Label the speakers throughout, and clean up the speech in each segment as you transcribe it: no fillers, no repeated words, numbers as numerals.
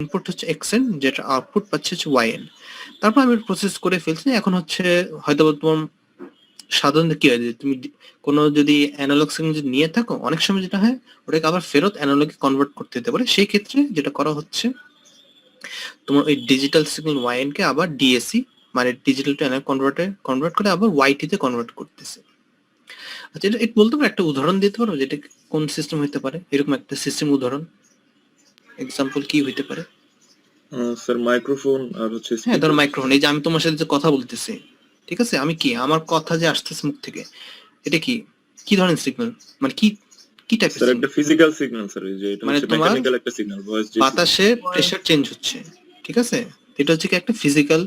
Speaker 1: Input হচ্ছে xn, যেটা output পাচ্ছে হচ্ছে yn। তারপর আমি প্রসেস করে ফেলছি। এখন হচ্ছে হয়তো তোমার সাধারণত কি হয় যে তুমি কোনো যদি অ্যানালগ সিগন্যাল যদি নিয়ে থাকো, অনেক সময় যেটা হয় ওটাকে আবার ফেরত অ্যানালগে কনভার্ট করতে হতে পারে। সেই ক্ষেত্রে যেটা করা হচ্ছে, তোমার ওই ডিজিটাল সিগন্যাল ওয়াইএন কে আবার ডিএসি মানে ডিজিটাল টু অ্যানালগ কনভার্ট করে আবার ওয়াইটি তে কনভার্ট করতেছে। আচ্ছা, এটা বলতে পারো, একটা উদাহরণ দিতে পারো যেটা কোন সিস্টেম হতে পারে, এরকম একটা সিস্টেম উদাহরণ এক্সাম্পল কি হইতে পারে?
Speaker 2: স্যার মাইক্রোফোন আর হচ্ছে
Speaker 1: হ্যাঁ, ধরো মাইক্রোফোন। এই যে আমি তোমার সাথে যে কথা বলতেছি, ঠিক আছে, আমি কি আমার কথা যে আসতেছে মুখ থেকে, এটা কি কি ধরনের সিগন্যাল, মানে কি কি টাইপের
Speaker 2: স্যার
Speaker 1: সিগন্যাল?
Speaker 2: একটা ফিজিক্যাল সিগন্যাল স্যার, এই যে এটা
Speaker 1: মানে
Speaker 2: হচ্ছে
Speaker 1: তোমার
Speaker 2: মেকানিক্যাল একটা সিগন্যাল, ভয়েস যে
Speaker 1: বাতাসের প্রেসার চেঞ্জ হচ্ছে, ঠিক আছে, এটা হচ্ছে কি একটা ফিজিক্যাল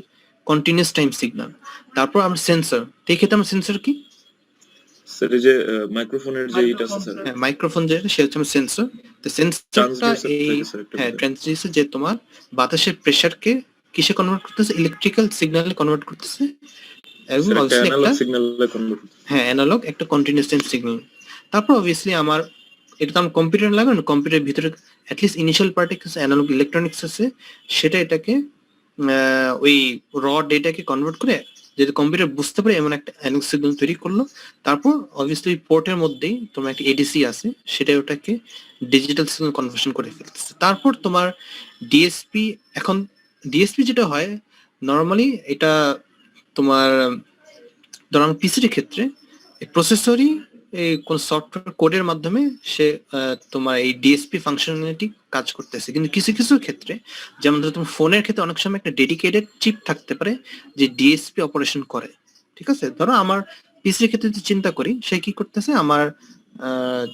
Speaker 1: কন্টিনিউয়াস টাইম সিগন্যাল। তারপর আমরা সেন্সর, এই ক্ষেত্রে আমরা সেন্সর কি,
Speaker 2: স্যার এই যে মাইক্রোফোনের যে এটা আছে স্যার,
Speaker 1: হ্যাঁ মাইক্রোফোন, যেটা সে হচ্ছে আমার সেন্সর। তো সেন্সরটা
Speaker 2: ট্রান্সডিউসার
Speaker 1: এই,
Speaker 2: থাকে স্যার একটা
Speaker 1: হ্যাঁ
Speaker 2: ভিতরে।
Speaker 1: ট্রান্সডিউসার, যে তোমার বাতাসের প্রেসারকে কিসে কনভার্ট করতেছে, ইলেকট্রিক্যাল সিগন্যালে কনভার্ট করতেছে, এবং
Speaker 2: স্যার একটা
Speaker 1: অবভিয়াসলি
Speaker 2: অ্যানালগ
Speaker 1: একটা,
Speaker 2: সিগন্যালে কনভার্ট।
Speaker 1: হ্যাঁ অ্যানালগ একটা কন্টিনিউয়াস টাইম সিগন্যাল। তারপর অবভিয়াসলি আমার এটা তো আমার কম্পিউটার লাগবে না, কম্পিউটারের ভিতরে অ্যাটলিস্ট ইনিশিয়াল পার্টে কিছু অ্যানালগ ইলেকট্রনিক্স আছে, সেটা এটাকে ওই র ডেটাকে কনভার্ট করে যদি কম্পিউটার বুঝতে পারে এমন একটা অ্যানালগ সিগন্যাল তৈরি করলো। তারপর অবভিয়াসলি পোর্টের মধ্যেই তোমার একটা এডিসি আছে, সেটা ওটাকে ডিজিটাল সিগন্যাল কনভার্সন করে ফেলতেছে। তারপর তোমার ডিএসপি, এখন ডিএসপি যেটা হয় নর্মালি, এটা তোমার ধরো আমার পিসির ক্ষেত্রে প্রসেসরই এই কোন সফটওয়্যার কোডের মাধ্যমে সে তোমার এই ডিএসপি ফাংশনালিটি কাজ করতেছে। কিন্তু কিছু কিছু ক্ষেত্রে, যেমন ধরো তোমার ফোনের ক্ষেত্রে অনেক সময় একটা ডেডিকেটেড চিপ থাকতে পারে যে ডিএসপি অপারেশন করে, ঠিক আছে। ধরো আমার পিসির ক্ষেত্রে যদি চিন্তা করি, সে কি করতেছে, আমার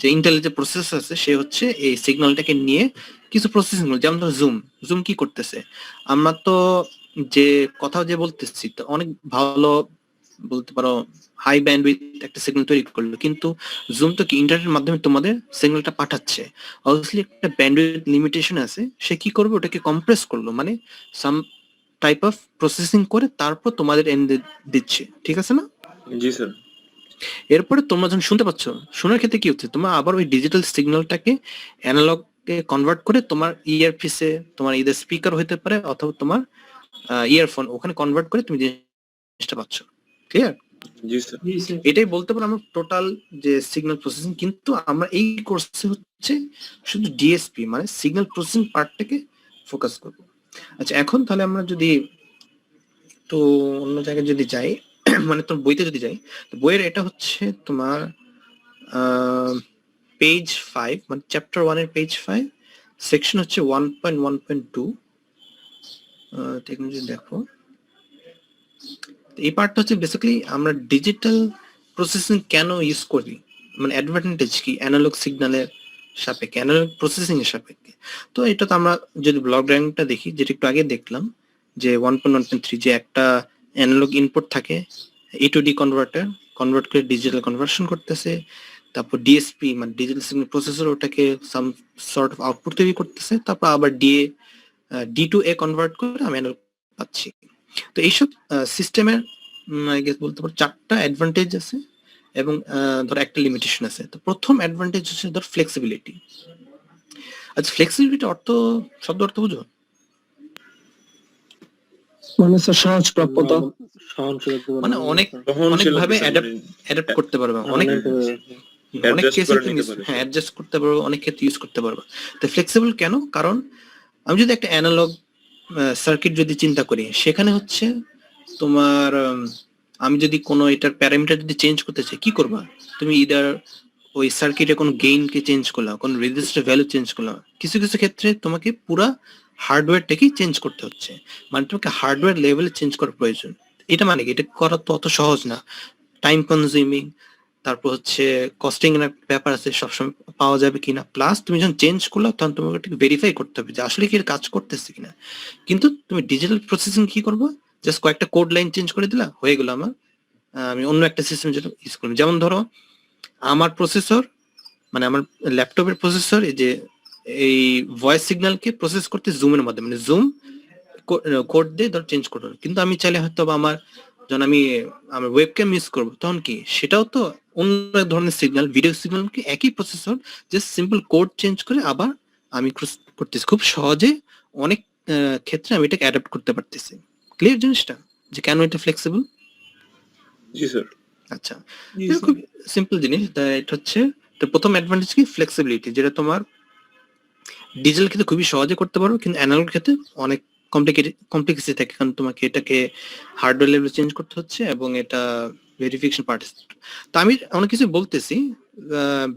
Speaker 1: যে ইন্টেলের যে প্রসেসর আছে, সে হচ্ছে এই সিগন্যালটাকে নিয়ে কিছু প্রসেসিং, যেমন ধরো জুম, জুম কি করতেছে, আমরা তো যে কথা যে বলতেছি তো অনেক ভালো বলতে পারো হাই ব্যান্ডউইথ একটা সিগন্যাল তৈরি করলো, কিন্তু জুম তো কি ইন্টারনেটের মাধ্যমে তোমাদের সিগন্যালটা পাঠাচ্ছে, অবভিয়াসলি একটা ব্যান্ডউইথ লিমিটেশন আছে। সে কি করবে, ওটাকে কম্প্রেস করলো, মানে সাম টাইপ অফ প্রসেসিং করে তারপর তোমাদের এন্ড দিচ্ছে, ঠিক আছে না?
Speaker 2: জি স্যার।
Speaker 1: এরপরে তোমরা যখন শুনতে পাচ্ছ, শোনার ক্ষেত্রে কি হচ্ছে, তোমরা আবার ওই ডিজিটাল সিগন্যালটাকে অ্যানালগ কনভার্ট করে তোমার ইয়ারপিসে, তোমার ইদার স্পিকার হতে পারে অথবা তোমার ইয়ারফোন, ওখানে কনভার্ট করে তুমি জিনিসটা পাচ্ছ। ক্লিয়ার?
Speaker 2: জি স্যার।
Speaker 1: এটাই বলতে পারো আমরা টোটাল যে সিগন্যাল প্রসেসিং। কিন্তু আমরা এই কোর্সে হচ্ছে শুধু ডিএসপি মানে সিগন্যাল প্রসেসিং পার্টটাকে ফোকাস করব। আচ্ছা, এখন তাহলে আমরা যদি একটু অন্য জায়গায় যদি যাই, মানে তোর বইতে যদি যাই, তো বইয়ের এটা হচ্ছে তোমার পেজ 5, মানে চ্যাপ্টার 1 এর পেজ 5, সেকশন হচ্ছে 1.1.2। টেকনোলজি দেখো, এই পার্টটা হচ্ছে বেসিক্যালি আমরা ডিজিটাল প্রসেসিং কেন ইউজ করি, মানে অ্যাডভান্টেজ কি অ্যানালগ সিগন্যালের সাপেক্ষে, অ্যানালগ প্রসেসিং এর সাপেক্ষে। তো এটা তো আমরা যদি ব্লক ডায়াগ্রামটা দেখি, যেটা একটু আগে দেখলাম, যে 1.1.3, যে একটা অ্যানালগ ইনপুট থাকে, এ টু ডি কনভার্টার কনভার্ট করে ডিজিটাল কনভার্সন করতেছে, তারপর ডিএসপি মানে ডিজিটাল সিগন্যাল প্রসেসর ওটাকে সাম সর্ট অফ আউটপুট তৈরি করতেছে, তারপর আবার ডি টু এ কনভার্ট করে আমি অ্যানালগ পাচ্ছি। তো এইসব সিস্টেমের আই গেস বলতে পারো 4টা অ্যাডভান্টেজ আছে এবং ধর একটা লিমিটেশন আছে। তো প্রথম অ্যাডভান্টেজ হচ্ছে ধর ফ্লেক্সিবিলিটি। আচ্ছা, ফ্লেক্সিবিলিটি অর্থ, শব্দ অর্থ বুঝো?
Speaker 3: মানে স্যার সহজ প্রাপ্যতা,
Speaker 1: মানে অনেক অনেক ভাবে অ্যাডাপ্ট করতে পারবে, অনেক অনেক কেসে তুমি হ্যাঁ অ্যাডজাস্ট করতে পারবে, অনেক ক্ষেত্রে ইউজ করতে পারবে। তো ফ্লেক্সিবল কেন? কারণ আমি যদি একটা অ্যানালগ সার্কিট যদি চিন্তা করি, সেখানে হচ্ছে তোমার আমি যদি কোনো এটার প্যারামিটার যদি চেঞ্জ করতে চাই, কি করবা তুমি? ইদার ওই সার্কিটে কোনো গেইনকে চেঞ্জ করলাম, কোনো রেজিস্টার ভ্যালু চেঞ্জ করলাম, কিছু কিছু ক্ষেত্রে তোমাকে পুরা হার্ডওয়্যারটাকেই চেঞ্জ করতে হচ্ছে, মানে তোমাকে হার্ডওয়্যার লেভেলে চেঞ্জ করার প্রয়োজন। এটা মানে কি, এটা করা তো অত সহজ না, টাইম কনজিউমিং, তারপর হচ্ছে কস্টিং এর ব্যাপার আছে, সবসময় পাওয়া যাবে কিনা, প্লাস তুমি যখন চেঞ্জ করলো তখন তোমাকে ভেরিফাই করতে হবে যে আসলে কি এর কাজ করতেছে কিনা। কিন্তু তুমি ডিজিটাল প্রসেসিং কি করবো, জাস্ট কয়েকটা কোড লাইন চেঞ্জ করে দিলা, হয়ে গেল আমার, আমি অন্য একটা সিস্টেম যেটা ইউজ করবো। যেমন ধরো আমার প্রসেসর, মানে আমার ল্যাপটপের প্রসেসর এই যে এই ভয়েস সিগন্যালকে প্রসেস করতে জুমের মাধ্যমে, মানে জুম কোড দিয়ে ধর চেঞ্জ করতে, কিন্তু আমি চাইলে হয়তো আমার যখন আমি আমার ওয়েবক্যাম ইউজ করবো, তখন কি সেটাও তো অন্য ধরনের সিগন্যাল, ভিডিও সিগন্যালকে একই processor just simple code change করে আবার আমি করতেছি খুব সহজে, অনেক ক্ষেত্রে আমি এটাকে অ্যাডাপ্ট করতে পারতেছি। ক্লিয়ার জিনিসটা যে কেন এটা ফ্লেক্সিবল?
Speaker 2: জি স্যার।
Speaker 1: আচ্ছা, এটা খুব সিম্পল জিনিস। এটা হচ্ছে তো প্রথম অ্যাডভান্টেজ কি ফ্লেক্সিবিলিটি, যেটা তোমার ডিজিটাল ক্ষেত্রে খুবই সহজে করতে পারো, কিন্তু অ্যানালগ ক্ষেত্রে অনেক কমপ্লেক্সিটি থাকে, কারণ তোমাকে এটাকে হার্ডওয়্যার লেভেলে চেঞ্জ করতে হচ্ছে এবং এটা ভেরিফিকেশন পার্ট। তো আমি অনেক কিছু বলতেছি,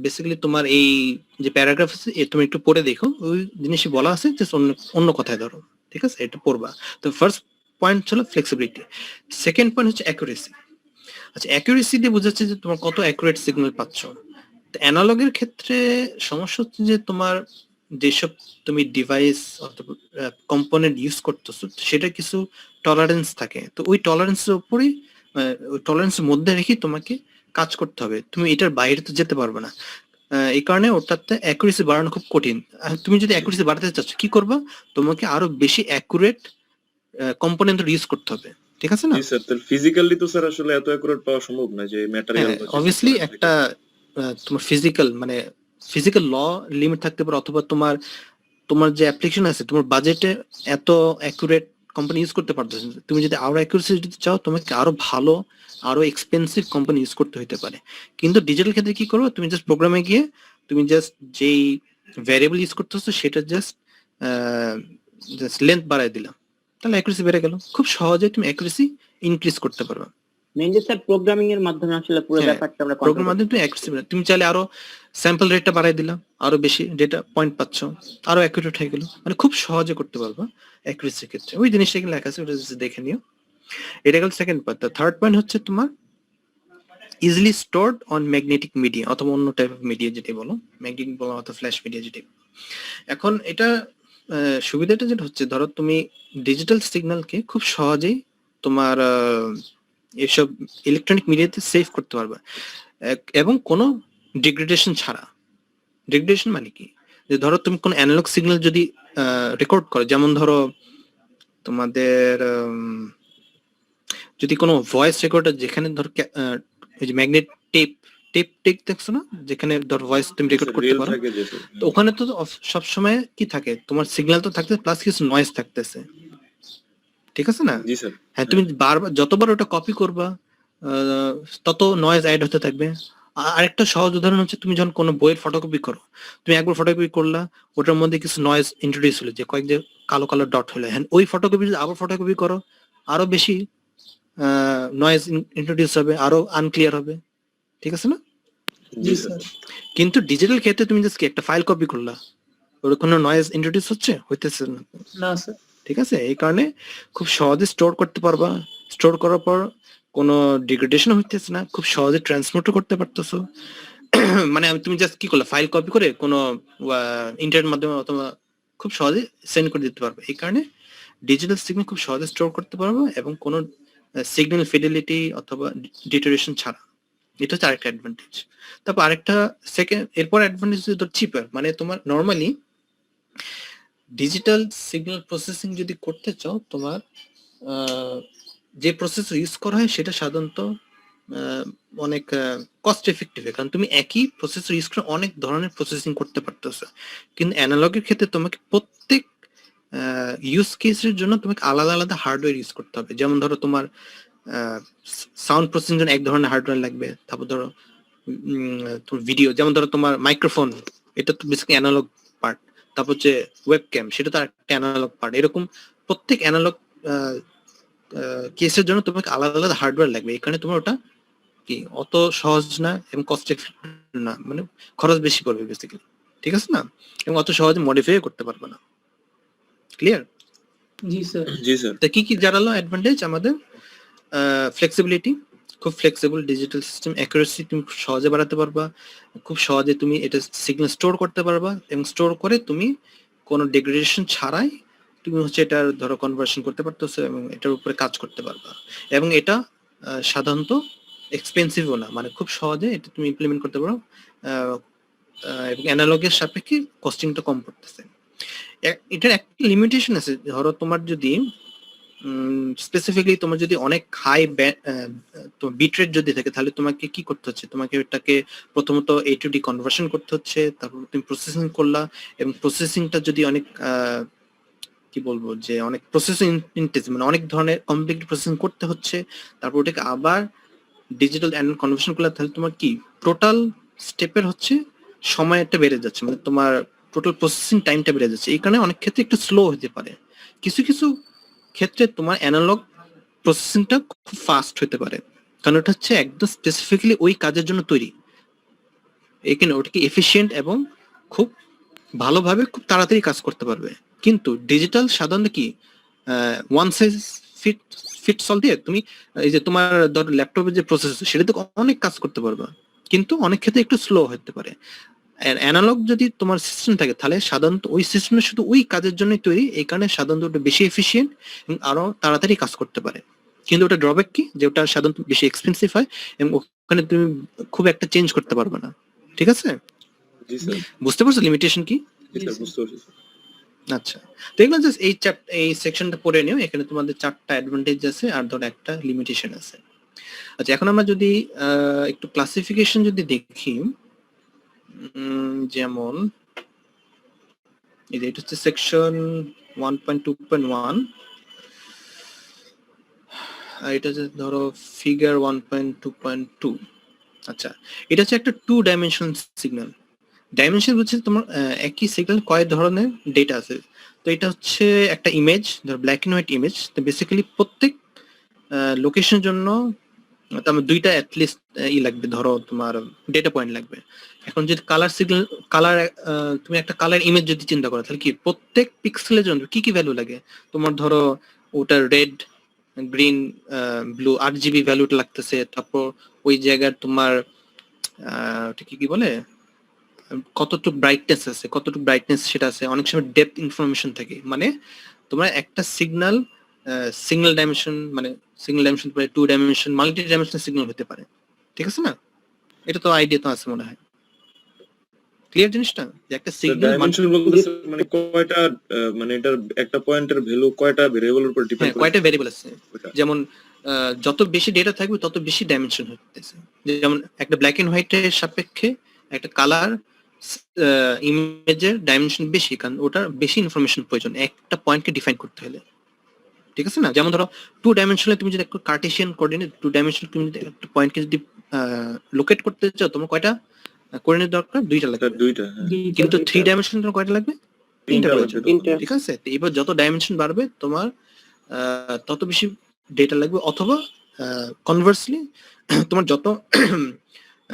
Speaker 1: বেসিক্যালি তোমার এই যে প্যারাগ্রাফ আছে তুমি একটু পড়ে দেখো, ওই জিনিসই বলা আছে, জাস্ট অন্য অন্য কথায় ধরো, ঠিক আছে? এটা পড়বা। তো ফার্স্ট পয়েন্ট হলো ফ্লেক্সিবিলিটি, সেকেন্ড পয়েন্ট হচ্ছে অ্যাকুরেসি। আচ্ছা, অ্যাকুরেসি দিয়ে বোঝাচ্ছে যে তোমার কত অ্যাকুরেট সিগন্যাল পাচ্ছ। তো অ্যানালগের ক্ষেত্রে সমস্যা হচ্ছে যে তোমার যেসব তুমি ডিভাইস অথবা কম্পোনেন্ট ইউজ করতেছো সেটা কিছু টলারেন্স থাকে, তো ওই টলারেন্সের উপরেই ওই টলারেন্সের মধ্যে রেখে তোমাকে কাজ করতে হবে, তুমি এটার বাইরে তো যেতে পারবে না। এই কারণে ওটাতে অ্যাকুরেসি বাড়ানো খুব কঠিন। তুমি যদি অ্যাকুরেসি বাড়াতে চাচ্ছ কি করবা, তোমাকে আরো বেশি অ্যাকুরেট কম্পোনেন্ট ইউজ করতে হবে, ঠিক আছে না?
Speaker 2: জি স্যার, তাহলে ফিজিক্যালি তো স্যার আসলে এত অ্যাকুরেট পাওয়া সম্ভব না, যে ম্যাটেরিয়াল বা যে
Speaker 1: অবভিয়াসলি
Speaker 2: component
Speaker 1: একটা তোমার ফিজিক্যাল ল লিমিট থাকতে পারে, অথবা তোমার তোমার যে অ্যাপ্লিকেশন আছে তোমার বাজেটে এত অ্যাকুরেট কোম্পানি ইউজ করতে পারতেছে না। তুমি যদি আরো অ্যাকুরেসি যদি চাও, তোমাকে আরো ভালো আরো এক্সপেন্সিভ কোম্পানি ইউজ করতে হতে পারে। কিন্তু ডিজিটাল ক্ষেত্রে কি করবে, তুমি জাস্ট প্রোগ্রামে গিয়ে তুমি জাস্ট যেই ভ্যারিয়েবল ইউজ করতেছো সেটা জাস্ট জাস্ট লেন্থ বাড়াই দিলাম, তাহলে অ্যাকুরেসি বেড়ে গেল। খুব সহজে তুমি অ্যাকুরেসি ইনক্রিজ করতে পারবে।
Speaker 4: মেইনলি স্যার প্রোগ্রামিং এর মাধ্যমে আসলে পুরো
Speaker 1: হ্যাঁ,
Speaker 4: ব্যাপারটা আমরা
Speaker 1: প্রোগ্রাম মাধ্যমে তুমি অ্যাকুরেসি তুমি চাইলে আরো স্যাম্পল রেটটা বাড়াই দিলাম, আরো বেশি ডেটা পয়েন্ট পাচ্ছ, আরো অ্যাকুরেট হয়ে গেল, মানে খুব সহজে করতে পারবা অ্যাকুরেসির ক্ষেত্রে। ওই জিনিসটা এখানে লেখা আছে, ওটা just দেখে নিও। এটা গেল সেকেন্ড পয়েন্ট। থার্ড পয়েন্ট হচ্ছে তোমার easily stored on magnetic media অথবা অন্য টাইপ অফ মিডিয়া, যেটি বলো ম্যাগনেটিক বলো অথবা ফ্ল্যাশ মিডিয়া যেটি। এখন এটা সুবিধাটা যেটা হচ্ছে, ধরো তুমি ডিজিটাল সিগন্যালকে খুব সহজেই তোমার এসব ইলেকট্রনিক মিডিয়াতে সেভ করতে পারবে এবং কোনো ডিগ্রেডেশন ছাড়া। ডিগ্রেডেশন মানে কি, যে ধরো তুমি কোনো অ্যানালগ সিগন্যাল যদি রেকর্ড করো, যেমন ধরো তোমাদের যদি কোনো ভয়েস রেকর্ডার, যেখানে ধরো এই যে ম্যাগনেট টেপ টেপ টেপ দেখছো না, যেখানে ধর ভয়েস তুমি রেকর্ড করতে পারো,
Speaker 2: থাকে যে স্যার।
Speaker 1: তো ওখানে তো সব সময় কি থাকে, তোমার সিগন্যাল তো থাকতে প্লাস কিছু নয়েজ থাকতেছে, ঠিক আছে না?
Speaker 2: জি স্যার।
Speaker 1: হ্যাঁ, তুমি বারবার যতবার ওটা কপি করবা তত নয়েজ অ্যাড হতে থাকবে। আরেকটা সহজ উদাহরণ হচ্ছে, তুমি যখন কোনো বইয়ের ফটোকপি করো, তুমি একবার ফটোকপি করলা, ওটার মধ্যে কিছু নয়েজ ইন্ট্রোডিউস হলো, যে কয়েক যে কালো কালো ডট হলো, হ্যাঁ ওই ফটোকপি যদি আবার ফটোকপি করো, আরো বেশি নয়েজ ইন্ট্রোডিউস হবে, আরো আনক্লিয়ার হবে, ঠিক আছে না?
Speaker 2: জি স্যার।
Speaker 1: কিন্তু ডিজিটাল ক্ষেত্রে তুমি জাস্ট একটা ফাইল কপি করলা, ওর কোনো নয়েজ ইন্ট্রোডিউস হইতেছে না,
Speaker 3: না স্যার।
Speaker 1: ঠিক আছে? এই কারণে খুব সহজে স্টোর করতে পারবা। স্টোর করার পর কোনো ডিগ্রেডেশন হইতেছে না, খুব সহজে ট্রান্সমিটও করতে পারতেছো। মানে তুমি জাস্ট কি করলে ফাইল কপি করে কোনো ইন্টারনেট মাধ্যমে অথবা খুব সহজে সেন্ড করে দিতে পারবে। এই কারণে ডিজিটাল সিগন্যাল খুব সহজে স্টোর করতে পারবো এবং কোনো সিগন্যাল ফিডেলিটি অথবা ডিটোরেশন ছাড়া। এটা হচ্ছে আরেকটা অ্যাডভান্টেজ। তারপর আরেকটা সেকেন্ড, এরপর অ্যাডভান্টেজ হচ্ছে চিপার, মানে তোমার নর্মালি ডিজিটাল সিগন্যাল প্রসেসিং যদি করতে চাও, তোমার যে প্রসেসর ইউজ করা হয় সেটা সাধারণত অনেক কস্ট এফেক্টিভ, কারণ তুমি একই প্রসেসর ইউজ করে অনেক ধরনের প্রসেসিং করতে পারতেছো। কিন্তু অ্যানালগের ক্ষেত্রে তোমাকে প্রত্যেক ইউজ কেসের জন্য তোমাকে আলাদা আলাদা হার্ডওয়্যার ইউজ করতে হবে। যেমন ধরো তোমার সাউন্ড প্রসেসিং জন্য এক ধরনের হার্ডওয়্যার লাগবে, তারপর ধরো তোমার ভিডিও, যেমন ধরো তোমার মাইক্রোফোন, এটা তো বেসিক্যালি অ্যানালগ পার্ট, তারপর হচ্ছে ওয়েবক্যাম, সেটা তো একটা অ্যানালগ পার্ট। এরকম প্রত্যেক অ্যানালগ কেসের জন্য তোমাকে আলাদা আলাদা হার্ডওয়্যার লাগবে। এখানে তোমার ওটা কি অত সহজ না এবং কস্ট এফেক্টিভ না, মানে খরচ বেশি পড়বে বেসিক্যালি, ঠিক আছে না? এবং অত সহজে মডিফাই করতে পারবে না। ক্লিয়ার?
Speaker 3: জি স্যার।
Speaker 2: জি স্যার।
Speaker 1: তা কি কি জানালো অ্যাডভান্টেজ আমাদের? ফ্লেক্সিবিলিটি, খুব ফ্লেক্সিবল ডিজিটাল সিস্টেম, অ্যাকুরেসি তুমি খুব সহজে বাড়াতে পারবা, খুব সহজে তুমি এটা সিগন্যাল স্টোর করতে পারবা এবং স্টোর করে তুমি কোনো ডিগ্রেডেশন ছাড়াই তুমি হচ্ছে এটার ধরো কনভার্সন করতে পারতেছো এবং এটার উপরে কাজ করতে পারবা। এবং এটা সাধারণত এক্সপেন্সিভও না, মানে খুব সহজে এটা তুমি ইমপ্লিমেন্ট করতে পারো এবং অ্যানালগের সাপেক্ষে কস্টিংটা কম পড়তেছে। এটার একটা লিমিটেশন আছে, ধরো তোমার যদি স্পেসিফিকলি তোমার যদি অনেক হাই বিট রেট যদি থাকে, তাহলে তোমাকে কি করতে হচ্ছে, তোমাকে এটাকে প্রথমত A to D কনভার্সন করতে হচ্ছে, তারপর তুমি প্রসেসিং করলা এবং প্রসেসিংটা যদি অনেক কি বলবো যে অনেক প্রসেসিং ইন্টেন্সিভ, মানে অনেক ধরনের কমপ্লিকেটেড প্রসেসিং করতে হচ্ছে, তারপর ওটাকে আবার ডিজিটাল অ্যান্ড কনভার্সন করলে তাহলে তোমার কি টোটাল স্টেপের হচ্ছে সময়টা বেড়ে যাচ্ছে, মানে তোমার টোটাল প্রসেসিং টাইমটা বেড়ে যাচ্ছে। এই কারণে অনেক ক্ষেত্রে একটু স্লো হতে পারে, কিছু কিছু ক্ষেত্রে তোমার অ্যানালগ প্রসেসিংটা খুব ফাস্ট হতে পারে, কারণ ওটা হচ্ছে একদম স্পেসিফিক্যালি ওই কাজের জন্য তৈরি। এখানে ওটাকে এফিশিয়েন্ট এবং খুব ভালোভাবে খুব তাড়াতাড়ি কাজ করতে পারবে। কিন্তু ডিজিটাল সাধারণত কি ওয়ান সাইজ ফিটস অল দিয়ে তুমি এই যে তোমার ধর ল্যাপটপের যে প্রসেস সেটা তো অনেক কাজ করতে পারবে, কিন্তু অনেক ক্ষেত্রে একটু স্লো হতে পারে। অ্যানালগ যদি তোমার সিস্টেম থাকে তাহলে সাধারণত ওই সিস্টেমটা শুধু ওই কাজের জন্যই তৈরি, এই কারণে সাধারণত ওটা বেশি এফিশিয়েন্ট এবং আরো তাড়াতাড়ি কাজ করতে পারে। কিন্তু ওটা ড্রব্যাক কি, যে ওটা সাধারণত বেশি এক্সপেন্সিভ হয় এবং ওখানে তুমি খুব একটা চেঞ্জ করতে পারবে না। ঠিক আছে,
Speaker 2: জি স্যার।
Speaker 1: বুঝতে পারছো লিমিটেশন কি?
Speaker 2: জি স্যার, বুঝতে পারছি স্যার।
Speaker 1: আচ্ছা, তো এগুলো জাস্ট এই সেকশনটা পড়ে নিও, এখানে তোমাদের 4টা অ্যাডভান্টেজ আছে আর ধর একটা লিমিটেশন আছে। আচ্ছা, এখন আমরা যদি একটু ক্লাসিফিকেশন যদি দেখি, যেমন এটা হচ্ছে সেকশন 1.2.1, আর এটা হচ্ছে ধরো ফিগার 1.2.2। আচ্ছা, এটা হচ্ছে একটা 2 ডাইমেনশন সিগন্যাল। ডাইমেনশন হচ্ছে তোমার একই সিগন্যাল কয়েক ধরনের ডেটা আছে। তো এটা হচ্ছে একটা ইমেজ, ধর ব্ল্যাক এন্ড হোয়াইট ইমেজ। তো বেসিক্যালি প্রত্যেক লোকেশনের জন্য তোমার 2টা অ্যাটলিস্ট লাগবে, ধরো তোমার ডেটা পয়েন্ট লাগবে। এখন যদি কালার সিগন্যাল তুমি একটা কালার ইমেজ যদি চিন্তা করো, তাহলে কি প্রত্যেক পিক্সেলের জন্য কি কি ভ্যালু লাগে? তোমার ধরো ওটার রেড, গ্রিন, ব্লু 8 GB ভ্যালুটা লাগতেছে। তারপর ওই জায়গার তোমার ওটা কি কি বলে, কতটুকু ব্রাইটনেস আছে, কতটুকু ব্রাইটনেস সেটা আছে। অনেক সময় ডেপথ ইনফরমেশন থাকে, মানে তোমরা একটা সিগন্যাল সিঙ্গেল ডাইমেনশন, মানে সিঙ্গেল ডাইমেনশন পরে 2 ডাইমেনশন, মাল্টি ডাইমেনশন সিগন্যাল হতে পারে। ঠিক আছে না? এটা তো আইডিয়া তো আছে মনে হয়, ক্লিয়ার জিনিসটা, যে একটা
Speaker 2: স্যার
Speaker 1: সিগন্যাল
Speaker 2: ডাইমেনশন বলতে স্যার মানে কয়টা মানে এটার একটা পয়েন্টের ভ্যালু কয়টা ভেরিয়েবলের উপর ডিপেন্ড
Speaker 1: হ্যাঁ
Speaker 2: করে?
Speaker 1: কয়টা ভেরিয়েবল আছে,
Speaker 2: ওইটা।
Speaker 1: যেমন যত বেশি ডেটা থাকবে তত বেশি ডাইমেনশন হতেছে। যেমন একটা ব্ল্যাক এন্ড হোয়াইটের সাপেক্ষে একটা কালার ইমেজের ডাইমেনশন বেশি, কারণ ওটার বেশি ইনফরমেশন প্রয়োজন একটা পয়েন্টকে ডিফাইন করতে হলে। ঠিক আছে না? যেমন ধরো 2 ডাইমেনশনে তুমি যদি একটা কার্টেশিয়ান কোঅর্ডিনেট 2 ডাইমেনশন তুমি যদি একটা পয়েন্টকে যদি লোকেট করতে চাও, তোমার কয়টা কোঅর্ডিনেট দরকার? 2টা
Speaker 2: স্যার
Speaker 1: লাগবে।
Speaker 2: 2টা, হ্যাঁ।
Speaker 1: কিন্তু 3 ডাইমেনশনে তোমার কয়টা লাগবে? 3টা
Speaker 2: 3টা
Speaker 1: প্রয়োজন।
Speaker 2: লাগবে।
Speaker 4: তিনটা।
Speaker 1: ঠিক আছে, তো এবার যত ডাইমেনশন বাড়বে তোমার তত বেশি ডেটা লাগবে, অথবা কনভার্সলি তোমার যত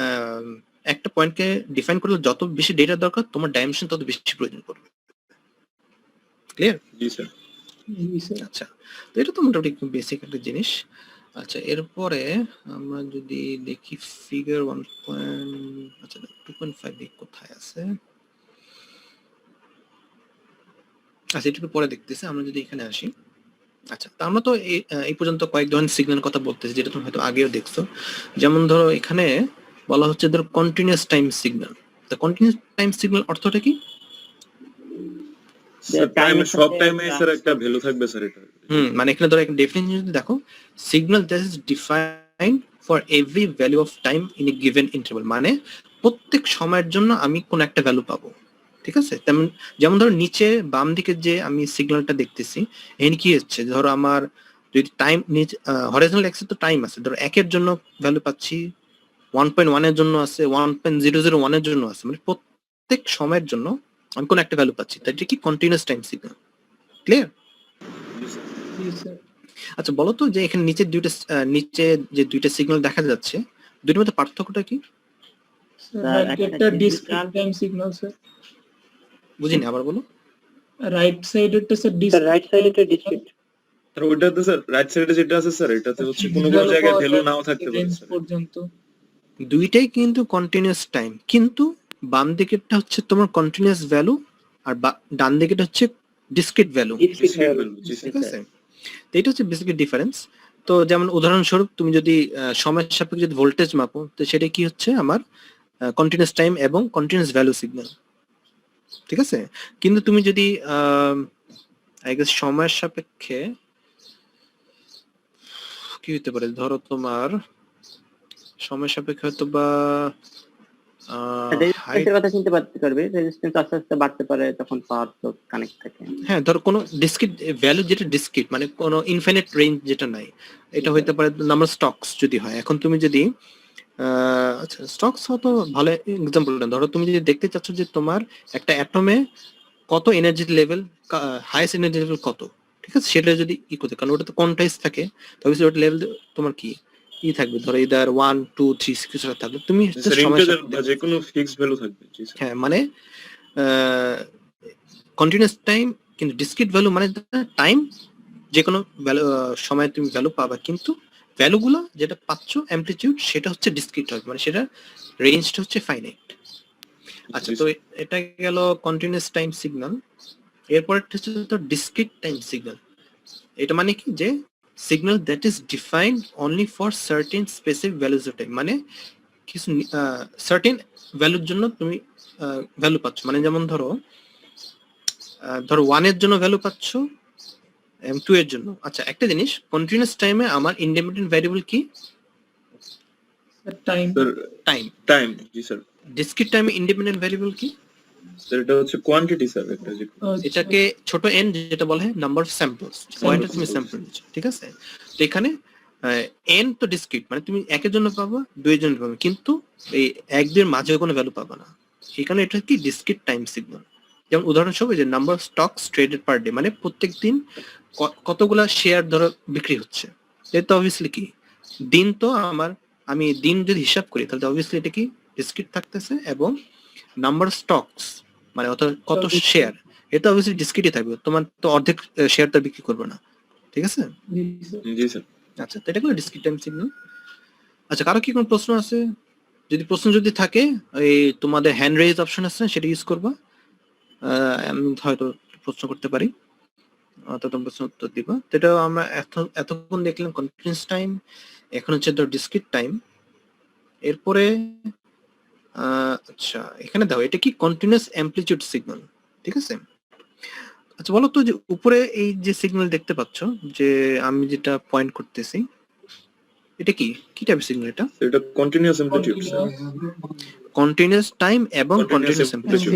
Speaker 1: আহ, একটা পয়েন্টকে ডিফাইন করলে যত বেশি ডেটা দরকার তোমার ডাইমেনশন তত বেশি প্রয়োজন পড়বে। ক্লিয়ার?
Speaker 2: জি স্যার।
Speaker 1: আচ্ছা, তো এটা তো মোটামুটি খুব বেসিক একটা জিনিস। আচ্ছা, এরপরে আমরা যদি দেখি ফিগার 2.5 কোথায় আছে, আচ্ছা এটা একটু পরে দেখতেছি। আমরা যদি এখানে আসি, আচ্ছা তো আমরা তো এই পর্যন্ত কয়েক ধরনের সিগন্যাল কথা বলতেছি, যেটা তুমি হয়তো আগেও দেখছো। যেমন ধরো এখানে বলা হচ্ছে ধরো কন্টিনিউয়াস টাইম সিগন্যাল। তো কন্টিনিউয়াস টাইম সিগন্যাল অর্থটা কি?
Speaker 2: স্যার টাইমে সব টাইমে স্যার একটা ভ্যালু থাকবে স্যার এটা।
Speaker 1: মানে এখানে ধরো একটা ডেফিনিশন যদি দেখো, signal that is defined for every value of time in a given interval, মানে প্রত্যেক সময়ের জন্য আমি কোন একটা ভ্যালু পাবো। ঠিক আছে, তেমন যেমন ধরো নিচে বাম দিকে যে আমি সিগন্যালটা দেখতেছি, এখানে কি হচ্ছে, ধরো আমার যদি টাইম নিচে হরাইজন্টাল অ্যাক্সিস তো টাইম আছে, ধরো 1 এর জন্য ভ্যালু পাচ্ছি, 1.1 এর জন্য আছে, 1.001 এর জন্য আছে, মানে প্রত্যেক সময়ের জন্য আমি কোন একটা ভ্যালু পাচ্ছি, তাই এটা কি কন্টিনিউয়াস টাইম সিগন্যাল। ক্লিয়ার? আচ্ছা বলো তো যে এখানে নিচে যে 2টা সিগন্যাল দেখা যাচ্ছে, দুটোর মধ্যে পার্থক্যটা কি?
Speaker 5: একটা ডিসক্রিট টাইম সিগন্যাল স্যার,
Speaker 1: বুঝিনি, আবার বলো।
Speaker 5: রাইট সাইডেরটা স্যার
Speaker 4: রাইট সাইডেটা ডিসক্রিট।
Speaker 2: স্যার ওইটাতে স্যার রাইট সাইডে যেটা আছে স্যার এটাতে হচ্ছে কোনো কোনো জায়গায় ভ্যালু নাও থাকতে পারে স্যার।
Speaker 5: পর্যন্ত
Speaker 1: দুইটাই কিন্তু কন্টিনিউয়াস টাইম, কিন্তু বাম দিকেরটা হচ্ছে তোমার কন্টিনিউয়াস ভ্যালু আর ডান দিকেরটা হচ্ছে ডিসক্রিট ভ্যালু।
Speaker 2: Discrete value, জি স্যার।
Speaker 1: ঠিক আছে, তো এটা হচ্ছে বেসিক্যালি ডিফারেন্স। তো যেমন উদাহরণস্বরূপ তুমি যদি সময়ের সাপেক্ষে যদি ভোল্টেজ মাপো, তো সেটা কি হচ্ছে আমার কন্টিনিউয়াস টাইম এবং কন্টিনিউয়াস ভ্যালু সিগন্যাল। ঠিক আছে, কিন্তু তুমি যদি আই গেস সময়ের সাপেক্ষে কি হতে পারে, ধরো তোমার সময়ের সাপেক্ষে হয়তো বা
Speaker 4: রেজিস্ট্যান্সের কথা চিন্তা করতে পারবে, রেজিস্ট্যান্স আস্তে আস্তে বাড়তে পারে তখন পাওয়ার তো কানেক্ট থাকে।
Speaker 1: হ্যাঁ, ধরো কোনো ডিসক্রিট ভ্যালু যেটা ডিসক্রিট মানে কোনো ইনফিনিট রেঞ্জ যেটা নাই, এটা হইতে পারে নাম্বার স্টকস যদি হয়। এখন তুমি যদি আচ্ছা স্টকস হয়তো ভালো এক্সাম্পল না, ধরো তুমি যদি দেখতে চাচ্ছ যে তোমার একটা অ্যাটমে কত energy level, highest energy level কত, ঠিক আছে, সেটা যদি ই করতে, কারণ ওটা তো কোয়ান্টাইজ থাকে, তবে ওটা লেভেল তোমার কি ই থাকবে, ধরো ইদার 1 2 3 কিছু থাকবে, তুমি
Speaker 2: স্যার ইন্টিজার বা যে কোনো ফিক্সড ভ্যালু থাকবে। জি স্যার।
Speaker 1: হ্যাঁ মানে কন্টিনিউয়াস টাইম, কিন্তু ডিসক্রিট ভ্যালু মানে টাইম যে কোনো ভ্যালু সময় তুমি ভ্যালু পাবা, কিন্তু ভ্যালুগুলো যেটা পাচ্ছ অ্যামপ্লিটিউড সেটা হচ্ছে ডিসক্রিট হবে, মানে সেটা রেঞ্জটা হচ্ছে ফাইনাইট। আচ্ছা, তো এটা গেল কন্টিনিউয়াস টাইম সিগন্যাল। এরপর হচ্ছে তো ডিসক্রিট টাইম সিগন্যাল। এটা মানে কি যে signal that is defined only for certain specific values of time, মানে কিছু সার্টেন ভ্যালুর জন্য তুমি ভ্যালু পাচ্ছ, মানে যেমন ধরো 1 এর জন্য ভ্যালু পাচ্ছ, 2 এর জন্য। আচ্ছা, একটা জিনিস, কন্টিনিউয়াস টাইমে আমার ইন্ডিপেন্ডেন্ট ভ্যারিয়েবল কি?
Speaker 5: টাইম।
Speaker 1: টাইম।
Speaker 2: টাইম। জি স্যার।
Speaker 1: ডিসক্রিট টাইমে ইন্ডিপেন্ডেন্ট ভ্যারিয়েবল কি?
Speaker 2: স্যার এটা হচ্ছে কোয়ান্টিটি স্যার, একটা যে
Speaker 1: এটাকে ছোট n যেটা বলা হয় নাম্বার অফ স্যাম্পলস, কয়টা তুমি স্যাম্পল নিচ্ছ, ঠিক আছে। তো এখানে n তো ডিসক্রিট, মানে তুমি 1 এর জন্য পাবা, 2 এর জন্য পাবে, কিন্তু এই 1 2 এর মাঝে কোনো ভ্যালু পাবা না। এখানে এটা কি ডিসক্রিট টাইম সিগন্যাল। যেমন উদাহরণস্বরূপ যে number of stocks traded per day, মানে প্রত্যেক দিন কতগুলা শেয়ার ধরো বিক্রি হচ্ছে, এটা অবভিয়াসলি কি দিন, তো আমি দিন যদি হিসাব করি তাহলে অবভিয়াসলি এটা কি ডিসক্রিট থাকতেছে, এবং নাম্বার স্টকস মানে কত শেয়ার, এটা অবভিয়াসলি ডিসক্রিটই থাকবে, তোমার তো অর্ধেক শেয়ার তো বিক্রি করবে না, ঠিক আছে।
Speaker 2: জি স্যার।
Speaker 1: আচ্ছা, তো এটা হলো ডিসক্রিট টাইম সিগন্যাল। আচ্ছা, কারো কি কোনো প্রশ্ন আছে? যদি প্রশ্ন থাকে, এই তোমাদের হ্যান্ড রেজ অপশন আছে, সেটা ইউজ করবা, আমি হয়তো প্রশ্ন করতে পারি, তো তোমরা প্রশ্ন উত্তর দিবা। তো এটা আমরা এতক্ষণ দেখলাম কন্টিনিউয়াস টাইম, এখন হচ্ছে ধর ডিসক্রিট টাইম। এরপরে আচ্ছা, এখানে দাও, এটা কি কন্টিনিউয়াস অ্যামপ্লিটিউড সিগন্যাল, ঠিক আছে। আচ্ছা, বলো তো যে উপরে এই যে সিগন্যাল দেখতে পাচ্ছ, যে আমি যেটা পয়েন্ট করতেছি, এটা কি টাইপের সিগন্যাল?
Speaker 2: এটা continuous amplitude sir.
Speaker 1: Continuous time এবং কন্টিনিউয়াস অ্যামপ্লিটিউড।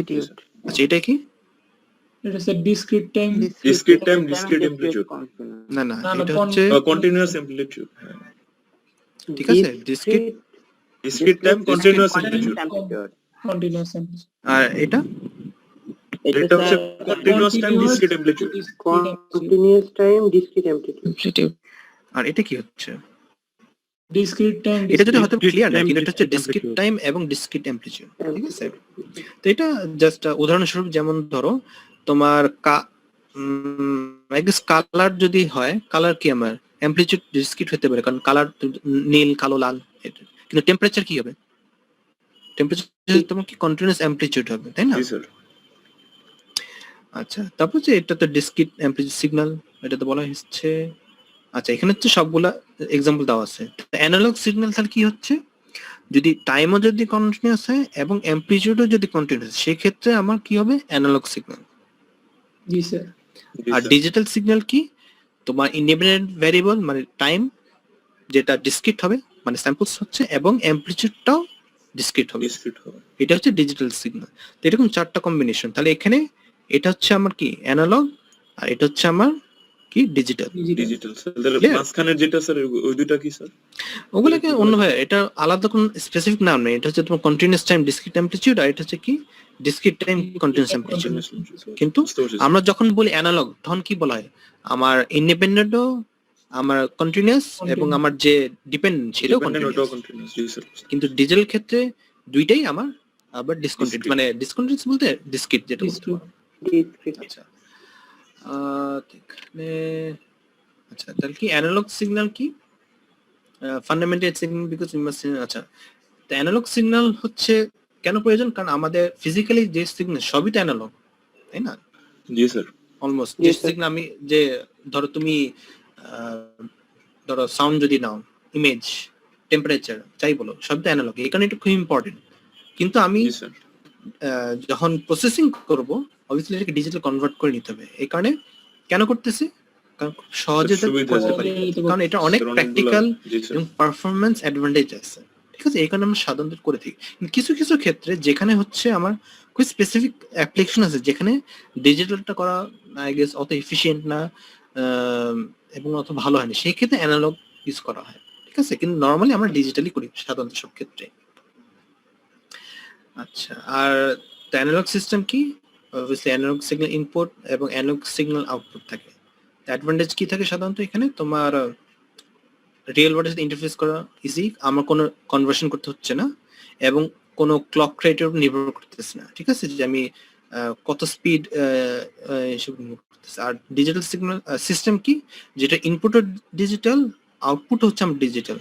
Speaker 1: আচ্ছা, এটা কি?
Speaker 5: এটা sir discrete time.
Speaker 2: Discrete time, discrete amplitude.
Speaker 1: না, এটা হচ্ছে
Speaker 2: কন্টিনিউয়াস অ্যামপ্লিটিউড।
Speaker 1: ঠিক আছে, discrete
Speaker 2: time, continuous amplitude.
Speaker 5: Continuous amplitude.
Speaker 1: আর এটা
Speaker 2: এটা হচ্ছে continuous time, discrete amplitude.
Speaker 4: Continuous time discrete amplitude.
Speaker 1: আর এটা কি হচ্ছে?
Speaker 5: Discrete time.
Speaker 1: এটা যদি হয়তো ক্লিয়ার না, কিন্তু এটা হচ্ছে ডিসক্রিট টাইম এবং ডিসক্রিট অ্যামপ্লিটিউড, ঠিক আছে। তো এটা জাস্ট উদাহরণস্বরূপ, যেমন ধরো তোমার কালার যদি হয়, কালার কি আমার অ্যামপ্লিটিউড ডিসক্রিট হতে পারে, কারণ কালার নীল, কালো, লাল, কিন্তু টেম্পারেচার কি হবে? টেম্পারেচার তোমার কি কন্টিনিউয়াস অ্যামপ্লিটিউড হবে, তাই না?
Speaker 2: জি স্যার।
Speaker 1: আচ্ছা, তারপর যে এটা তো ডিসক্রিট অ্যামপ্লিটিউড সিগন্যাল, এটা তো বলা হচ্ছে। আচ্ছা, এখানে হচ্ছে সবগুলা এক্সাম্পল দেওয়া আছে। অ্যানালগ সিগন্যাল তাহলে কি হচ্ছে? যদি টাইমও যদি কন্টিনিউয়াস হয় এবং অ্যামপ্লিটিউডও যদি কন্টিনিউয়াস, সেই ক্ষেত্রে আমার কি হবে? Analog signal.
Speaker 5: জি স্যার।
Speaker 1: আর ডিজিটাল সিগন্যাল কি? তোমার ইন্ডিপেন্ডেন্ট ভ্যারিয়েবল মানে টাইম যেটা ডিসক্রিট হবে, মানে স্যাম্পলস হচ্ছে, এবং অ্যামপ্লিটিউডটাও ডিসক্রিট হবে, এটা হচ্ছে ডিজিটাল সিগন্যাল। তো এরকম 4টা কম্বিনেশন। তাহলে এখানে এটা হচ্ছে আমার কি অ্যানালগ, আর এটা হচ্ছে আমার কি ডিজিটাল।
Speaker 2: স্যার মাঝখানে যেটা স্যার ওই দুটো কি স্যার?
Speaker 1: ওগুলোকে অন্যভাবে, এটা আলাদা কোনো স্পেসিফিক নাম নেই। এটা হচ্ছে তোমার কন্টিনিউয়াস টাইম ডিসক্রিট অ্যামপ্লিটিউড, আর এটা হচ্ছে কি ডিসক্রিট টাইম কন্টিনিউয়াস অ্যামপ্লিটিউড। কিন্তু আমরা যখন বলি অ্যানালগ, তখন কি বলা হয়? আমার ইন্ডিপেন্ডেন্টও আমার কন্টিনিউয়াস, এবং আমার যে ডিপেন্ডেন্ট সেটাও কন্টিনিউয়াস। কিন্তু ডিজিটাল ক্ষেত্রে দুইটাই আমার আবার ডিসকন্টিনিউয়াস, মানে ডিসকন্টিনিউয়াস বলতে ডিসক্রিট যেটা বলতে পারো। আচ্ছা, এখানে আচ্ছা, তাহলে কি অ্যানালগ সিগন্যাল কি? Fundamental signal because you must. আচ্ছা, তো অ্যানালগ সিগন্যাল হচ্ছে কেন প্রয়োজন? কারণ আমাদের ফিজিক্যালি যে সিগন্যাল সবই তো অ্যানালগ, তাই না?
Speaker 2: জি স্যার।
Speaker 1: অলমোস্ট যে সিগন্যাল আমি যে ধরো তুমি ধরো সাউন্ড যদি নাও, ইমেজ, টেম্পারেচার, যাই বলো, সব তো অ্যানালগ। এই কারণে এটা খুব ইম্পর্টেন্ট। কিন্তু আমি যখন প্রসেসিং করব, অবভিয়াসলি এটাকে ডিজিটাল কনভার্ট করে নিতে হবে। এই কারণে কেন করতেছি? কারণ খুব সহজে করতে পারি, কারণ এটা অনেক প্র্যাকটিক্যাল এবং পারফরম্যান্স অ্যাডভান্টেজ আছে, ঠিক আছে, এই কারণে আমরা সাধারণত করে থাকি। কিন্তু কিছু কিছু ক্ষেত্রে যেখানে হচ্ছে আমার খুব স্পেসিফিক অ্যাপ্লিকেশন আছে যেখানে ডিজিটালটা করা আই গেস অত এফিশিয়েন্ট না, এবং অত ভালো হয় না, সেই ক্ষেত্রে অ্যানালগ ইউজ করা হয়। ঠিক আছে, কিন্তু নর্মালি আমরা ডিজিটালি করি সাধারণত সব ক্ষেত্রে। আচ্ছা, আর অ্যানালগ সিস্টেম কি? অবভিয়াসলি অ্যানালগ সিগন্যাল ইনপুট এবং অ্যানালগ সিগন্যাল আউটপুট থাকে। অ্যাডভান্টেজ কি থাকে সাধারণত এখানে? তোমার রিয়েল ওয়ার্ল্ডের সাথে ইন্টারফেস করা ইজি, আমার কোনো কনভার্সন করতে হচ্ছে না এবং কোনো ক্লক রেটের উপর নির্ভর করতেছে না। ঠিক আছে, যে আমি কত স্পিড এসব নির্ভর করতেছে। আর ডিজিটাল সিগন্যাল সিস্টেম কি? যেটা ইনপুটও ডিজিটাল, আউটপুট হচ্ছে আমার ডিজিটাল।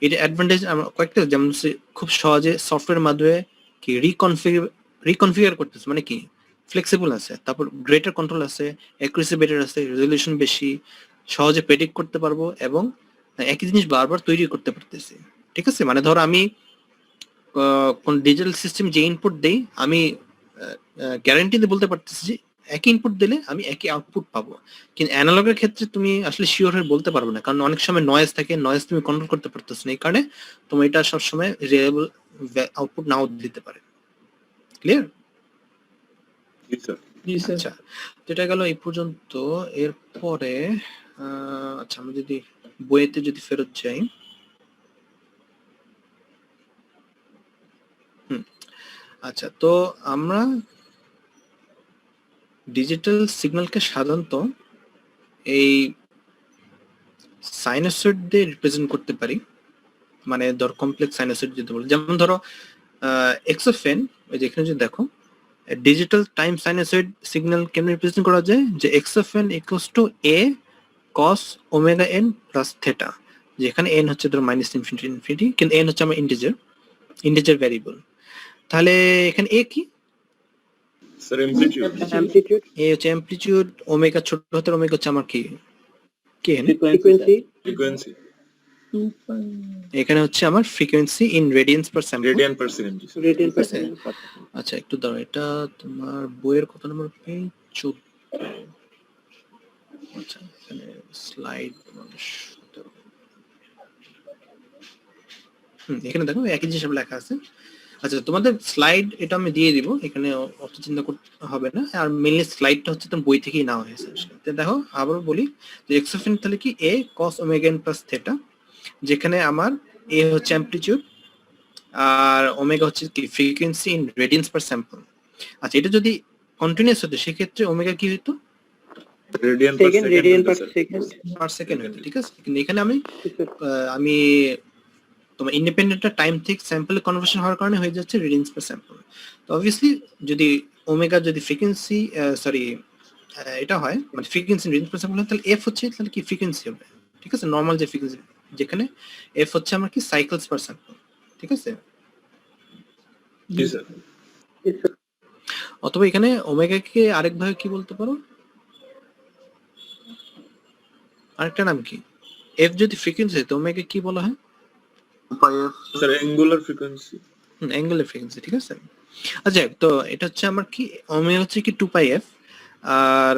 Speaker 1: এটা অ্যাডভান্টেজ আমরা কয়েকটা, যেমন খুব সহজে সফটওয়্যারের মাধ্যমে কি রিকনফিগার করতেছে, মানে কি ফ্লেক্সিবল আছে, তারপর গ্রেটার কন্ট্রোল আছে, অ্যাকুরেসি বেটার আছে, রেজলিউশন বেশি, সহজে প্রেডিক্ট করতে পারবো এবং একই জিনিস বারবার তৈরি করতে পারতেছি। ঠিক আছে, মানে ধরো আমি কোন ডিজিটাল সিস্টেম যে ইনপুট দেই, আমি গ্যারান্টি দিয়ে বলতে পারতেছি যে একই ইনপুট দিলে আমি একই আউটপুট পাবো। কিন্তু অ্যানালগের ক্ষেত্রে তুমি আসলে শিওর হয়ে বলতে পারবে না, কারণ অনেক সময় নয়েজ থাকে, নয়েজ তুমি কন্ট্রোল করতে পারতেছো না, এই কারণে তোমার এটা সবসময় রিলায়েবল আউটপুট নাও দিতে পারে। ক্লিয়ার?
Speaker 2: জি স্যার।
Speaker 5: জি স্যার।
Speaker 1: আচ্ছা, তো এটা গেল এই পর্যন্ত। এরপরে আচ্ছা, আমি যদি বইয়েতে যদি ফেরত যাই, আচ্ছা, তো আমরা ডিজিটাল সিগন্যালকে সাধারণত এই সাইনোসয়েড দিয়ে রিপ্রেজেন্ট করতে পারি। মানে ধর কমপ্লেক্স সাইনোসয়েড যদি বলি, যেমন ধরো এক্সোফেন, ওই যে এখানে যদি দেখো ডিজিটাল টাইম সাইনোসয়েড সিগন্যাল কেমন রিপ্রেজেন্ট করা যায়, যে x of n equals to A cos omega n plus theta, যেখানে এন হচ্ছে ধরো মাইনাস ইনফিনিটি ইনফিনিটি, কিন্তু এন হচ্ছে আমার ইন্টিজার ভ্যারিয়েবল। তাহলে এখানে এ কি?
Speaker 2: Sir amplitude.
Speaker 1: এ হচ্ছে অ্যামপ্লিটিউড, ওমেগা ছোট হাতের ওমেগা হচ্ছে আমার কি এন,
Speaker 2: ফ্রিকোয়েন্সি।
Speaker 1: এখানে হচ্ছে আমার frequency in radians per sample.
Speaker 2: Radian per second.
Speaker 1: আচ্ছা, একটু দাঁড়াও, এটা তোমার বইয়ের কত নম্বর পেজ? 14। আচ্ছা, এখানে স্লাইড এখানে দেখো একই জিনিস লেখা আছে। আচ্ছা, তোমাদের স্লাইড এটা আমি দিয়ে দিব, এখানে অত চিন্তা করতে হবে না। আর মেইনলি স্লাইডটা হচ্ছে তোমার বই থেকেই নেওয়া হয়েছে। তো দেখো আবারও বলি যে এক্সোফেন তাহলে কি A cos omega n plus theta, যেখানে আমার এ হচ্ছে অ্যামপ্লিটিউড আর ওমেগা হচ্ছে কি frequency in radians per sample. আচ্ছা, এটা যদি কন্টিনিউয়াস হতো সেক্ষেত্রে ওমেগা কি হতো?
Speaker 2: রেডিয়ান
Speaker 1: পার সেকেন্ড হতো। ঠিক আছে, কিন্তু এখানে আমি তোমার ইন্ডিপেন্ডেন্টটা টাইম থেকে স্যাম্পল কনভার্সন হওয়ার কারণে হয়ে যাচ্ছে রেডিয়ান্স পার স্যাম্পল। তো অবভিয়াসলি যদি ওমেগা যদি ফ্রিকোয়েন্সি এটা হয়, মানে ফ্রিকোয়েন্সি রেডিয়ান্স পার স্যাম্পল হয়, তাহলে এফ হচ্ছে তাহলে কি ফ্রিকোয়েন্সি হবে। ঠিক আছে, নরমাল যে ফ্রিকোয়েন্সি, যেখানে এফ হচ্ছে আমার কি সাইকেলস পার স্যাম্পল। ঠিক আছে,
Speaker 2: জি স্যার।
Speaker 1: অথবা এখানে ওমেগাকে আরেকভাবে কি বলতে পারো, আরেকটা নাম কি? এফ যদি ফ্রিকোয়েন্সি হয় তো ওমেগা কি বলা হয়?
Speaker 2: Sir angular frequency.
Speaker 1: Angular frequency. ঠিক আছে, আচ্ছা, তো এটা হচ্ছে আমার কি ওমেগা হচ্ছে কি 2πf, আর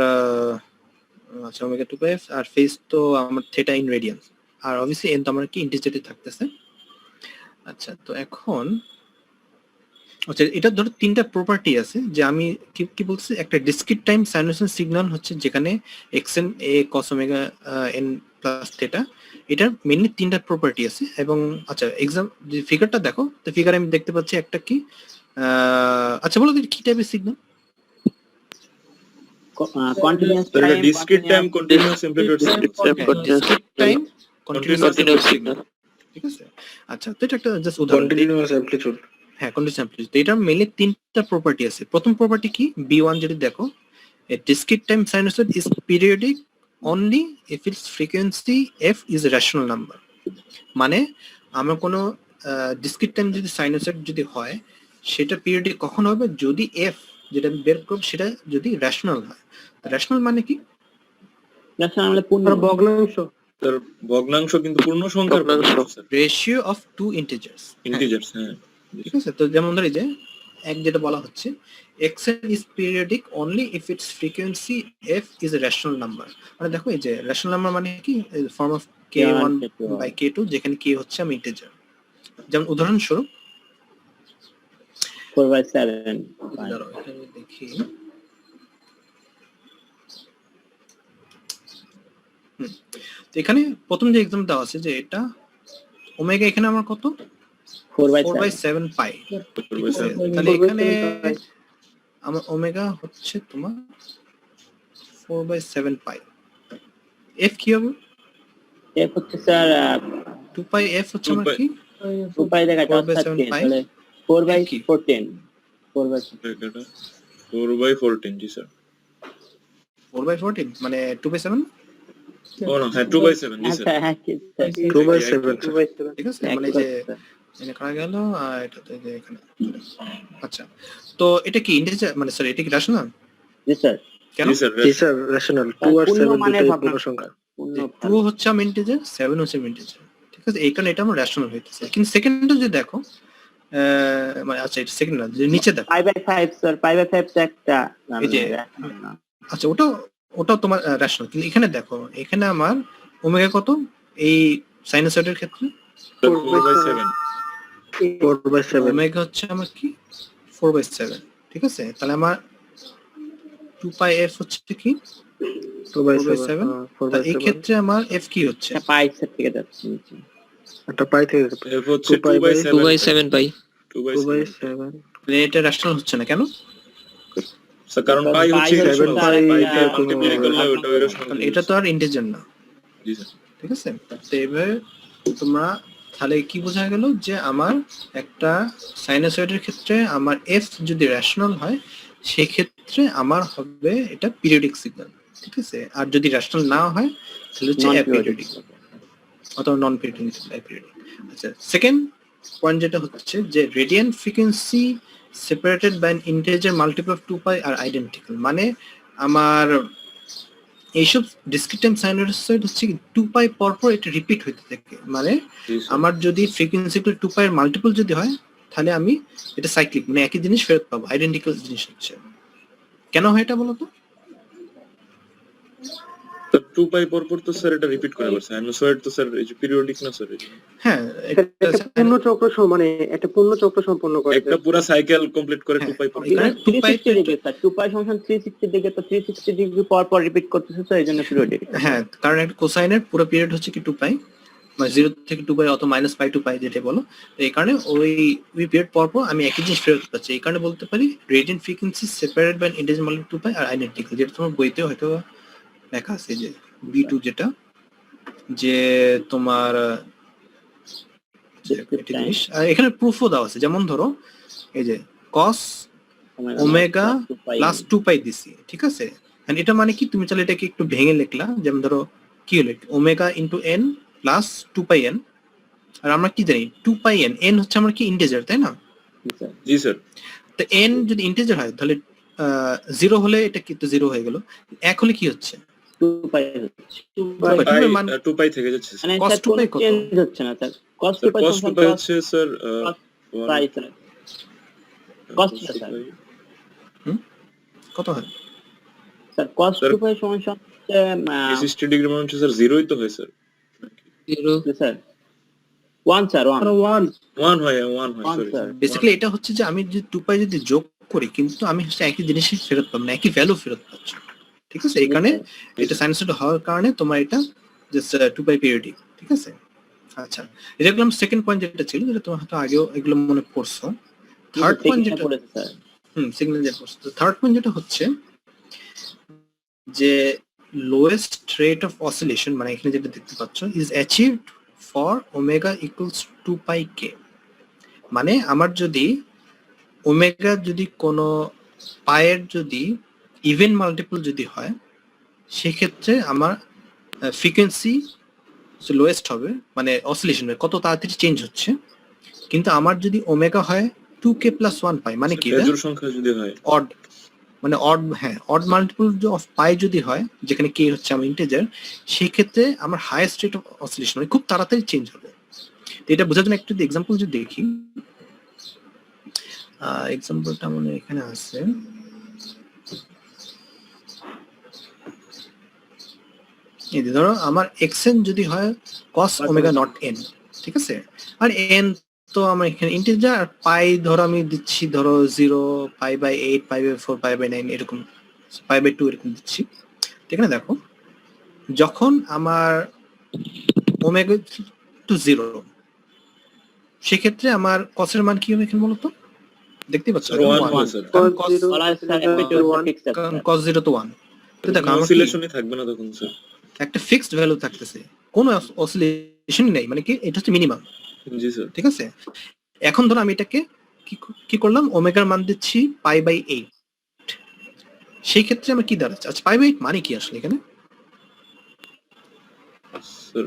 Speaker 1: আচ্ছা ওমেগা 2πf, আর ফেজ তো আমার থেটা ইন রেডিয়ান্স, আর অবভিয়াসলি এন তো আমার কি ইন্টিজারে থাকতেছে। আচ্ছা, তো এখন আচ্ছা, এটা ধরো তিনটা প্রপার্টি আছে, যে আমি কি বলছি, একটা ডিসক্রিট টাইম সাইনোসয়েড সিগন্যাল হচ্ছে যেখানে x n A cos omega n plus theta, এটার মেইনলি তিনটা প্রপার্টি আছে। এবং আচ্ছা, এক্সাম যে ফিগারটা দেখো, তো ফিগারে আমি দেখতে পাচ্ছি একটা কি আচ্ছা বলো কি টাইপের সিগন্যাল?
Speaker 4: কন্টিনিউয়াস
Speaker 2: স্যার এটা discrete time continuous amplitude
Speaker 1: time continuous signal. ঠিক আছে, আচ্ছা, তো এটা একটা জাস্ট উদাহরণ।
Speaker 3: Continuous amplitude.
Speaker 1: হ্যাঁ, কন্টিনিউয়াস অ্যামপ্লিটিউড। তো এটা মেইনলি তিনটা প্রপার্টি আছে। প্রথম প্রপার্টি কি? B1 যদি দেখো, a discrete time sinusoid is periodic only if its frequency f is a rational number. মানে আমরা কোনো ডিসক্রিট টাইম যদি সাইনোসয়েড যদি হয়, সেটা পিরিয়ডিক কখন হবে? যদি f যেটা আমি বের করব সেটা যদি রেশনাল হয়। রেশনাল মানে কি?
Speaker 4: রেশনাল মানে পূর্ণ
Speaker 3: ভগ্নাংশ।
Speaker 2: স্যার ভগ্নাংশ কিন্তু পূর্ণ সংখ্যার ভগ্নাংশ sir.
Speaker 1: Ratio of two integers.
Speaker 2: Integers, হ্যাঁ
Speaker 1: ঠিক আছে, তো যেমন ধরি যে এক যেটা বলা হচ্ছে xn is periodic only if its frequency f is a rational number. মানে দেখো এই যে রেশনাল নাম্বার মানে কি, form of k1 by k2, যেখানে k হচ্ছে আমি ইন্টিজার। যেমন উদাহরণস্বরূপ
Speaker 4: 4/7
Speaker 1: দাঁড়াও, এখানে দেখি। তো এখানে প্রথম যে এক্সাম্পল দেওয়া আছে যে এটা ওমেগা, এখানে আমার কত 4/7 পাই, ঠিক আছে? তাহলে এখানে আমার ওমেগা হচ্ছে তোমার 4/7 পাই। এফ কি হবে?
Speaker 4: এফ হচ্ছে স্যার
Speaker 1: 2 পাই এফ হচ্ছে আমার কি
Speaker 4: 2 পাই দেখা
Speaker 1: 4/7 পাই।
Speaker 4: তাহলে 4/14 4/14
Speaker 2: 4/14 জি স্যার।
Speaker 1: 4/14 মানে 2/7,
Speaker 2: ও না, হ্যাঁ 2/7 জি স্যার।
Speaker 4: আচ্ছা হ্যাঁ কি
Speaker 3: 2/7
Speaker 1: ঠিক আছে? মানে যে এখানে করা গেল আর এটাতে যে এখানে। আচ্ছা, তো এটা কি ইন্টিজার, মানে স্যার এটা কি রেশনাল?
Speaker 4: জি স্যার
Speaker 1: কেন?
Speaker 2: জি স্যার।
Speaker 3: জি স্যার রেশনাল 2 আর 7 দুটোই পূর্ণ সংখ্যা।
Speaker 1: 2 হচ্ছে আমি ইন্টিজার, 7 হচ্ছে ইন্টিজার, ঠিক আছে? এই কারণে এটা আমার রেশনাল হইতেছে। কিন্তু সেকেন্ডটা যদি দেখো মানে আচ্ছা এটা সেকেন্ড না, যে নিচে দেখো
Speaker 4: 5/5 স্যার 5/5 তো একটা
Speaker 1: এই যে আচ্ছা ওটাও তোমার রেশনাল, কিন্তু এখানে দেখো এখানে আমার ওমেগা কত এই সাইনোসয়েডের ক্ষেত্রে
Speaker 2: 4/7
Speaker 3: 4/7
Speaker 1: ওমেগা হচ্ছে আমার কি 4/7, ঠিক আছে? তাহলে আমার 2 পাই এফ হচ্ছে কি
Speaker 3: 2/7
Speaker 1: তাহলে এই ক্ষেত্রে আমার এফ কি হচ্ছে
Speaker 4: পাই স্যার থেকে যাচ্ছে নিচে
Speaker 3: একটা পাই থেকে
Speaker 2: এফ হচ্ছে
Speaker 3: 2/7
Speaker 2: পাই
Speaker 3: 2/7
Speaker 1: মানে এটা রেশনাল হচ্ছে না কেন?
Speaker 2: স্যার কারণ পাই হচ্ছে
Speaker 3: 7 পাই
Speaker 2: মাল্টিপ্লাই করলে ওটা এরকম
Speaker 1: তাহলে এটা তো আর ইন্টিজার না,
Speaker 2: জি স্যার।
Speaker 1: ঠিক আছে? তো এভাবে তোমরা তাহলে কি বোঝা গেল যে আমার একটা সাইনোসয়েডের ক্ষেত্রে আমার এফ যদি রেশনাল হয় সেক্ষেত্রে আমার হবে এটা পিরিয়ডিক সিগন্যাল, ঠিক আছে? আর যদি রেশনাল না হয় তাহলে হচ্ছে অ্যাপিরিয়ডিক অথবা নন পিরিয়ডিক অ্যাপিরিয়ডিক। আচ্ছা, সেকেন্ড পয়েন্ট যেটা হচ্ছে যে radiant frequency separated by an integer multiple of 2 pi are identical, মানে আমার এইসব ডিসক্রিট টাইম সাইনোসয়েড হচ্ছে 2 পাই পর পর এটা রিপিট হইতে থাকে, মানে
Speaker 2: জি স্যার।
Speaker 1: আমার যদি ফ্রিকোয়েন্সি 2 পাই এর মাল্টিপল যদি হয় তাহলে আমি এটা সাইক্লিক, মানে একই জিনিস ফেরত পাবো, আইডেন্টিক্যাল জিনিস হচ্ছে। কেন হয় এটা বলো তো?
Speaker 2: তো 2 পাই পর পর তো স্যার এটা রিপিট করে বলছে সাইনোসয়েড তো স্যার এই যে পিরিয়ডিক না স্যার,
Speaker 1: হ্যাঁ
Speaker 3: একটা পূর্ণ চক্র মানে একটা পূর্ণ চক্র সম্পন্ন করে
Speaker 2: একটা পুরো সাইকেল কমপ্লিট করে 2 পাই পর পর।
Speaker 1: এখানে 2 পাই
Speaker 4: 360 ডিগ্রি স্যার 2 পাই সমান 360 ডিগ্রি তো 360 ডিগ্রি পর পর রিপিট করতেছে তো এইজন্য পিরিয়ডিক।
Speaker 1: হ্যাঁ, কারণ একটা কোসাইনের পুরো পিরিয়ড হচ্ছে কি 2 পাই, মানে 0 থেকে 2 পাই অথবা -পাই টু পাই যেটা বলো। তো এই কারণে ওই পিরিয়ড পর পর আমি একই জিনিস ফেরত পাচ্ছি। এই কারণে বলতে পারি radiant frequency separated by integer multiple 2 pi are identical, যেটা তোমার বইতে হয়তো লেখা আছে যে B2 যেটা, যে তোমার একটা জিনিস আর এখানে প্রুফও দেওয়া আছে। যেমন ধরো এই যে cos ওমেগা প্লাস 2 পাই দিছি, ঠিক আছে? এন্ড এটা মানে কি তুমি চাইলে এটাকে একটু ভেঙে লিখলা, যেমন ধরো কি হলো omega into n plus 2 pi n, আর আমরা কি জানি 2 পাই n, n হচ্ছে আমার কি ইন্টিজার, তাই না?
Speaker 2: জি স্যার।
Speaker 1: তো n যদি ইন্টিজার হয় তাহলে 0 হলে এটা কি তো 0 হয়ে গেল, 1 হলে কি হচ্ছে
Speaker 4: 2 পাই হচ্ছে
Speaker 2: 2 পাই থেকে যাচ্ছে স্যার।
Speaker 4: মানে
Speaker 1: cos
Speaker 4: স্যার
Speaker 1: 2
Speaker 4: কোনো
Speaker 1: পাই কত?
Speaker 4: চেঞ্জ হচ্ছে না স্যার cos 2 পাই
Speaker 2: cos 2 পাই হচ্ছে স্যার
Speaker 4: পাই স্যার cos স্যার
Speaker 1: কত হয়?
Speaker 4: স্যার cos
Speaker 2: Sir,
Speaker 4: 2 পাই সমান
Speaker 2: 360 ডিগ্রি মানে হচ্ছে স্যার 0ই তো হয় স্যার।
Speaker 4: স্যার 1 স্যার 1
Speaker 2: 1 হয় 1 হয় সরি।
Speaker 4: স্যার
Speaker 1: বেসিক্যালি এটা হচ্ছে যে আমি যদি 2 পাই যদি যোগ করি কিন্তু আমি হচ্ছে একই জিনিসই ফেরত পাবো না, একই ভ্যালু ফেরত পাচ্ছি, ঠিক আছে? এখানে এটা সাইনোসয়েড হওয়ার কারণে তোমার এটা জাস্ট 2 পাই পিরিয়ডিক, ঠিক আছে? আচ্ছা, এটা গেলাম সেকেন্ড পয়েন্ট যেটা ছিল, যেটা তোমার হয়তো আগেও এগুলো মনে পড়ছো। থার্ড পয়েন্ট যেটা
Speaker 4: পড়েছে স্যার
Speaker 1: সিগন্যাল যেটা পড়ছো, থার্ড পয়েন্ট যেটা হচ্ছে যে লোয়েস্ট রেট অফ অসিলেশন, মানে এখানে যেটা দেখতে পাচ্ছ is achieved for omega equals 2 পাই কে, মানে আমার যদি ওমেগা যদি কোনো পায়ের যদি ইভেন মাল্টিপল যদি হয় সেক্ষেত্রে আমার ফ্রিকোয়েন্সি লোয়েস্ট হবে, মানে অসিলেশন কত তাড়াতাড়ি চেঞ্জ হচ্ছে। কিন্তু আমার যদি ওমেগা হয় 2k + 1 পাই, মানে কি
Speaker 2: বেজোড় সংখ্যা যদি হয়
Speaker 1: অড, মানে অড, হ্যাঁ অড মাল্টিপল অফ পাই যদি হয় যেখানে কে হচ্ছে আমার ইন্টিজার, সেই ক্ষেত্রে আমার হাইয়েস্ট রেট অফ অসিলেশন মানে খুব তাড়াতাড়ি চেঞ্জ হবে। তো এটা বোঝার জন্য একটু এক্সাম্পল যদি দেখি, এক্সাম্পলটা মনে এখানে আছে। এই যে ধরো আমার xn যদি হয় cos ওমেগা নট n, ঠিক আছে? আর n তো আমার এখানে ইন্টিজার আর পাই ধরো আমি দিচ্ছি ধরো 0, π/8, π/4, π/9 এরকম, π/2 এরকম দিচ্ছি। এখানে দেখো যখন আমার ওমেগা টু 0 সেক্ষেত্রে আমার কসের মান কি হবে এখানে বলতো? দেখতে পাচ্ছ
Speaker 2: স্যার 1 হবে স্যার,
Speaker 1: কারণ
Speaker 3: cos 0
Speaker 4: বলা হয়েছে স্যার FA2 ফিক্সড আছে স্যার।
Speaker 1: cos 0 তো 1। তো দেখো আমার কি
Speaker 2: অসিলেশনই থাকবে না তখন স্যার।
Speaker 1: একটা ফিক্সড ভ্যালু থাকতেছে, কোনো অসিলেশন নেই, মানে কি এটা হচ্ছে মিনিমাম,
Speaker 2: জি স্যার।
Speaker 1: ঠিক আছে? এখন ধরো আমি এটাকে কি করলাম, ওমেগার মান দিচ্ছি π/8, সেই ক্ষেত্রে আমার কি দাঁড়াচ্ছে? আচ্ছা π/8 মানে কি আসলে এখানে?
Speaker 2: স্যার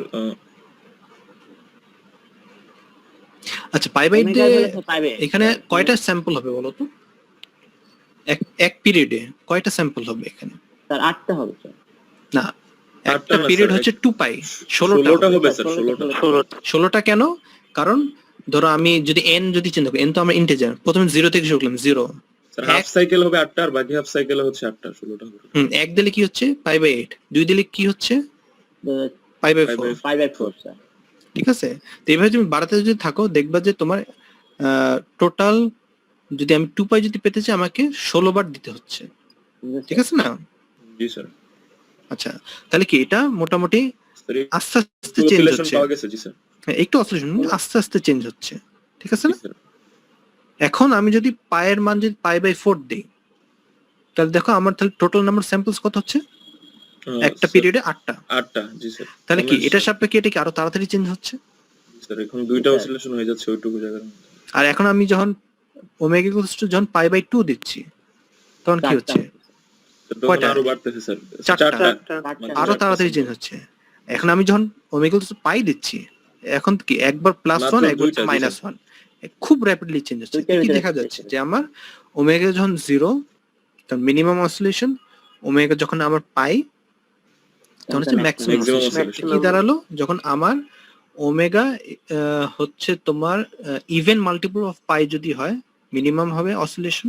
Speaker 1: আচ্ছা π/8
Speaker 4: ওমেগা
Speaker 1: এ
Speaker 4: হলে স্যার পাবে
Speaker 1: এখানে কয়টা স্যাম্পল হবে বলো তো? এক পিরিয়ডে কয়টা স্যাম্পল হবে এখানে?
Speaker 4: স্যার 8টা হবে স্যার।
Speaker 1: না,
Speaker 2: আটটা
Speaker 1: একটা
Speaker 2: না
Speaker 1: পিরিয়ড
Speaker 2: স্যার,
Speaker 1: হচ্ছে 2π, 16টা
Speaker 2: 16টা হবে
Speaker 1: হবে।
Speaker 2: স্যার, 16টা।
Speaker 1: 16টা কেন? কারণ ধরো আমি যদি n যদি চিন্তা করি, n তো আমরা ইন্টিজার, প্রথমে 0 থেকে শুরু করলাম 0,
Speaker 2: স্যার হাফ সাইকেল হবে 8টা আর বাকি হাফ সাইকেল হচ্ছে 8টা, 16টা হবে।
Speaker 1: এক দিলে কি হচ্ছে π/8, দুই দিলে কি হচ্ছে π/4,
Speaker 4: পাবে 4 স্যার।
Speaker 1: ঠিক আছে? তো এইভাবে তুমি বাড়াতে যদি থাকো দেখবা যে তোমার টোটাল, যদি আমি 2π যদি পেতে চাই আমাকে 16 বার দিতে হচ্ছে, ঠিক আছে না?
Speaker 2: জি স্যার।
Speaker 1: আচ্ছা, তাহলে কি এটা মোটামুটি
Speaker 2: স্যার
Speaker 1: আস্তে আস্তে চেঞ্জ
Speaker 2: অসিলেশন
Speaker 1: হচ্ছে,
Speaker 2: পাওয়া গেছে। জি স্যার।
Speaker 1: হ্যাঁ, একটু অসিলেশন আস্তে আস্তে চেঞ্জ হচ্ছে, ঠিক আছে
Speaker 2: জি
Speaker 1: না?
Speaker 2: স্যার।
Speaker 1: এখন আমি যদি পায়ের মান যদি π/4 দিই, তাহলে দেখো আমার তাহলে টোটাল নাম্বার স্যাম্পলস কত হচ্ছে? একটা পিরিয়ডে 8টা।
Speaker 2: 8টা। জি স্যার।
Speaker 1: তাহলে কি এটা সাপেক্ষে এটা কি আরো তাড়াতাড়ি চেঞ্জ হচ্ছে?
Speaker 2: স্যার এখন দুইটা অসিলেশন হয়ে যাচ্ছে ওইটুকু জায়গার মধ্যে।
Speaker 1: আর এখন আমি যখন ওমেগা ইকুয়ালস টু যখন π/2 দিচ্ছি তখন কি হচ্ছে?
Speaker 2: স্যার তখন
Speaker 1: কয়টা?
Speaker 2: আরো বাড়তেছে স্যার।
Speaker 1: 4টা।
Speaker 3: 4টা
Speaker 1: আরো তাড়াতাড়ি চেঞ্জ হচ্ছে। এখন আমি যখন ওমেগা ইকুয়ালস টু পাই দিচ্ছি, এখন কি একবার
Speaker 2: মাত্র
Speaker 1: +1 একবার
Speaker 2: দুইটা, জি
Speaker 1: -1, খুব র্যাপিডলি চেঞ্জ হচ্ছে।
Speaker 4: দুইটার
Speaker 1: কি
Speaker 4: ভিতরে
Speaker 1: দেখা
Speaker 4: change
Speaker 1: যাচ্ছে
Speaker 4: হচ্ছে।
Speaker 1: যে আমার ওমেগা যখন 0 তখন মিনিমাম অসিলেশন, ওমেগা যখন আমার পাই তখন হচ্ছে ম্যাক্সিমাম
Speaker 2: Maximum
Speaker 1: অসিলেশন।
Speaker 2: oscillation।
Speaker 1: কি দাঁড়ালো? যখন আমার ওমেগা হচ্ছে তোমার ইভেন মাল্টিপল অফ পাই যদি হয় মিনিমাম হবে অসিলেশন,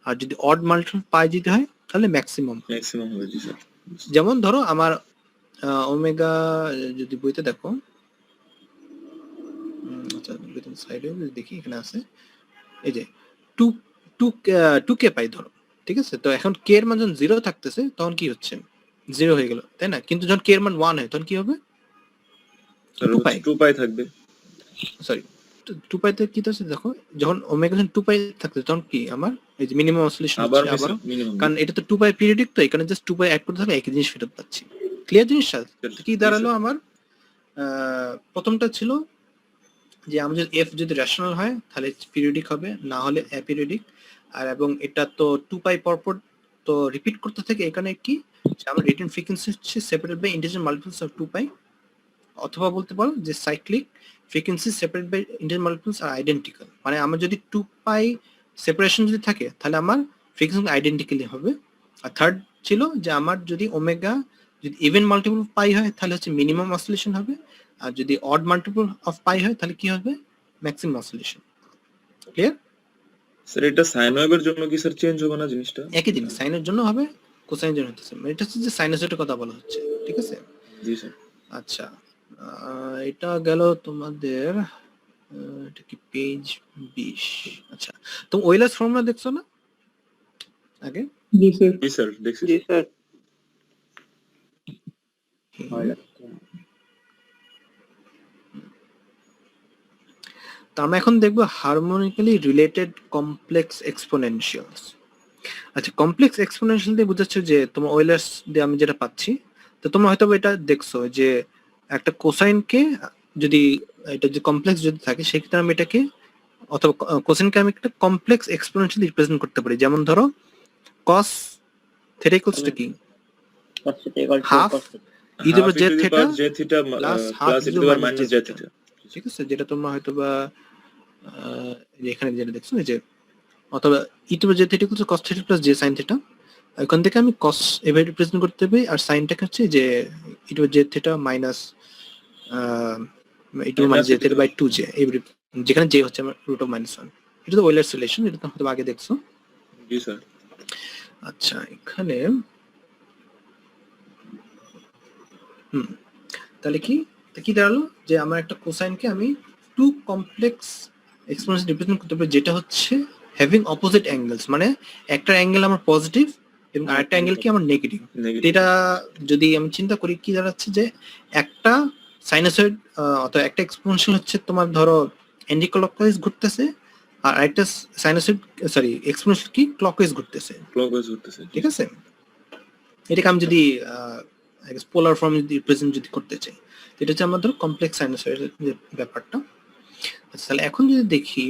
Speaker 1: আর যদি অড মাল্টিপল পাই যদি হয় তাহলে ম্যাক্সিমাম।
Speaker 2: ম্যাক্সিমাম হবে। জি স্যার।
Speaker 1: যেমন ধরো আমার ওমেগা যদি বইতে দেখো, আচ্ছা সাইডে দেখি এখানে আছে, এই যে 2 2k পাই ধরো, ঠিক আছে? তো এখন k এর মান যখন 0 থাকতেছে তখন কি হচ্ছে? 0 হয়ে গেল, তাই না? কিন্তু যখন k এর মান 1 হয় তখন কি হবে?
Speaker 2: স্যার
Speaker 1: 2π,
Speaker 2: 2 পাই থাকবে।
Speaker 1: সরি 2π তে কি হচ্ছে দেখো, যখন ওমেগা যখন 2π থাকতে তখন কি আমার এই যে মিনিমাম অসিলেশন
Speaker 2: আবার
Speaker 1: হচ্ছে আবার,
Speaker 2: মিনিমাম।
Speaker 1: কারণ এটা তো 2π পিরিয়ডিক, তো এখানে জাস্ট 2π অ্যাড করতে থাকলে একই জিনিস ফেরত পাচ্ছি। ক্লিয়ার জিনিসটা? তো কি দাঁড়ালো আমার? প্রথমটা ছিল যে আমরা যদি f যদি রেশনাল হয় তাহলে পিরিয়ডিক হবে, না হলে অ্যাপিরিয়ডিক। আর এবং এটা তো 2π পরপর তো রিপিট করতে থাকে, এখানে কি যে আমার রিটার্ন ফ্রিকোয়েন্সি হচ্ছে separated by integer multiples of 2π, অথবা বলতে পারো যে cyclic frequency separated by integer multiples আর আইডেন্টিক্যাল। মানে আমার যদি 2π সেপারেশন যদি থাকে তাহলে আমার ফ্রিকোয়েন্সি আইডেন্টিক্যালি হবে। আর থার্ড ছিল যে আমার যদি ওমেগা যদি ইভেন মাল্টিপল পাই হয় তাহলে হচ্ছে মিনিমাম অসিলেশন হবে, আর যদি অড মাল্টিপল অফ পাই হয় তাহলে কি হবে? Maximum oscillation. ক্লিয়ার?
Speaker 2: স্যার এটা সাইন ওয়েভের জন্য কি স্যার চেঞ্জ হবে না জিনিসটা?
Speaker 1: একই জিনিস, সাইনের জন্য হবে, কোসাইনের জন্য হচ্ছে। এটা হচ্ছে যে সাইনোসয়েডের কথা বলা হচ্ছে, ঠিক আছে?
Speaker 2: জি স্যার।
Speaker 1: আচ্ছা, এটা গেল তোমাদের এটা কি পেজ 20। আচ্ছা, তো ওয়েলার্স ফর্মুলা দেখছো না আগে?
Speaker 5: জি স্যার।
Speaker 2: জি স্যার দেখছি।
Speaker 3: জি স্যার।
Speaker 1: তো আমরা এখন দেখবো হারমোনিক্যালি রিলেটেড কমপ্লেক্স এক্সপোনেনশিয়ালস। আচ্ছা, কমপ্লেক্স এক্সপোনেনশিয়াল দিয়ে বোঝাচ্ছে যে তোমার ওয়েলার্স দিয়ে আমি যেটা পাচ্ছি, তো তোমরা হয়তো এটা দেখছো যে একটা কোসাইনকে যদি এটা যদি কমপ্লেক্স যদি থাকে সেক্ষেত্রে আমি এটাকে, অথবা কোসাইনকে আমি একটা কমপ্লেক্স এক্সপোনেনশিয়াল রিপ্রেজেন্ট করতে পারি। যেমন ধরো cos থিটা ইকুয়ালস টু কি? Half e to
Speaker 2: half
Speaker 1: z theta
Speaker 2: j theta
Speaker 1: plus half
Speaker 2: plus e to power minus j theta.
Speaker 1: ঠিক আছে? যেটা তোমরা হয়তো বা এখানে যেটা দেখছো যে, অথবা e to z theta equals to cos theta plus j sin theta. ওখান থেকে আমি cos এভাবে রিপ্রেজেন্ট করতে পারি, আর সাইনটাকে হচ্ছে যে e to z theta minus e to minus j theta by 2j, যেখানে j হচ্ছে আমার রুট অফ -1। এটা তো ওয়েলার্স রিলেশন, এটা তো হয়তো আগে দেখছো।
Speaker 2: জি স্যার।
Speaker 1: আচ্ছা, এখানে তাহলে কি কি দাঁড়ালো যে আমার একটা কোসাইনকে আমি টু কমপ্লেক্স এক্সপোনেনশিয়াল রিপ্রেজেন্ট করতে পারি যেটা হচ্ছে হ্যাভিং অপোজিট অ্যাঙ্গেলস, মানে একটা অ্যাঙ্গেল আমার পজিটিভ এবং আরেকটা অ্যাঙ্গেল কি আমার নেগেটিভ।
Speaker 2: নেগেটিভ।
Speaker 1: এটা যদি আমি চিন্তা করি কি দাঁড়াচ্ছে যে একটা সাইনোসয়েড অথবা একটা এক্সপোনেনশিয়াল হচ্ছে তোমার ধরো অ্যান্টি ক্লকওয়াইজ ঘুরতেছে, আর আরেকটা সাইনোসয়েড এক্সপোনেনশিয়াল কি ক্লকওয়াইজ ঘুরতেছে,
Speaker 2: ক্লকওয়াইজ ঘুরতেছে।
Speaker 1: ঠিক আছে? এটাকে আমি যদি পোলার ফর্ম যদি রিপ্রেজেন্ট যদি করতে চাই, এটা হচ্ছে আমাদের কমপ্লেক্স সাইনোসয়েডের যে ব্যাপারটা। আচ্ছা, তাহলে এখন যদি দেখি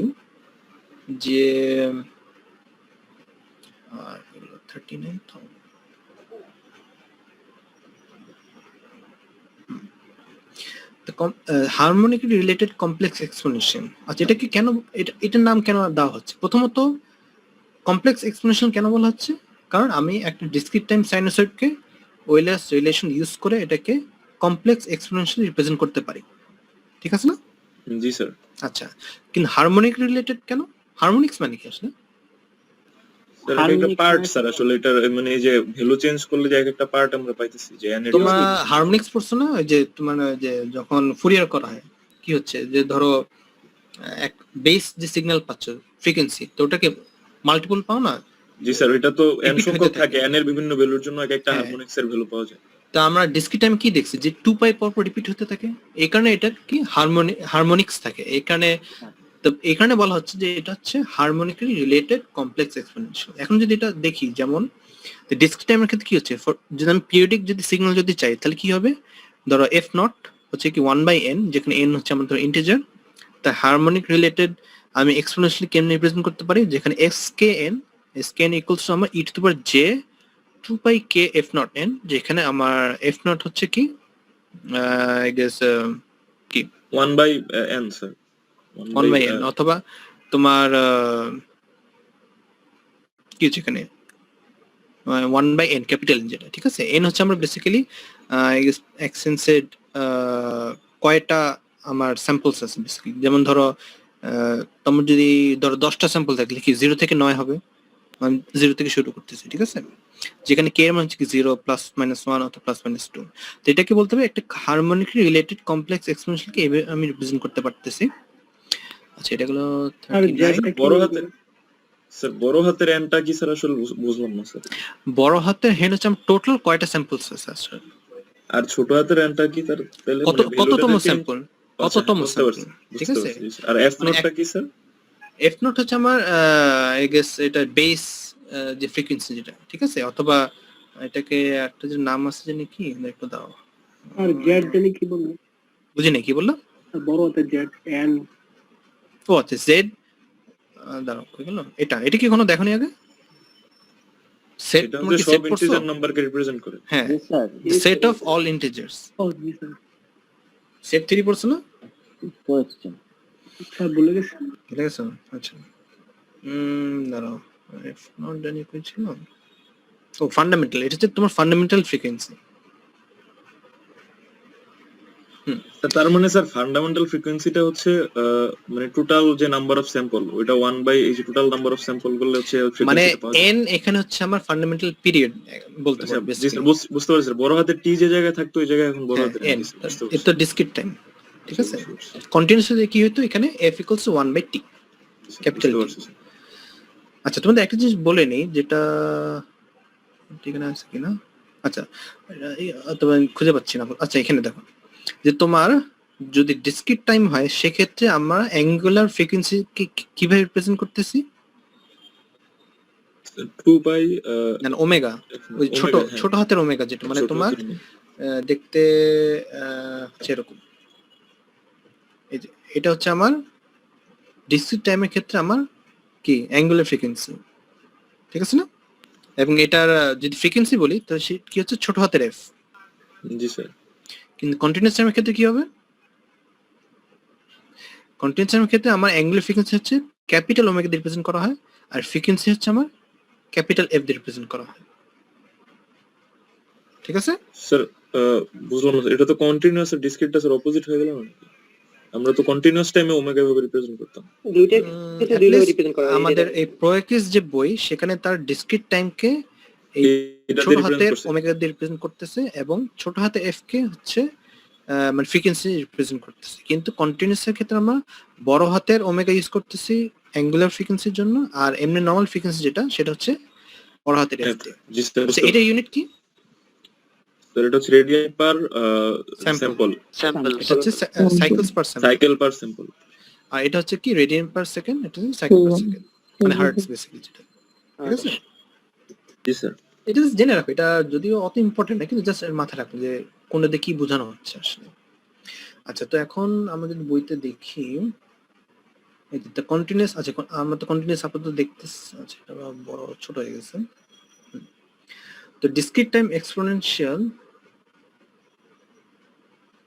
Speaker 1: যে 39 তো হারমোনিকলি রিলেটেড কমপ্লেক্স এক্সপোনেনশিয়াল। আচ্ছা, এটা কি কেন, এটার নাম কেন দেওয়া হচ্ছে? প্রথমত কমপ্লেক্স এক্সপোনেনশিয়াল কেন বলা হচ্ছে? কারণ আমি একটা ডিসক্রিট টাইম সাইনোসয়েডকে ওয়েলার্স রিলেশন ইউজ করে এটাকে কমপ্লেক্স এক্সপোনেনশিয়াল রিপ্রেজেন্ট করতে পারি, ঠিক আছে না?
Speaker 2: জি স্যার।
Speaker 1: আচ্ছা, কিন্তু হারমোনিক রিলেটেড কেন? হারমোনিক্স মানে কি আসলে?
Speaker 2: স্যার এটা একটা পার্ট স্যার, আসলে এটা মানে এই যে ভ্যালু চেঞ্জ করলে যে একটা পার্ট আমরা পাইতেছি যে
Speaker 1: তোমার হারমোনিক্স পড়ছো না? ওই যে তোমার যে যখন ফুরিয়ার করা হয় কি হচ্ছে যে ধরো এক বেস যে সিগন্যাল পাচ্ছ ফ্রিকোয়েন্সি, তো ওটাকে মাল্টিপল পাও না?
Speaker 2: জি স্যার, এটা তো n
Speaker 1: Repeat
Speaker 2: সংখ্যক
Speaker 1: হতে
Speaker 2: থাকে,
Speaker 1: থাকে।
Speaker 2: n এর বিভিন্ন ভ্যালুর জন্য একটা
Speaker 1: হ্যাঁ।
Speaker 2: হারমোনিক্স এর ভ্যালু পাওয়া যায়।
Speaker 1: তা আমরা ডিসক্রিট টাইম কি দেখছি যে 2 পাই পর পর রিপিট হতে থাকে, এই কারণে এটা কি হারমোনিক্স থাকে। এই কারণে তো এই কারণে বলা হচ্ছে যে এটা হচ্ছে হারমোনিক্যালি রিলেটেড কমপ্লেক্স এক্সপোনেনশিয়াল। এখন যদি এটা দেখি যেমন ডিসক্রিট টাইমের ক্ষেত্রে কি হচ্ছে, যদি আমি পিরিয়ডিক যদি সিগন্যাল যদি চাই তাহলে কি হবে, ধরো এফ নট হচ্ছে কি 1/n, যেখানে n হচ্ছে আমাদের ইন্টিজার। তা হারমোনিক রিলেটেড আমি এক্সপোনেনশিয়ালি কেমনে রিপ্রেজেন্ট করতে পারি, যেখানে skn ইকুয়ালস টু আমার e to the power j 2 pi k f not n, যেখানে আমার f নট হচ্ছে কি আই গেস কি
Speaker 2: 1/n স্যার,
Speaker 1: 1/n, অথবা তোমার কি হচ্ছে এখানে 1/n ক্যাপিটাল n যেটা, ঠিক আছে? n হচ্ছে আমরা বেসিক্যালি এক্সটেন্সেড কয়টা আমার স্যাম্পলস আছে বেসিক্যালি। যেমন ধরো তোমার যদি ধরো 10টা স্যাম্পল থাকলে কি 0 থেকে 9 হবে, 0 থেকে শুরু করতেছি, ঠিক আছে? যেখানে k এর মান হচ্ছে কি 0 প্লাস মাইনাস 1 অথবা প্লাস মাইনাস 2। তো এটাকে বলতে হবে একটা হারমোনিকলি রিলেটেড কমপ্লেক্স এক্সপোনেনশিয়ালকে এভাবে আমি রিপ্রেজেন্ট করতে পারতেছি। আচ্ছা, এটা হলো
Speaker 3: আর
Speaker 1: 39।
Speaker 2: বড় হাতের স্যার, বড় হাতের n টা কি স্যার আসলে বুঝলাম না স্যার।
Speaker 1: বড় হাতের হেন হচ্ছে আমার টোটাল কয়টা স্যাম্পলস আছে আসলে,
Speaker 2: আর ছোট হাতের n টা কি স্যার? তাহলে
Speaker 1: কততম স্যাম্পল, কততম স্যাম্পল, ঠিক আছে?
Speaker 2: আর f নোটটা কি স্যার?
Speaker 1: এফ নট হচ্ছে আমার আই গেস এটা বেস যে ফ্রিকোয়েন্সি যেটা, ঠিক আছে? অথবা এটাকে একটা যে নাম আছে জানি কি, একটু দাও।
Speaker 3: আর জেড জানি কি বলবো,
Speaker 1: বুঝি নাই কি বললাম।
Speaker 3: বড় হাতে জেড এন।
Speaker 1: ও আচ্ছা, জেড, দাঁড়াও কই গেল এটা? এটা কি কোনো দেখোনি আগে? সেট,
Speaker 2: এটা
Speaker 1: তোমরা
Speaker 2: হচ্ছে
Speaker 1: কি
Speaker 2: সব
Speaker 1: সেট পড়ছো?
Speaker 2: ইন্টিজার নাম্বারকে রিপ্রেজেন্ট করে।
Speaker 1: হ্যাঁ,
Speaker 4: জি sir,
Speaker 1: set of all integers,
Speaker 3: ও জি স্যার,
Speaker 1: সেট 3 পড়ছো না?
Speaker 4: কোয়েশ্চেন
Speaker 3: স্যার বলে গেছে।
Speaker 1: ঠিক আছে, আচ্ছা। দাঁড়াও, এফ নট জানি কই ছিল। ও ফান্ডামেন্টাল, এটা হচ্ছে তোমার ফান্ডামেন্টাল ফ্রিকোয়েন্সি।
Speaker 2: তার মানে স্যার ফান্ডামেন্টাল ফ্রিকোয়েন্সিটা হচ্ছে মানে টোটাল যে নাম্বার অফ স্যাম্পল, ওইটা 1 বাই এই যে টোটাল নাম্বার অফ স্যাম্পল গুলো হচ্ছে
Speaker 1: মানে
Speaker 2: ফ্রিকোয়েন্সিটা পাওয়া যায়।
Speaker 1: n এখানে হচ্ছে আমার ফান্ডামেন্টাল পিরিয়ড বলতে
Speaker 2: আচ্ছা,
Speaker 1: পারবে।
Speaker 2: জি স্যার, বুঝতে পারছি স্যার। বড় হাতের টি যে জায়গায় থাকতো ওই জায়গায় এখন বড় হাতের n
Speaker 1: n
Speaker 2: দিছে, বুঝতে
Speaker 1: এটা
Speaker 2: পারছি।
Speaker 1: তো ডিসক্রিট টাইম, ঠিক আছে? কন্টিনিউয়াসলি কি হইতো এখানে f equals to 1/t capital
Speaker 2: বুঝতে
Speaker 1: T।
Speaker 2: পারছি স্যার।
Speaker 1: আচ্ছা, তোমাদের একটা জিনিস বলে নেই যেটা ঠিক না আছে কিনা। আচ্ছা, অথবা আমি খুঁজে পাচ্ছি না। আচ্ছা, এখানে দেখো যে তোমার যদি ডিসক্রিট টাইম হয় সেক্ষেত্রে আমরা অ্যাঙ্গুলার ফ্রিকোয়েন্সি কিভাবে রিপ্রেজেন্ট করতেছি?
Speaker 2: 2 বাই
Speaker 1: না, ওমেগা, ওই ছোট হাতের ওমেগা যেটা, মানে তোমার দেখতে হচ্ছে এরকম। এই যে এটা হচ্ছে আমার ডিসক্রিট টাইমের ক্ষেত্রে আমার কি অ্যাঙ্গুলার ফ্রিকোয়েন্সি, ঠিক আছে না? এবং এটার যদি ফ্রিকোয়েন্সি বলি তাহলে সে কি হচ্ছে ছোট হাতের এফ।
Speaker 2: জি স্যার।
Speaker 1: কিন্তু কন্টিনিউয়াস টাইমের ক্ষেত্রে কি হবে? কন্টিনিউয়াস টাইমের ক্ষেত্রে আমার অ্যাঙ্গুলার ফ্রিকোয়েন্সি হচ্ছে ক্যাপিটাল ওমেগা দিয়ে রিপ্রেজেন্ট করা হয়, আর ফ্রিকোয়েন্সি হচ্ছে আমার ক্যাপিটাল এফ দিয়ে রিপ্রেজেন্ট করা হয়, ঠিক আছে?
Speaker 2: স্যার বুঝলাম না, এটা তো কন্টিনিউয়াস আর ডিসক্রিটটা স্যার অপোজিট হয়ে গেল না? আমরা তো কন্টিনিউয়াস টাইমে ওমেগা ভাবে রিপ্রেজেন্ট করতাম।
Speaker 3: দুইটা
Speaker 1: At
Speaker 3: দুইভাবে
Speaker 1: least
Speaker 3: রিপ্রেজেন্ট করা হয়।
Speaker 1: আমাদের এই প্রোয়েকিস যে বই সেখানে তার ডিসক্রিট টাইমকে এই
Speaker 2: এটা
Speaker 1: ছোট
Speaker 2: রিপ্রেজেন্ট
Speaker 1: হাতের
Speaker 2: করছে।
Speaker 1: ওমেগা দিয়ে রিপ্রেজেন্ট করতেছে এবং ছোট হাতে এফ কে হচ্ছে মানে ফ্রিকোয়েন্সি রিপ্রেজেন্ট করতেছি, কিন্তু কন্টিনিউয়াসের ক্ষেত্রে আমরা বড় হাতের ওমেগা ইউজ করতেছি অ্যাঙ্গুলার ফ্রিকোয়েন্সির জন্য, আর এমনি নর্মাল ফ্রিকোয়েন্সি যেটা সেটা হচ্ছে বড় হাতের এফ দিয়ে।
Speaker 2: জি স্যার,
Speaker 1: আচ্ছা, এটা ইউনিট কি?
Speaker 2: স্যার এটা হচ্ছে রেডিয়ান পার স্যাম্পল,
Speaker 1: এটা হচ্ছে cycles per second,
Speaker 2: cycle per sample.
Speaker 1: আর এটা হচ্ছে কি রেডিয়ান পার সেকেন্ড, এটা হচ্ছে সাইকেল পার সেকেন্ড, মানে হার্টজ বেসিক্যালি যেটা। ঠিক আছে,
Speaker 2: জি স্যার।
Speaker 1: এটা just জেনে রাখো, এটা যদিও অত ইম্পর্টেন্ট না, কিন্তু জাস্ট মাথায় রাখো যে কোনটা কি বোঝানো হচ্ছে আসলে। আচ্ছা, তো এখন আমরা যদি বইতে দেখি এটা কন্টিনিউয়াস, আচ্ছা আমরা তো কন্টিনিউয়াস আপাতত দেখতেছি। আচ্ছা, এটা বড় ছোট হয়ে গেছে। তো ডিসক্রিট টাইম এক্সপোনেনশিয়াল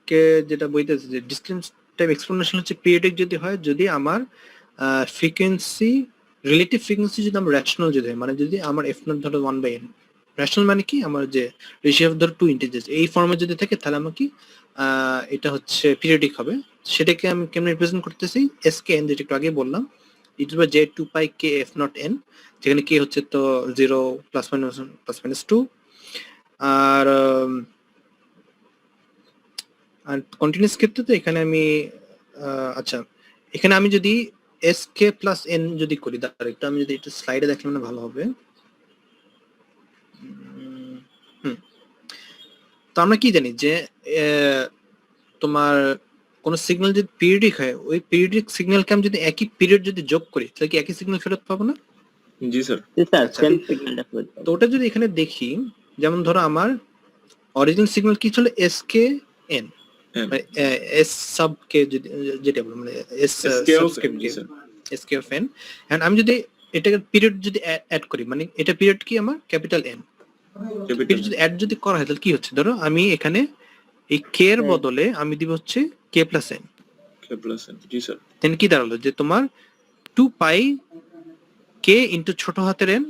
Speaker 1: কে যেটা বইতে আছে যে ডিসক্রিট টাইম এক্সপোনেনশিয়াল হচ্ছে পিরিয়ডিক যদি হয়, যদি আমার ফ্রিকোয়েন্সি রিলেটিভ ফ্রিকোয়েন্সি যদি আমার রেশনাল যদি হয়, মানে যদি আমার এফ নট ধরো 1/n, রেশনাল মানে কি আমার যে রেশিও অফ ধরো 2 ইন্টিজার্স এই ফর্মে যদি থাকে, তাহলে আমার কি এটা হচ্ছে পিরিয়ডিক হবে। সেটাকে আমি কেমনে রিপ্রেজেন্ট করতেছি, এস কে এন, যেটা একটু আগে বললাম, e⁻j 2π k f not n, যেখানে কে হচ্ছে তো 0 ± 2। আর কন্টিনিউয়াস ক্ষেত্রে তো এখানে আমি আচ্ছা, এখানে আমি যদি এস কে প্লাস এন যদি করি, তার একটু আমি যদি একটু স্লাইডে দেখলে মানে ভালো হবে। তো আমরা কি জানি যে তোমার কোন সিগন্যাল যদি পিরিয়ডিক হয়, ওই পিরিয়ডিক সিগন্যালকে আমি যদি একই পিরিয়ড যদি যোগ করি, তাহলে কি একই সিগন্যাল ফেরত পাবো না?
Speaker 2: জি স্যার।
Speaker 4: স্যার
Speaker 1: আচ্ছা।
Speaker 4: সেম সিগন্যালটা ফেরত পাবো।
Speaker 1: তো ওটা যদি এখানে দেখি, যেমন ধরো আমার অরিজিনাল সিগন্যাল কি ছিল এস কে এন, মানে এস সাব কে যেটা বলে, মানে S subscript K, S K of N. And আমি যদি এটাকে পিরিয়ড যদি অ্যাড করি, মানে এটা পিরিয়ড কি আমার ক্যাপিটাল এন, পিরিয়ড যদি অ্যাড যদি করা হয়, তাহলে কি হচ্ছে, ধরো আমি এখানে এই কে এর বদলে আমি দিব হচ্ছে কে প্লাস এন।
Speaker 2: জি স্যার।
Speaker 1: দেন কি দাঁড়ালো যে তোমার 2π k ইনটু ছোট হাতের n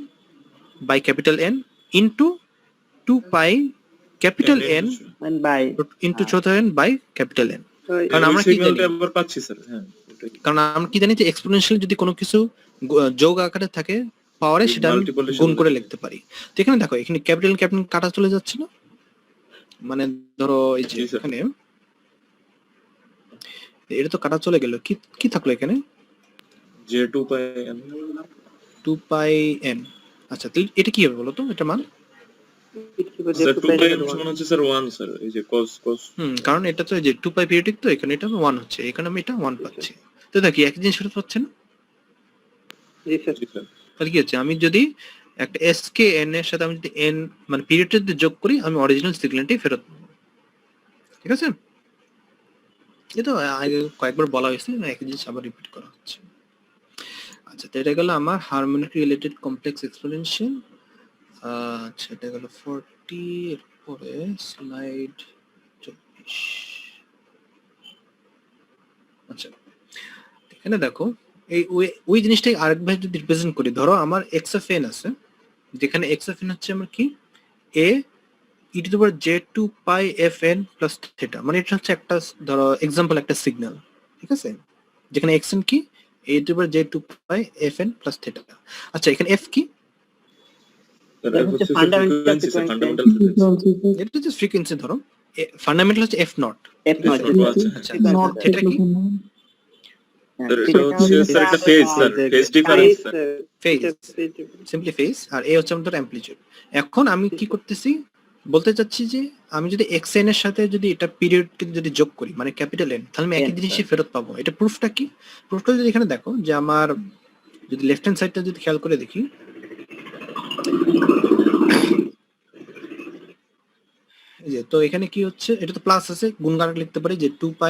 Speaker 1: by capital N into 2π capital N
Speaker 4: And by
Speaker 1: into ছোট n বাই ক্যাপিটাল N। কারণ আমরা কি
Speaker 2: সিগন্যালটা
Speaker 1: জানি,
Speaker 2: আবার পাচ্ছি স্যার। হ্যাঁ, ওটাই।
Speaker 1: কারণ আমরা কি জানি যে এক্সপোনেনশিয়াল যদি কোনো কিছু যোগ আকারে থাকে পাওয়ারে, সেটা আমি
Speaker 2: Multiplication
Speaker 1: গুণ করে
Speaker 2: করে
Speaker 1: লিখতে পারি। তো এখানে দেখো, এখানে ক্যাপিটাল ক্যাপিটাল কাটা চলে যাচ্ছে না, মানে ধরো এই যে
Speaker 2: জি, স্যার।
Speaker 1: এখানে এটা তো কাটা চলে গেল, কি কি থাকলো এখানে
Speaker 2: যে 2π n
Speaker 1: 2π n। আচ্ছা, তাহলে এটা কি হবে বলো তো, এটা মান?
Speaker 2: স্যার 2π n সমান হচ্ছে স্যার 1 স্যার, এই যে cos
Speaker 1: কারণ এটা তো এই যে 2π পিরিয়ডিক, তো এখানে এটা 1 হচ্ছে, এখানে আমি এটা 1 পাচ্ছি। তো দেখি একই জিনিস ফেরত পাচ্ছে না?
Speaker 2: জি স্যার।
Speaker 1: তাহলে কি হচ্ছে, আমি যদি একটা এস কে এন এর সাথে আমি যদি এন মানে পিরিয়ডটা যদি যোগ করি, আমি অরিজিনাল সিগন্যালটি ফেরত পাবো। ঠিক আছে, এটা আগে কয়েকবার বলা হয়েছে, একই জিনিস আবার রিপিট করা হচ্ছে। আচ্ছা, তো এটা গেল আমার হারমোনিক রিলেটেড কমপ্লেক্স এক্সপোনেনশিয়াল। আচ্ছা, এটা গেল 40, এরপরে স্লাইড 24। আচ্ছা, এখানে দেখো এই ওই জিনিসটাই আরেকভাবে যদি রিপ্রেজেন্ট করি, ধরো আমার এক্স অফ এন আছে, যেখানে এক্স অফ এন হচ্ছে আমার কি এ e⁻j2π fn প্লাস থিটা, মানে এটা হচ্ছে একটা ধরো এক্সাম্পল একটা সিগন্যাল। ঠিক আছে, যেখানে xn কি e⁻j2π fn প্লাস থিটা। আচ্ছা, এখানে f কি?
Speaker 2: এটা হচ্ছে ফ্রিকোয়েন্সি স্যার, ফান্ডামেন্টাল ফ্রিকোয়েন্সি।
Speaker 1: এটা হচ্ছে ফ্রিকোয়েন্সি, ধরো ফান্ডামেন্টাল হচ্ছে f নট।
Speaker 4: f নট
Speaker 1: আচ্ছা, থিটা কি?
Speaker 2: এটা হচ্ছে স্যার একটা phase sir, phase difference sir.
Speaker 1: Phase, simply phase. আর এ হচ্ছে আমাদের অ্যামপ্লিটিউড। এখন আমি কি করতেছি, বলতে চাচ্ছি যে আমি যদি এক্স এন এর সাথে যদি এটা পিরিয়ডকে যদি যোগ করি, মানে ক্যাপিটাল এন, তাহলে আমি একই জিনিসই ফেরত পাবো। এটা প্রুফটা কি? প্রুফটা যদি এখানে দেখো, যে আমার যদি লেফট হ্যান্ড সাইডটা যদি খেয়াল করে দেখি, এই যে তো এখানে কি হচ্ছে, এটা তো প্লাস আছে, গুণ করে লিখতে পারি যে 2π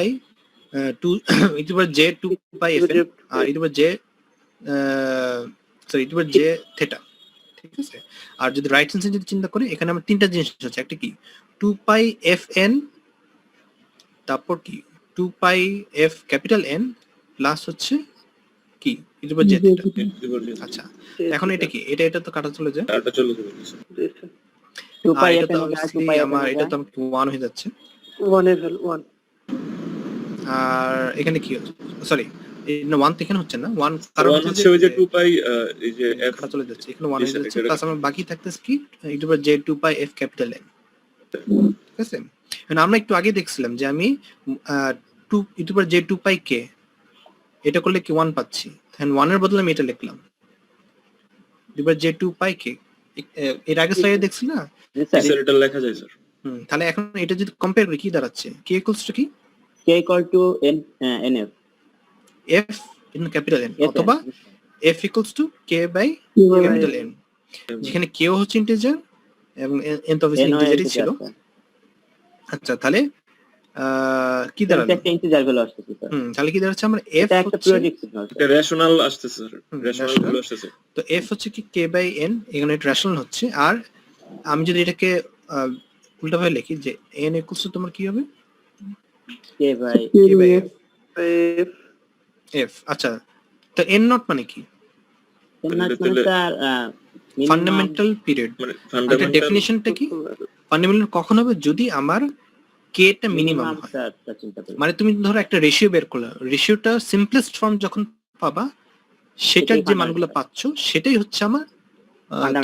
Speaker 1: 2 e⁻j2π fn আর e⁻j সরি e⁻j থিটা। ঠিক আছে, আর যদি রাইট হ্যান্ড সাইড যদি চিন্তা করি, এখানে আমার তিনটা জিনিস আছে, একটা কি 2π fn, তারপর কি 2π f ক্যাপিটাল N প্লাস হচ্ছে কি e⁻j থিটা। আচ্ছা, এখন এটা কি, এটা তো কাটা চলে যায়,
Speaker 2: এটা চলে যাবে স্যার।
Speaker 4: 2π
Speaker 1: আর এটা
Speaker 4: fn
Speaker 1: তো obviously আমার এটা তো 1 হয়ে যাচ্ছে।
Speaker 3: 1 এর ভ্যালু 1।
Speaker 1: আর এখানে কি হচ্ছে, সরি না 1 তো এখানে হচ্ছে না, 1 কারণ
Speaker 2: 1 হচ্ছে ওই যে 2π এই যে f
Speaker 1: কাটা চলে যাচ্ছে, এখানে 1 হয়ে যাচ্ছে, প্লাস আমার বাকি থাকতেছে কি e⁻j2π f ক্যাপিটাল N। ঠিক আছে, মানে আমরা একটু আগে দেখছিলাম যে আমি 2 e to the power j 2 pi k এটা করলে কি 1 পাচ্ছি, এখন 1 এর বদলে আমি এটা লিখলাম এবার j 2 pi k এর আগে স্লাইডে দেখছি না।
Speaker 4: জি স্যার,
Speaker 2: স্যার এটা লেখা যায় স্যার।
Speaker 1: তাহলে এখন এটা যদি কম্পেয়ার করি কি দাঁড়াচ্ছে, k equals to কি
Speaker 4: k equal to nf
Speaker 1: f in capital N অথবা f equals to k by capital N, যেখানে k হচ্ছে ইন্টিজার এবং n তো অবভিয়াসলি ইন্টিজারই ছিল। আচ্ছা তাহলে কি দাঁড়ালো,
Speaker 4: একটা ইন্টিজার ভ্যালু আসছে স্যার।
Speaker 1: তাহলে কি দাঁড়াচ্ছে আমার f
Speaker 4: এটা একটা
Speaker 1: হচ্ছে
Speaker 4: পিরিয়ডিক সিগন্যাল
Speaker 2: এটা রেশনাল আসছে স্যার, রেশনাল
Speaker 1: rational।
Speaker 2: ভ্যালু আসছে।
Speaker 1: তো f হচ্ছে কি k by n, এখানে এটা রেশনাল হচ্ছে। আর আমি যদি এটাকে উল্টাভাবে লিখি যে n equals to তোমার কি হবে
Speaker 4: k by
Speaker 1: k by f,
Speaker 3: F
Speaker 1: f আচ্ছা তো n নট মানে কি
Speaker 4: n not মানে স্যার
Speaker 1: ফান্ডামেন্টাল পিরিয়ড,
Speaker 2: মানে
Speaker 1: এটা
Speaker 2: ফান্ডামেন্টাল
Speaker 1: ডেফিনিশনটা কি, ফান্ডামেন্টাল কখন হবে যদি আমার k টা মিনিমাম হয়।
Speaker 4: স্যার চিন্তা করি
Speaker 1: মানে তুমি ধরো একটা রেশিও বের করলে, রেশিওটা সিম্পলেস্ট ফর্ম যখন পাবা সেটার যে মানগুলো পাচ্ছ সেটাই হচ্ছে আমার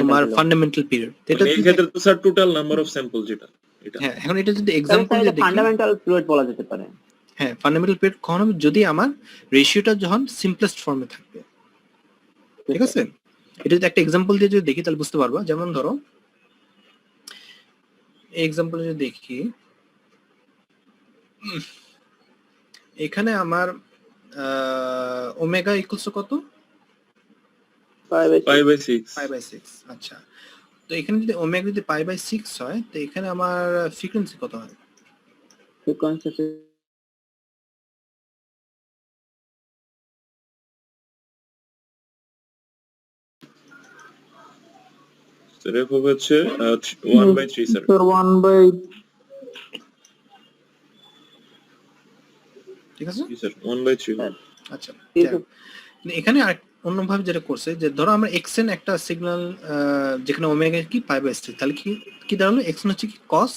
Speaker 1: তোমার ফান্ডামেন্টাল পিরিয়ড। এটা
Speaker 2: এই ক্ষেত্রে তো sir total number of sample যেটা এটা।
Speaker 1: হ্যাঁ এখন এটা যদি এক্সাম্পল দিয়ে দেখি,
Speaker 4: ফান্ডামেন্টাল পিরিয়ড বলা যেতে পারে।
Speaker 1: হ্যাঁ ফান্ডামেন্টাল পিরিয়ড কখন হবে যদি আমার রেশিওটা যখন সিম্পলেস্ট ফর্মে থাকবে, ঠিক আছে। এটা যদি একটা এক্সাম্পল দিয়ে যদি দেখি তাহলে বুঝতে পারবা। যেমন ধরো এই এক্সাম্পল যদি দেখি, এখানে আমার ওমেগা ইকুয়ালস টু কত,
Speaker 2: 5/6
Speaker 1: π/6। আচ্ছা তো এখানে যদি ওমেগা যদি π/6 হয় তো এখানে আমার ফ্রিকোয়েন্সি কত হয়,
Speaker 4: ফ্রিকোয়েন্সি
Speaker 2: স্যার এফ হচ্ছে 1/3 স্যার।
Speaker 5: Sir, 1/,
Speaker 1: ঠিক আছে।
Speaker 2: জি স্যার 1/3।
Speaker 1: আচ্ছা এখানে আর অন্যভাবে যেটা করছে যে ধরো আমরা xn একটা সিগন্যাল যেখানে ওমেগা কি π/6, তাহলে কি কি দাঁড়ালো xn হচ্ছে কি cos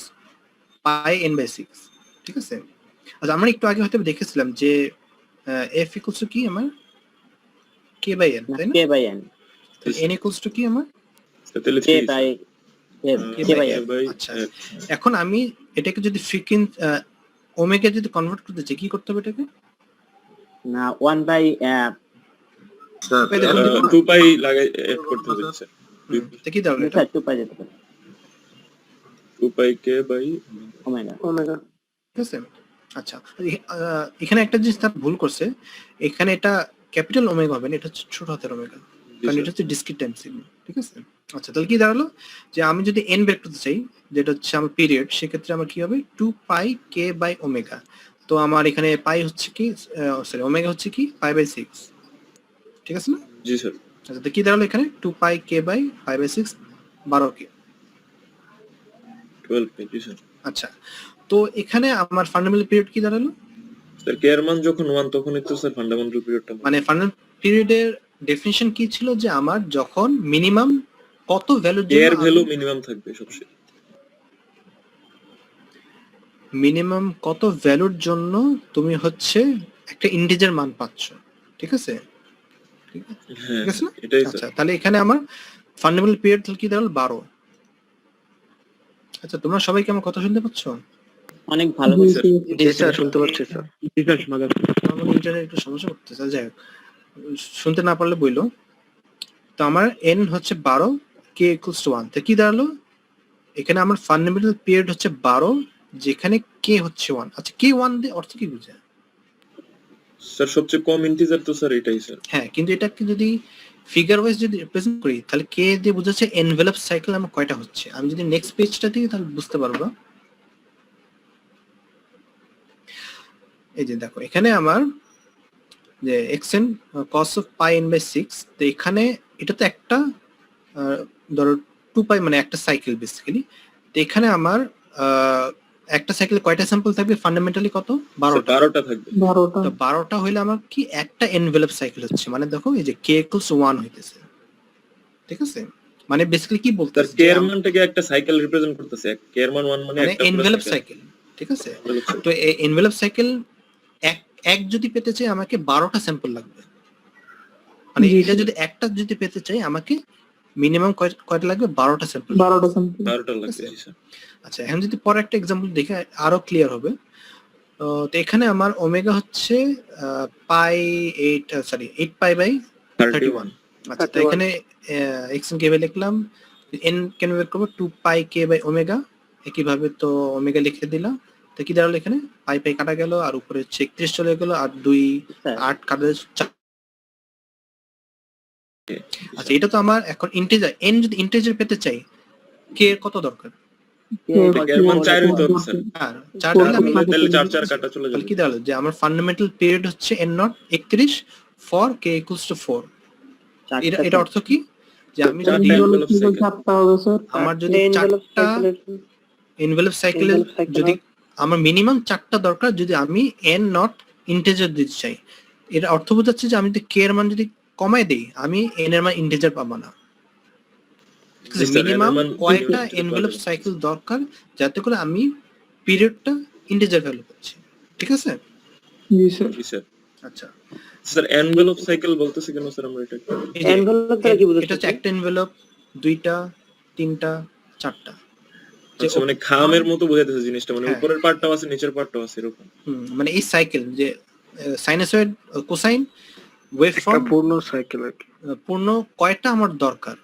Speaker 1: πn/6, ঠিক আছে। আচ্ছা আমরা একটু আগে হয়তো দেখেছিলাম যে f ইকুয়ালস টু কি আমার k/n, তাই না?
Speaker 4: k/n
Speaker 1: তাহলে n ইকুয়ালস টু কি আমার
Speaker 2: তাহলে
Speaker 4: k by f k by f
Speaker 1: আচ্ছা এখন আমি এটাকে যদি ফ্রিকোয়েন্সি ওমেগা যদি কনভার্ট করতে চাই কি করতে হবে এটাকে,
Speaker 4: না 1 by
Speaker 2: স্যার 2 পাই লাগাই এড করতে হবে স্যার।
Speaker 1: তো কি দাঁড়ালো এটা
Speaker 4: 2 পাই যেতে পারে
Speaker 2: 2 পাই কে বাই
Speaker 4: ওমেগা
Speaker 3: ওমেগা।
Speaker 1: ঠিক আছে। আচ্ছা এখানে একটা জিনিস তার ভুল করছে, এখানে এটা ক্যাপিটাল ওমেগা হবে না, এটা হচ্ছে ছোট হাতের ওমেগা, কারণ এটা হচ্ছে ডিসক্রিট টাইম সিগন্যাল, ঠিক আছে। আচ্ছা তাহলে কি দাঁড়ালো যে আমি যদি n বের করতে চাই যেটা হচ্ছে আমার পিরিয়ড, সেক্ষেত্রে আমার কি হবে 2 পাই k বাই ওমেগা। তো আমার এখানে পাই হচ্ছে কি সরি ওমেগা হচ্ছে কি π/6, ঠিক আছে না?
Speaker 2: জি স্যার।
Speaker 1: আচ্ছা তো কি দাঁড়ালো এখানে 2 pi k by π/6 12 k।
Speaker 2: 12 k জি স্যার।
Speaker 1: আচ্ছা তো এখানে আমার ফান্ডামেন্টাল পিরিয়ড কি দাঁড়ালো,
Speaker 2: স্যার কে এর মান যখন 1 তখনই তো স্যার ফান্ডামেন্টাল পিরিয়ডটা
Speaker 1: মানে ফান্ডামেন্টাল পিরিয়ডের ডেফিনিশন কি ছিল যে আমার যখন মিনিমাম কত ভ্যালুর
Speaker 2: কে এর
Speaker 1: জন্য
Speaker 2: ভ্যালু মিনিমাম থাকবে সবসময়।
Speaker 1: মিনিমাম কত ভ্যালুর জন্য তুমি হচ্ছে একটা ইন্টিজার মান পাচ্ছ, ঠিক আছে।
Speaker 2: হ্যাঁ
Speaker 1: ঠিক আছে না?
Speaker 2: এটাই
Speaker 1: আচ্ছা
Speaker 2: স্যার।
Speaker 1: তাহলে এখানে আমার ফান্ডামেন্টাল পিরিয়ড কি দাঁড়ালো 12। আচ্ছা তোমরা সবাই কি আমার কথা শুনতে পাচ্ছ?
Speaker 4: অনেক ভালো
Speaker 5: জি,
Speaker 4: স্যার।
Speaker 5: জি,
Speaker 3: জি স্যার শুনতে পাচ্ছি স্যার।
Speaker 1: আমার ইন্টারনেট একটু সমস্যা করতেছে, যাই হোক শুনতে না পারলে বইলো। তো আমার n হচ্ছে 12 k ইকুয়ালস টু 1, তো কি দাঁড়ালো এখানে আমার ফান্ডামেন্টাল পিরিয়ড হচ্ছে 12 যেখানে k হচ্ছে 1। আচ্ছা k 1 দিয়ে অর্থ কি বোঝায়?
Speaker 2: স্যার সবচেয়ে কম ইন্টিজার তো স্যার এটাই স্যার।
Speaker 1: হ্যাঁ কিন্তু এটাকে যদি ফিগার ওয়াইজ যদি রিপ্রেজেন্ট করি তাহলে k দিয়ে বোঝাচ্ছে এনভেলপ সাইকেল আমার কয়টা হচ্ছে। আমি যদি নেক্সট পেজটা দিই তাহলে বুঝতে পারবো। এই যে দেখো এখানে আমার যে xn cos of pi n/6, তো এখানে এটা তো একটা ধরো 2 পাই মানে একটা সাইকেল বেসিক্যালি। তো এখানে আমার একটা সাইকেলে কয়টা স্যাম্পল থাকবে ফান্ডামেন্টালি কত 12টা
Speaker 2: 12টা থাকবে।
Speaker 5: 12টা।
Speaker 1: তো 12টা হইলে আমার কি একটা এনভেলপ সাইকেল হচ্ছে, মানে দেখো এই যে k equals to 1 হইতেছে, ঠিক আছে। মানে বেসিক্যালি কি
Speaker 2: স্যার
Speaker 1: বলতেছে
Speaker 2: কে এর মানটাকে একটা সাইকেল রিপ্রেজেন্ট করতেছে। কে এর মান 1 মানে
Speaker 1: মানে
Speaker 2: একটা
Speaker 1: এনভেলপ সাইকেল, ঠিক আছে। তো এই এনভেলপ সাইকেল এক যদি পেতে চাই আমাকে 12টা স্যাম্পল লাগবে, মানে
Speaker 5: জি,
Speaker 1: এটা
Speaker 5: জি।
Speaker 1: যদি একটা যদি পেতে চাই আমাকে মিনিমাম কয়টা লাগবে? 12টা স্যাম্পল।
Speaker 5: 12টা স্যাম্পল।
Speaker 2: 12টা লাগবে জি স্যার।
Speaker 1: আচ্ছা, এখন যদি পরে একটা এক্সাম্পল দেখে আরো ক্লিয়ার হবে। তো এখানে আমার ওমেগা হচ্ছে পাই 8 পাই বাই 31। আচ্ছা, তো
Speaker 3: 31
Speaker 1: এখানে এক্সএন কে বাই লিখলাম, এন কেন বের করবো 2 পাই কে বাই ওমেগা, একইভাবে তো ওমেগা লিখে দিলাম। তো কি দাঁড়ালো এখানে? পাই পাই কাটা গেল, আর উপরে হচ্ছে 31 চলে গেল, আর 2
Speaker 4: স্যার
Speaker 1: 8 কাটা 4। আচ্ছা, এটা তো আমার এখন ইন্টিজার। এন যদি ইন্টিজার পেতে চাই, কে এর কত দরকার?
Speaker 2: এর মান 4 হইতে হবে স্যার।
Speaker 1: আর 4 দিলে আমি
Speaker 2: তাহলে 4 4 কাটা চলে
Speaker 1: তাহলে
Speaker 2: যাবে।
Speaker 1: কি দাঁড়ালো যে আমার ফান্ডামেন্টাল পিরিয়ড হচ্ছে n not 31 for k equals to 4। এটা অর্থ কি? যে আমি যদি
Speaker 2: envelope cycle।
Speaker 5: 7টা হবে স্যার।
Speaker 1: আমার যদি
Speaker 3: envelope
Speaker 1: 4টা
Speaker 3: cycle-এর
Speaker 1: এনভেলপ সাইকেলে
Speaker 3: envelope cycle
Speaker 1: যদি আমার মিনিমাম 4টা দরকার, যদি আমি n নট ইন্টিজার দিতে চাই, এটা অর্থ বোঝাচ্ছে যে আমি যদি k এর মান যদি কমাই দেই, আমি n এর মান ইন্টিজার পাবো না।
Speaker 2: জি স্যার, n এর
Speaker 1: মিনিমাম
Speaker 2: মান
Speaker 1: কয়টা
Speaker 2: integer
Speaker 1: এনভেলপ
Speaker 2: পাবেন।
Speaker 1: সাইকেল দরকার যাতে করে আমি পিরিয়ডটা ইন্টিজার ভ্যালু পাচ্ছি, ঠিক আছে?
Speaker 5: জি স্যার।
Speaker 2: জি স্যার।
Speaker 1: আচ্ছা,
Speaker 2: স্যার এনভেলপ সাইকেল বলতেছে কেন স্যার আমরা এটা?
Speaker 1: এই যে
Speaker 3: envelope দ্বারা কি
Speaker 1: এটা
Speaker 3: বোঝাচ্ছে?
Speaker 1: হচ্ছে একটা এনভেলপ, 2টা 3টা 4টা।
Speaker 2: আচ্ছা, মানে খামের মতো বোঝাইতেছে জিনিসটা, মানে
Speaker 1: হ্যাঁ।
Speaker 2: উপরের পার্টটাও আছে নিচের পার্টটাও আছে এরকম।
Speaker 1: মানে এই সাইকেল যে সাইনোসয়েড, কোসাইন,
Speaker 3: একটা
Speaker 1: ওয়েভফর্ম
Speaker 3: পূর্ণ সাইকেল আর কি।
Speaker 1: পূর্ণ কয়টা আমার দরকার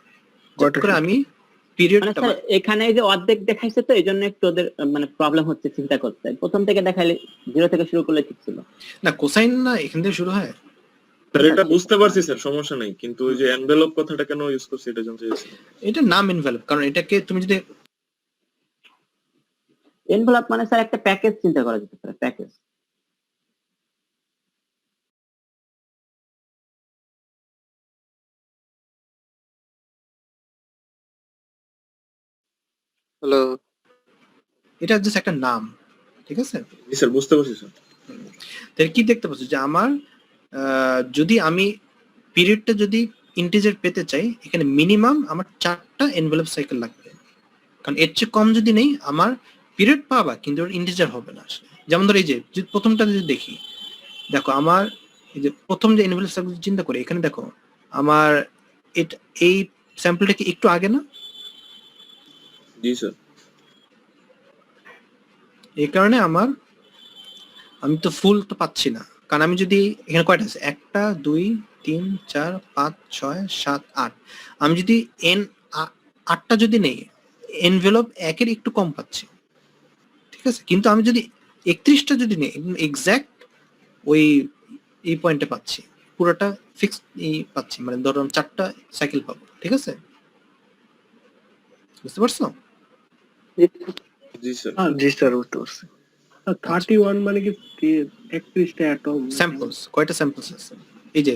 Speaker 1: যাতে
Speaker 3: কয়টা
Speaker 1: করে আমি
Speaker 4: মানে
Speaker 1: পিরিয়ডটা
Speaker 4: স্যার এখানে এই যে অর্ধেক দেখাইছে, তো এই জন্য একটু ওদের মানে প্রবলেম হচ্ছে চিন্তা করতে। প্রথম থেকে দেখাইলে 0 থেকে শুরু করলে ঠিক ছিল।
Speaker 1: না, কোসাইন না এখান থেকে শুরু হয়।
Speaker 2: স্যার এটা বুঝতে পারছি স্যার, সমস্যা নাই, কিন্তু ওই যে এনভেলপ কথাটা কেন ইউজ করছে এটা জানতে চাইছি।
Speaker 1: এটা নাম এনভেলপ, কারণ এটাকে তুমি যদি
Speaker 4: এনভেলপ মানে স্যার একটা প্যাকেজ চিন্তা করা যেতে পারে, প্যাকেজ।
Speaker 3: হ্যালো,
Speaker 1: এটা জাস্ট একটা নাম, ঠিক আছে?
Speaker 2: জি স্যার, বুঝতে পারছি স্যার।
Speaker 1: তাহলে কি দেখতে পাচ্ছ যে আমার যদি আমি পিরিয়ডটা যদি ইন্টিজার পেতে চাই, এখানে মিনিমাম আমার 4টা এনভেলপ সাইকেল লাগবে, কারণ এর চেয়ে কম যদি নেই আমার পিরিয়ড পাবা কিন্তু ইন্টিজার হবে না আসলে। যেমন ধরো এই যে যদি প্রথমটা যদি দেখি, দেখো আমার এই যে প্রথম যে এনভেলপ সাইকেল চিন্তা করি, এখানে দেখো আমার এটা এই স্যাম্পলটা কি একটু আগে না?
Speaker 2: জি স্যার।
Speaker 1: এই কারণে আমি তো ফুল তো পাচ্ছি না, কারণ আমি যদি এখানে কয়টা আছে 1 2 3 4 5 6 7 8, আমি যদি এন 8টা যদি নেই, এনভেলপ 1-এর একটু কম পাচ্ছি, ঠিক আছে? কিন্তু আমি যদি 31টা যদি নেই, এক্সাক্ট ওই এই পয়েন্টে পাচ্ছি, পুরোটা ফিক্স এই পাচ্ছি, মানে ধরো 4টা সাইকেল পাবো, ঠিক আছে? বুঝতে পারছো?
Speaker 2: জি স্যার।
Speaker 3: জি স্যার বুঝতে পারছি। 31 মানে কি 31টা অ্যাটম?
Speaker 1: স্যাম্পলস, কয়টা স্যাম্পলস আছে? এই যে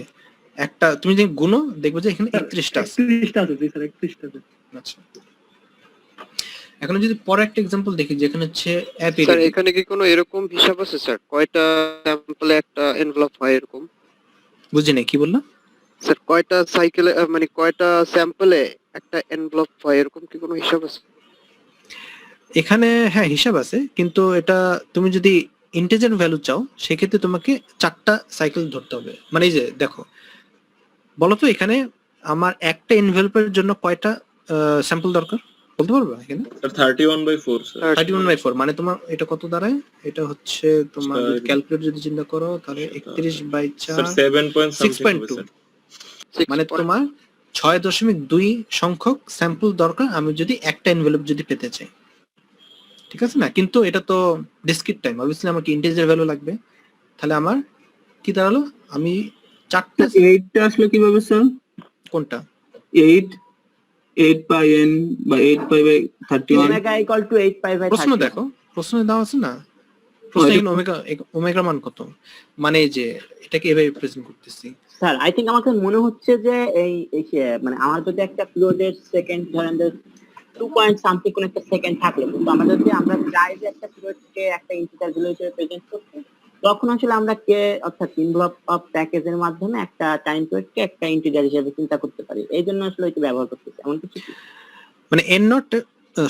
Speaker 1: একটা তুমি যদি গুনো দেখবে যে এখানে 31টা আছে।
Speaker 3: 31টা আছে জি স্যার, 31টা আছে।
Speaker 1: আচ্ছা, এখন যদি পরে একটা एग्जांपल দেখি যেখানে হচ্ছে
Speaker 6: স্যার
Speaker 1: অ্যাপিরিয়ডিক।
Speaker 6: এখানে কি কোনো এরকম হিসাব আছে স্যার, কয়টা স্যাম্পলে একটা এনভেলপ হয় এরকম?
Speaker 1: বুঝি নাই, কি বললা?
Speaker 6: স্যার কয়টা সাইকেলে মানে কয়টা স্যাম্পলে একটা এনভেলপ হয় এরকম কি কোনো হিসাব আছে?
Speaker 1: এখানে হ্যাঁ হিসাব আছে, কিন্তু এটা তুমি যদি ইন্টিজার ভ্যালু চাও সেক্ষেত্রে তোমাকে 4টা সাইকেল ধরতে হবে। মানে এই যে দেখো, বলো তো এখানে আমার একটা এনভেলপের জন্য কয়টা স্যাম্পল দরকার বলতে পারবে এখানে?
Speaker 2: Sir 31/4 sir.
Speaker 1: 31/4 মানে তোমার এটা কত দাঁড়ায়? এটা হচ্ছে তোমার যদি
Speaker 2: স্যার,
Speaker 1: ক্যালকুলেট যদি চিন্তা করো তাহলে 31/4
Speaker 2: স্যার 7 পয়েন্ট সামথিং হবে
Speaker 1: 6.2,
Speaker 2: স্যার।
Speaker 1: মানে তোমার 6.2 সংখ্যক স্যাম্পল দরকার আমি যদি একটা এনভেলপ যদি পেতে চাই, ঠিক আছে না? কিন্তু এটা তো ডিসক্রিট টাইম, অবভিয়াসলি আমাকে ইন্টিজার ভ্যালু লাগবে। তাহলে আমার কি দাঁড়ালো, আমি 4টা
Speaker 5: 8টা আসলে কিভাবে স্যার?
Speaker 1: কোনটা
Speaker 5: 8 পাই n বা 8 pi by 31।
Speaker 4: Omega equal to 8 pi by 30।
Speaker 1: প্রশ্ন দেখো, প্রশ্নে দেওয়া আছে না, প্রশ্ন এখানে ওমেগা মান কত, মানে এই যে এটাকে এভাবে রিপ্রেজেন্ট করতেছি।
Speaker 4: স্যার আই থিংক আমার কাছে মনে হচ্ছে যে মানে আমার যদি একটা পিরিয়ডের সেকেন্ড ধরেন যে 2 পয়েন্ট সামথিং কোন একটা সেকেন্ড থাকলে, কিন্তু আমরা যদি চাই যে একটা পিরিয়ডকে একটা ইন্টিজার ভ্যালু হিসেবে প্রেজেন্ট করতে, তখন আসলে আমরা কে অর্থাৎ এনভেলপ অফ প্যাকেজের মাধ্যমে একটা টাইম পিরিয়ডকে একটা ইন্টিজার হিসেবে চিন্তা করতে পারি। এই জন্য আসলে এটা ব্যবহার করতেছি, এমন কিছু কি?
Speaker 1: মানে এন নট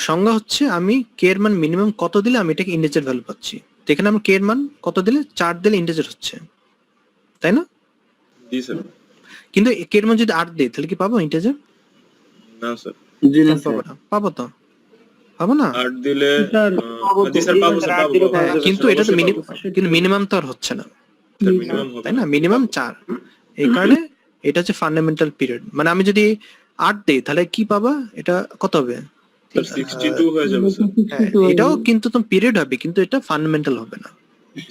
Speaker 1: সংজ্ঞা হচ্ছে আমি কে এর মান মিনিমাম কত দিলে আমি এটাকে ইন্টিজার ভ্যালু পাচ্ছি। তো এখানে আমি কে এর মান কত দিলে 4 দিলে ইন্টিজার হচ্ছে, তাই না?
Speaker 2: জি স্যার।
Speaker 1: কিন্তু কে এর মান যদি 8 দেই তাহলে কি পাবো ইন্টিজার?
Speaker 2: না স্যার,
Speaker 5: জি না
Speaker 1: পাবো না, পাবো তো, পাবো না।
Speaker 2: 8 দিলে
Speaker 3: স্যার,
Speaker 2: জি স্যার পাবো স্যার, পাবো পাবো।
Speaker 1: হ্যাঁ, কিন্তু এটা তো কিন্তু মিনিমাম তো আর হচ্ছে না,
Speaker 2: স্যার মিনিমাম হবে
Speaker 1: তাই না? মিনিমাম 4, এই কারণে এটা হচ্ছে ফান্ডামেন্টাল পিরিয়ড। মানে আমি যদি 8 দিই তাহলে কি পাবা, এটা কত হবে?
Speaker 2: স্যার 62 হয়ে যাবে স্যার।
Speaker 1: হ্যাঁ, এটাও কিন্তু তো পিরিয়ড হবে, কিন্তু এটা ফান্ডামেন্টাল হবে না।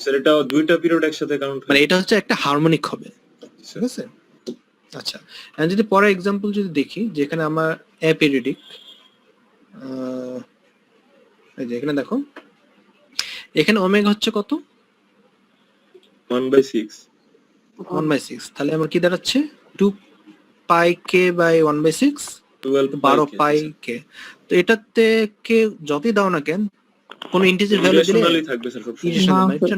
Speaker 2: স্যার এটা দুইটা পিরিয়ড একসাথে কাউন্ট
Speaker 1: মানে এটা হচ্ছে একটা হারমোনিক হবে, ঠিক আছে? আচ্ছা, এখন যদি পরের এক্সাম্পল যদি দেখি, যেখানে আমার অ্যাপিরিয়ডিক, এই যে এখানে দেখো, এখানে ওমেগা হচ্ছে কত?
Speaker 2: 1/6।
Speaker 1: 1/6। তাহলে আমার কি দাঁড়াচ্ছে? 2 পাই কে বাই 1/6, 12 পাই কে। তো এটাতে কে যতই দাও না কেন, কোন ইন্টিজার ভ্যালু দিলে
Speaker 2: ইরেশনালি থাকবে স্যার সব সময়।
Speaker 1: irrational মানে এটা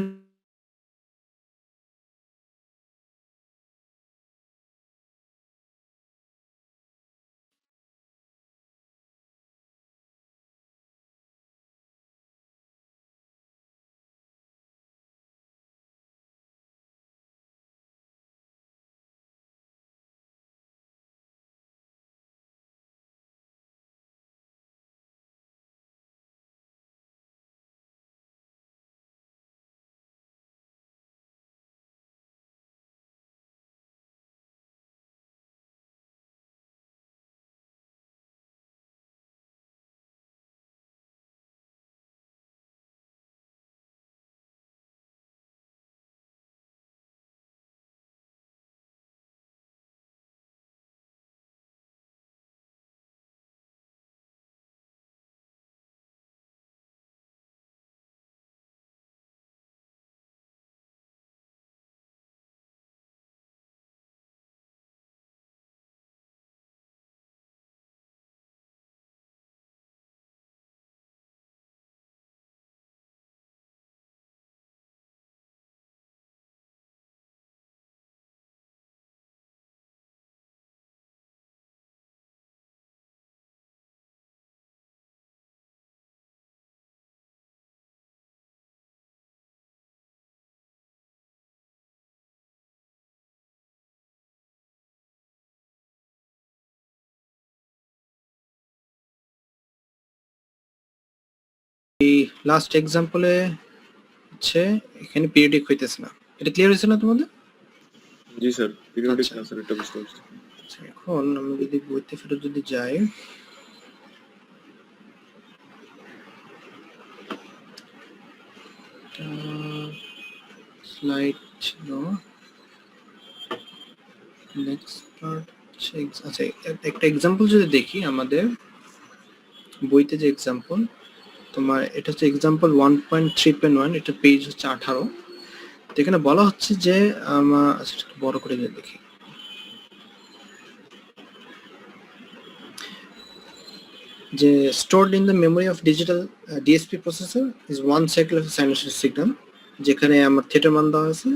Speaker 1: লাস্ট এক্সাম্পলে হচ্ছে এখানে পিরিয়ডিক হইতেছে না। এটা ক্লিয়ার হয়েছে না তোমাদের?
Speaker 2: জি স্যার, পিরিয়ডিক
Speaker 1: আচ্ছা।
Speaker 2: না স্যার, এটা বুঝতে পারছি।
Speaker 1: আচ্ছা, এখন আমরা যদি বইতে ফেরত যদি যাই, স্লাইড ছিল নেক্সট পার্ট। আচ্ছা, একটা এক্সাম্পল যদি দেখি আমাদের বইতে, যে এক্সাম্পল তোমার, এটা হচ্ছে এক্সাম্পল 1.3.1, এটা পেজ হচ্ছে 18। তো এখানে বলা হচ্ছে যে আমার, আচ্ছা একটু বড় করে দেখি, যে stored in the memory of digital DSP processor is one cycle of a sinusoidal signal, যেখানে আমার থিটার মান দেওয়া আছে।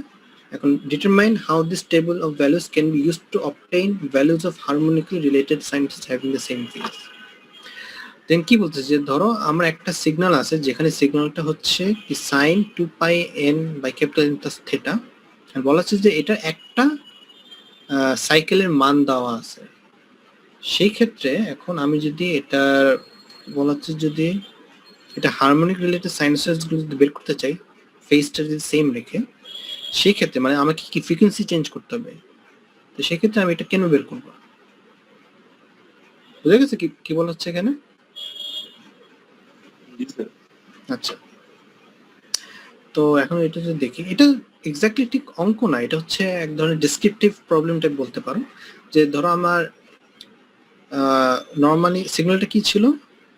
Speaker 1: এখন determine how this table of values can be used to obtain values of harmonically related sinuses having the same phase. দেন কি বলছে, যে ধরো আমার একটা সিগন্যাল আছে, যেখানে সিগন্যালটা হচ্ছে কি sin 2 pi n by capital N plus theta, আর বলা হচ্ছে যে এটা একটা সাইকেলের মান দেওয়া আছে। সেই ক্ষেত্রে এখন আমি যদি এটা বলা হচ্ছে, যদি এটা হারমোনিক রিলেটেড সাইনুসয়েডসগুলো যদি বের করতে চাই, ফেজটা যদি সেম রেখে, সেই ক্ষেত্রে মানে আমাকে কি ফ্রিকোয়েন্সি চেঞ্জ করতে হবে। তো সেই ক্ষেত্রে আমি এটা কেন বের করব? বুঝা গেছে কি কি বলা হচ্ছে এখানে?
Speaker 2: জি স্যার।
Speaker 1: আচ্ছা, তো এখন এটা যদি দেখি, এটা এক্স্যাক্টলি ঠিক অঙ্ক না, এটা হচ্ছে এক ধরনের ডেসক্রিপটিভ প্রবলেম টাইপ বলতে পারো। যে ধরো আমার নর্মালি সিগন্যালটা কি ছিল,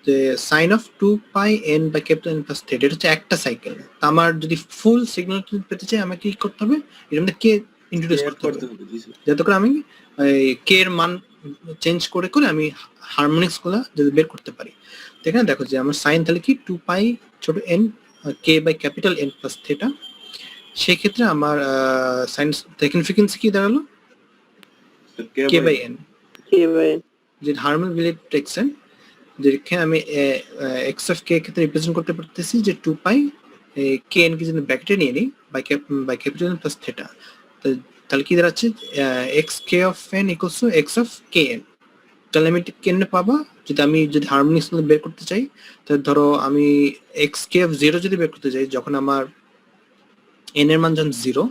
Speaker 1: যে sine of 2 pi n by capital N plus theta, এটা হচ্ছে একটা সাইকেল। তা আমার যদি ফুল সিগন্যাল পেতে চাই, আমাকে কি করতে হবে, এর মধ্যে কে ইন্ট্রোডিউস করতে হবে,
Speaker 2: জি স্যার।
Speaker 1: যাতে করে আমি কে এর মান চেঞ্জ করে করে আমি হারমোনিক্স গুলা যদি বের করতে পারি। তো এখানে দেখো যে আমার সাইন তাহলে কি 2 পাই ছোট n কে by capital N plus theta. সেই ক্ষেত্রে আমার সাইন এখানে ফ্রিকোয়েন্সি কি দাঁড়ালো, কে বাই n, যে হারমোনিক রিলেটেড এক্সেন, যেখানে আমি এক্স অফ কে ক্ষেত্রে রিপ্রেজেন্ট করতে পারতেছি যে 2 পাই কে এন কে যদি ব্র্যাকেটে নিয়ে নিই by capital N plus theta. তাহলে কি দাঁড়াচ্ছে, x K of N equals to x of K N. তাহলে আমি এটা কেমনে পাবা, যদি হারমোনিক্স বের করতে চাই, তাহলে ধরো আমি xkf 0 যদি বের করতে চাই, যখন আমার n এর মান যখন 0,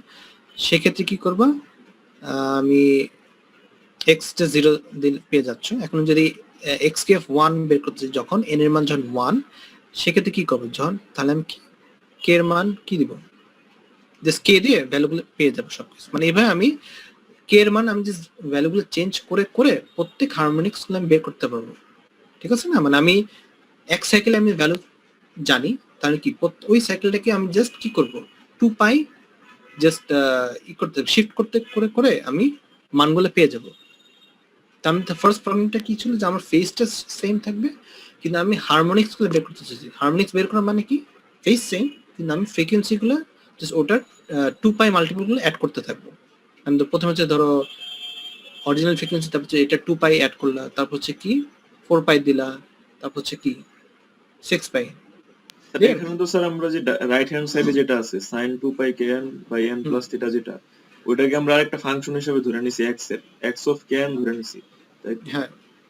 Speaker 1: সেক্ষেত্রে কি করবা, আমি x টা 0 দিন পেয়ে যাচ্ছ। এখন যদি xkf 1 বের করতে চাই, যখন n এর মান যখন 1, সেক্ষেত্রে কি করবো, তাহলে আমি k এর মান কি দিব, জাস্ট k দিয়ে ভ্যালুগুলো পেয়ে যাবো সবকিছু। মানে এভাবে আমি k এর মান আমি যে ভ্যালুগুলো চেঞ্জ করে করে প্রত্যেক হারমোনিক্স গুলো আমি বের করতে পারবো, ঠিক আছে না? মানে আমি এক সাইকেলে আমি ভ্যালু জানি, তাহলে কি ওই সাইকেলটাকে আমি জাস্ট কি করব, 2 পাই জাস্ট শিফট করতে করে করে আমি মানগুলো পেয়ে যাব। তার মানে ফার্স্ট প্রবলেমটা কি ছিল, যে আমার ফেজটা সেম থাকবে, কিন্তু আমি হারমোনিক্স গুলো বের করতে চাইছি। হারমোনিক্স বের করা মানে কি, ফেজ সেম, কিন্তু আমি ফ্রিকোয়েন্সি গুলো জাস্ট ওটার 2 পাই মাল্টিপল গুলো অ্যাড করতে থাকবো। আমি তো প্রথমে হচ্ছে ধরো অরিজিনাল ফ্রিকোয়েন্সি, তারপর হচ্ছে এটা 2 পাই অ্যাড করলা, তারপর হচ্ছে কি 4 পাই দিলা, তারপর হচ্ছে কি 6 পাই।
Speaker 2: এখানে তো স্যার আমরা যে রাইট হ্যান্ড সাইডে যেটা আছে sin 2 pi kn by n plus theta, যেটা ওটাকে আমরা আরেকটা ফাংশন হিসেবে ধরে নিছি, x এর x of kn ধরে নিছি, তাই তো?
Speaker 1: হ্যাঁ,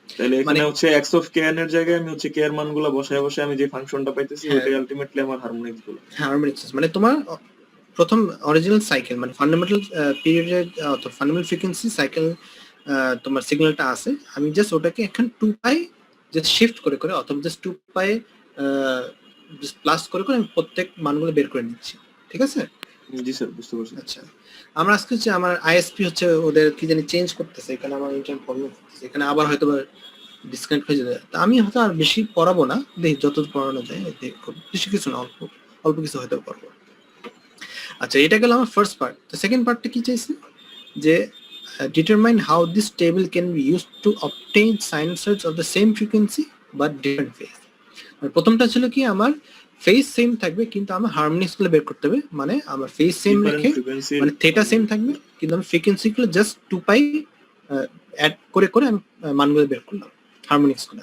Speaker 2: তাহলে এখানে
Speaker 1: মানে-
Speaker 2: হচ্ছে x of kn এর জায়গায় আমি হচ্ছে k এর মানগুলো বসায় বসায় আমি যে ফাংশনটা পাইতেছি,
Speaker 1: হ্যাঁ।
Speaker 2: ওটাই আলটিমেটলি আমার হারমোনিক্স গুলো।
Speaker 1: হারমোনিক্স মানে তোমার প্রথম অরিজিনাল সাইকেল, মানে ফান্ডামেন্টাল পিরিয়ডের অথবা ফান্ডামেন্টাল ফ্রিকোয়েন্সি সাইকেল তোমার সিগন্যালটা আছে, আমি জাস্ট ওটাকে এখন 2 পাই জাস্ট শিফট করে করে, অথবা জাস্ট 2 পাই জাস্ট প্লাস করে করে আমি প্রত্যেক মানগুলো বের করে নিচ্ছি, ঠিক আছে?
Speaker 2: জি স্যার, বুঝতে পারছি।
Speaker 1: আচ্ছা, আমরা আজকে হচ্ছে আমার আইএসপি হচ্ছে ওদের কি জানি চেঞ্জ করতেছে, এখানে আমার ইন্টারনেট প্রবলেম হচ্ছে, এখানে আবার হয়তো ডিসকানেক্ট হয়ে যাবে। তা আমি হয়তো আর বেশি পড়াবো না, দেখি যত পড়ানো যায়, খুব বেশি কিছু না, অল্প অল্প কিছু হয়তো পড়বো। আচ্ছা, এটা গেল আমার ফার্স্ট পার্ট। তো সেকেন্ড পার্টটা কি চাইছে, যে determine how this table can be used to obtain sinusoids of the same frequency but different phase. প্রথমটা ছিল কি, আমার ফেজ সেম থাকবে কিন্তু আমার হারমোনিক্স গুলো বের করতে হবে, মানে আমার ফেজ সেম রেখে মানে থেটা সেম থাকবে, কিন্তু আমি ফ্রিকোয়েন্সি গুলো জাস্ট 2 পাই অ্যাড করে করে আমি মানগুলো বের করলাম, হারমোনিক্স গুলো।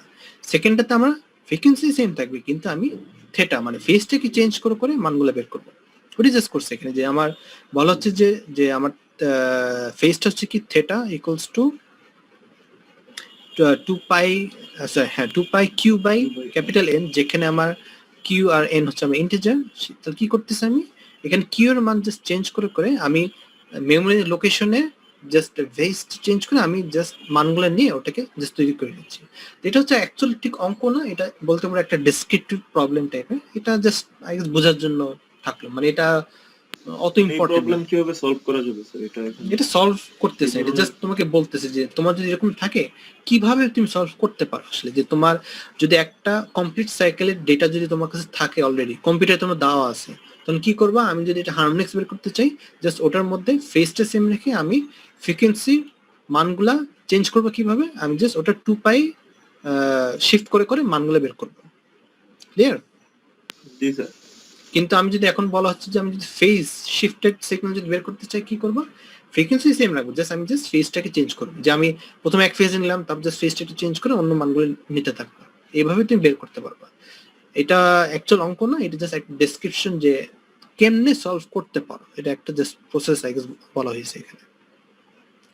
Speaker 1: সেকেন্ডটাতে আমার ফ্রিকোয়েন্সি সেম থাকবে কিন্তু আমি থেটা মানে ফেজটাকে চেঞ্জ করে করে মানগুলো বের করবো। ওটি জাস্ট করছে এখানে, যে আমার বলা হচ্ছে যে আমার ফেজটা হচ্ছে কি থেটা ইকুয়ালস টু 2 পাই, হ্যাঁ 2 পাই কিউ বাই ক্যাপিটাল এন, যেখানে আমার কিউ আর এন হচ্ছে আমার ইন্টিজার। তাহলে কি করতেছি আমি এখানে কিউ এর মান জাস্ট চেঞ্জ করে করে আমি মেমোরি লোকেশনে জাস্ট ভেজ চেঞ্জ করে আমি জাস্ট মানগুলো নিয়ে ওটাকে জাস্ট তৈরি করে নিচ্ছি। এটা হচ্ছে অ্যাকচুয়ালি ঠিক অঙ্ক না, এটা বলতে পারো একটা ডেসক্রিপটিভ প্রবলেম টাইপের। এটা জাস্ট আই গেস বোঝার জন্য থাকলো, মানে এটা অত
Speaker 2: এই
Speaker 1: ইম্পর্টেন্ট।
Speaker 2: প্রবলেম কিভাবে সলভ করা যাবে স্যার,
Speaker 1: এটা সলভ করতেছে, এটা জাস্ট তোমাকে বলতেছে যে তোমার যদি এরকম থাকে কিভাবে তুমি সলভ করতে পারো। আসলে যে তোমার যদি একটা কমপ্লিট সাইকেলের ডেটা যদি তোমার কাছে থাকে অলরেডি কম্পিউটারে তোমার দেওয়া আছে, তাহলে কি করবা, আমি যদি এটা হারমোনিক্স বের করতে চাই, জাস্ট ওটার মধ্যে ফেজটা সেম রেখে আমি ফ্রিকোয়েন্সি মানগুলা চেঞ্জ করবো। কিভাবে, আমি জাস্ট ওটা 2 পাই শিফট করে করে মানগুলো বের করবো। ক্লিয়ার?
Speaker 2: জি স্যার।
Speaker 1: কিন্তু আমি যদি এখন বলা হচ্ছে যে আমি যদি ফেজ শিফটেড সিগন্যাল যদি বের করতে চাই, কি করবো, ফ্রিকোয়েন্সি সেম রাখবো, জাস্ট আমি জাস্ট ফেজটাকে চেঞ্জ করবো, যে আমি প্রথমে এক ফেজে নিলাম, তারপর জাস্ট ফেজটাকে চেঞ্জ করে অন্য মানগুলো নিতে থাকবো। এইভাবে তুমি বের করতে পারবা। এটা অ্যাকচুয়াল অঙ্ক না, এটা জাস্ট একটা ডেসক্রিপশন যে কেমনে সলভ করতে পারো, এটা একটা জাস্ট প্রসেস আই গেস বলা হয়েছে এখানে।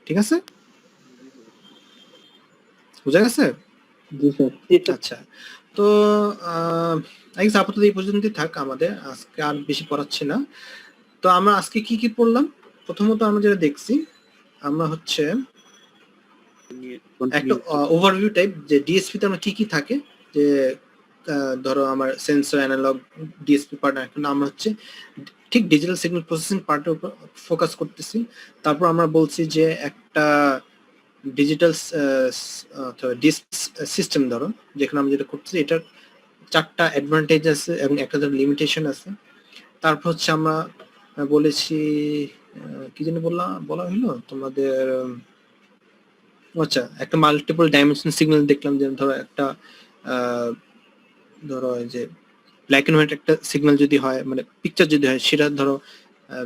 Speaker 1: ঠিক আছে, বুঝা গেছে?
Speaker 3: জি স্যার।
Speaker 1: আচ্ছা, তো আই গেস আপাতত এই পর্যন্তই থাক আমাদের, আজকে আর বেশি পড়াচ্ছি না। তো আমরা আজকে কি কি পড়লাম, প্রথমত আমরা যেটা দেখছি, আমরা হচ্ছে একটা ওভারভিউ টাইপ, যে ডিএসপি তে আমরা কি কি থাকে, যে ধরো আমার সেন্সর অ্যানালগ ডিএসপি পার্ট, এখন আমরা হচ্ছে ঠিক ডিজিটাল সিগন্যাল প্রসেসিং পার্টের উপর ফোকাস করতেছি। তারপর আমরা বলছি যে একটা ডিজিটাল সিস্টেম ধরো, যেখানে আমরা যেটা করতেছি এটার 4টা অ্যাডভান্টেজ আছে এবং একটা লিমিটেশন আছে। তারপর হচ্ছে আমরা বলেছি কি যেন বলা হলো তোমাদের, আচ্ছা একটা মাল্টিপল ডাইমেনশন সিগন্যাল দেখলাম, যে ধরো একটা ধরো যে ব্ল্যাক এন্ড হোয়াইট একটা সিগন্যাল যদি হয়, মানে পিকচার যদি হয়, সেটা ধরো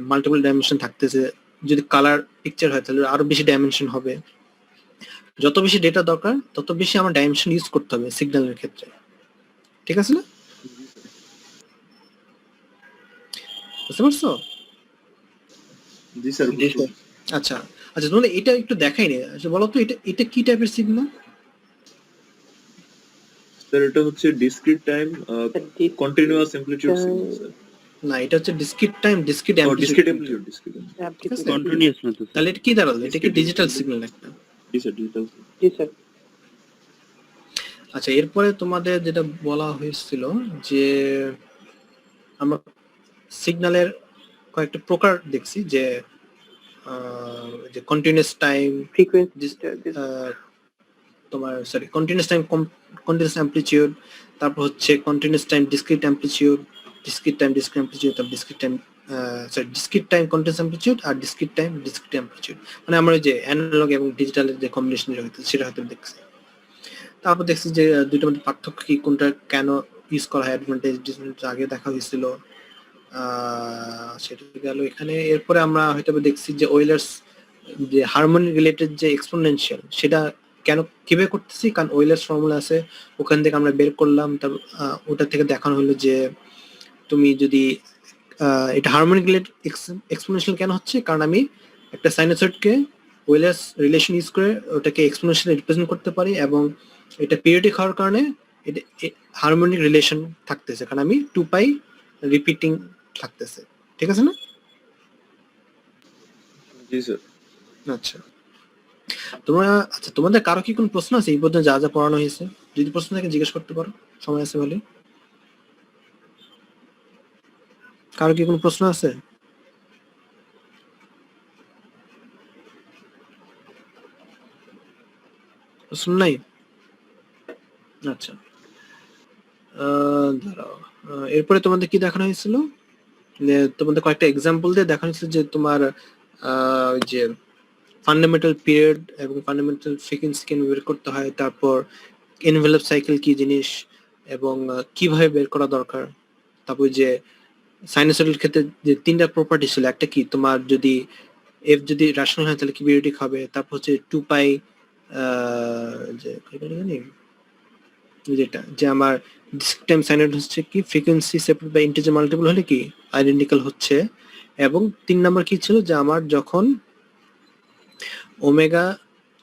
Speaker 1: মাল্টিপল ডাইমেনশন থাকতেছে। যদি কালার পিকচার হয় তাহলে আরো বেশি ডাইমেনশন হবে। যত বেশি ডেটা দরকার তত বেশি আমার ডাইমেনশন ইউজ করতে হবে সিগন্যালের ক্ষেত্রে। ঠিক আছে না? বুঝতে পারছো?
Speaker 2: জি স্যার।
Speaker 1: আচ্ছা আচ্ছা, তোমাদের এটা একটু দেখাই নি, আচ্ছা বলো তো এটা এটা কি টাইপের সিগন্যাল?
Speaker 2: স্যার এটা হচ্ছে discrete time continuous amplitude signal sir.
Speaker 1: না, এটা হচ্ছে ডিসক্রিট টাইম, ডিসক্রিট
Speaker 2: ও ডিসক্রিট
Speaker 1: অ্যামপ্লিটিউড।
Speaker 2: অ্যামপ্লিটিউড
Speaker 1: ঠিক আছে?
Speaker 5: কন্টিনিউয়াস না তো
Speaker 1: তাহলে এটা কি দাঁড়ালো? এটা কি
Speaker 2: Discrete
Speaker 1: ডিজিটাল
Speaker 2: digital.
Speaker 1: সিগন্যাল একটা?
Speaker 2: জি স্যার ডিজিটাল।
Speaker 4: জি স্যার।
Speaker 1: আচ্ছা, এরপরে তোমাদের যেটা বলা হয়েছিল যে আমরা সিগন্যালের কয়েকটা প্রকার দেখছি, যে কন্টিনিউয়াস টাইম,
Speaker 4: ফ্রিকোয়েন্সি
Speaker 1: তোমার sorry continuous time, continuous amplitude, তারপর হচ্ছে continuous time discrete amplitude, discrete time discrete amplitude, তারপর discrete time discrete time continuous amplitude আর ডিসক্রিট টাইম ডিসক্রিট অ্যামপ্লিটিউড। মানে আমরা ওই যে অ্যানালগ এবং ডিজিটালের যে কম্বিনেশন হইতো সেটা হয়তো দেখছি। তারপর দেখছি যে দুইটার মধ্যে পার্থক্য কি, কোনটা কেন ইউজ করা হয়, অ্যাডভান্টেজ ডিসঅ্যাডভান্টেজ আগে দেখা হয়েছিল, সেটা গেল এখানে। এরপরে আমরা হয়তো দেখছি যে ওয়েলার্স যে হারমোনি রিলেটেড যে এক্সপোনেনশিয়াল, সেটা কেন কিভাবে করতেছি, কারণ ওয়েলার্স ফর্মুলা আছে, ওখান থেকে আমরা বের করলাম। তারপর ওটা থেকে দেখানো হলো যে তুমি যদি এটা হারমোনিক রিলেটেড এক্সপোনেনশিয়াল কেন হচ্ছে, কারণ আমি একটা সাইনোসয়েডকে ওয়েলার্স রিলেশন ইউজ করে ওটাকে এক্সপোনেনশিয়াল রিপ্রেজেন্ট করতে পারি, এবং এটা পিরিয়ডিক হওয়ার কারণে এটা হারমোনিক রিলেশন থাকতেছে, কারণ আমি 2π রিপিটিং থাকতেছে। ঠিক আছে না?
Speaker 2: জি স্যার।
Speaker 1: আচ্ছা, তোমাদের কারো কি কোনো প্রশ্ন আছে এই পর্যন্ত যা যা পড়ানো হয়েছে? যদি প্রশ্ন থাকে জিজ্ঞেস করতে পারো, সময় আছে বলে। কারো কি কোনো প্রশ্ন আছে? প্রশ্ন নাই? আচ্ছা, দাঁড়াও, এরপরে তোমাদের কি দেখানো হয়েছিল, যে তোমাদের কয়েকটা এক্সাম্পল দিয়ে দেখানো হয়েছিল যে তোমার ওই যে ফান্ডামেন্টাল পিরিয়ড এবং ফান্ডামেন্টাল ফ্রিকোয়েন্সি কেন বের করতে হয়, তারপর এনভেলপ সাইকেল কি জিনিস এবং কিভাবে বের করা দরকার, তারপর যে সাইনোসয়েডের ক্ষেত্রে যে তিনটা প্রপার্টি ছিল, একটা কি তোমার যদি এফ যদি রেশনাল হয় তাহলে কি পিরিয়ডিক হবে, তারপর হচ্ছে 2π যে যেটা যে আমার ডিসক্রিট টাইম সাইনোসয়েড হচ্ছে কি frequency separate by integer multiple হলে কি আইডেন্টিক্যাল হচ্ছে, এবং 3 নাম্বার কি ছিল যে আমার যখন ওমেগা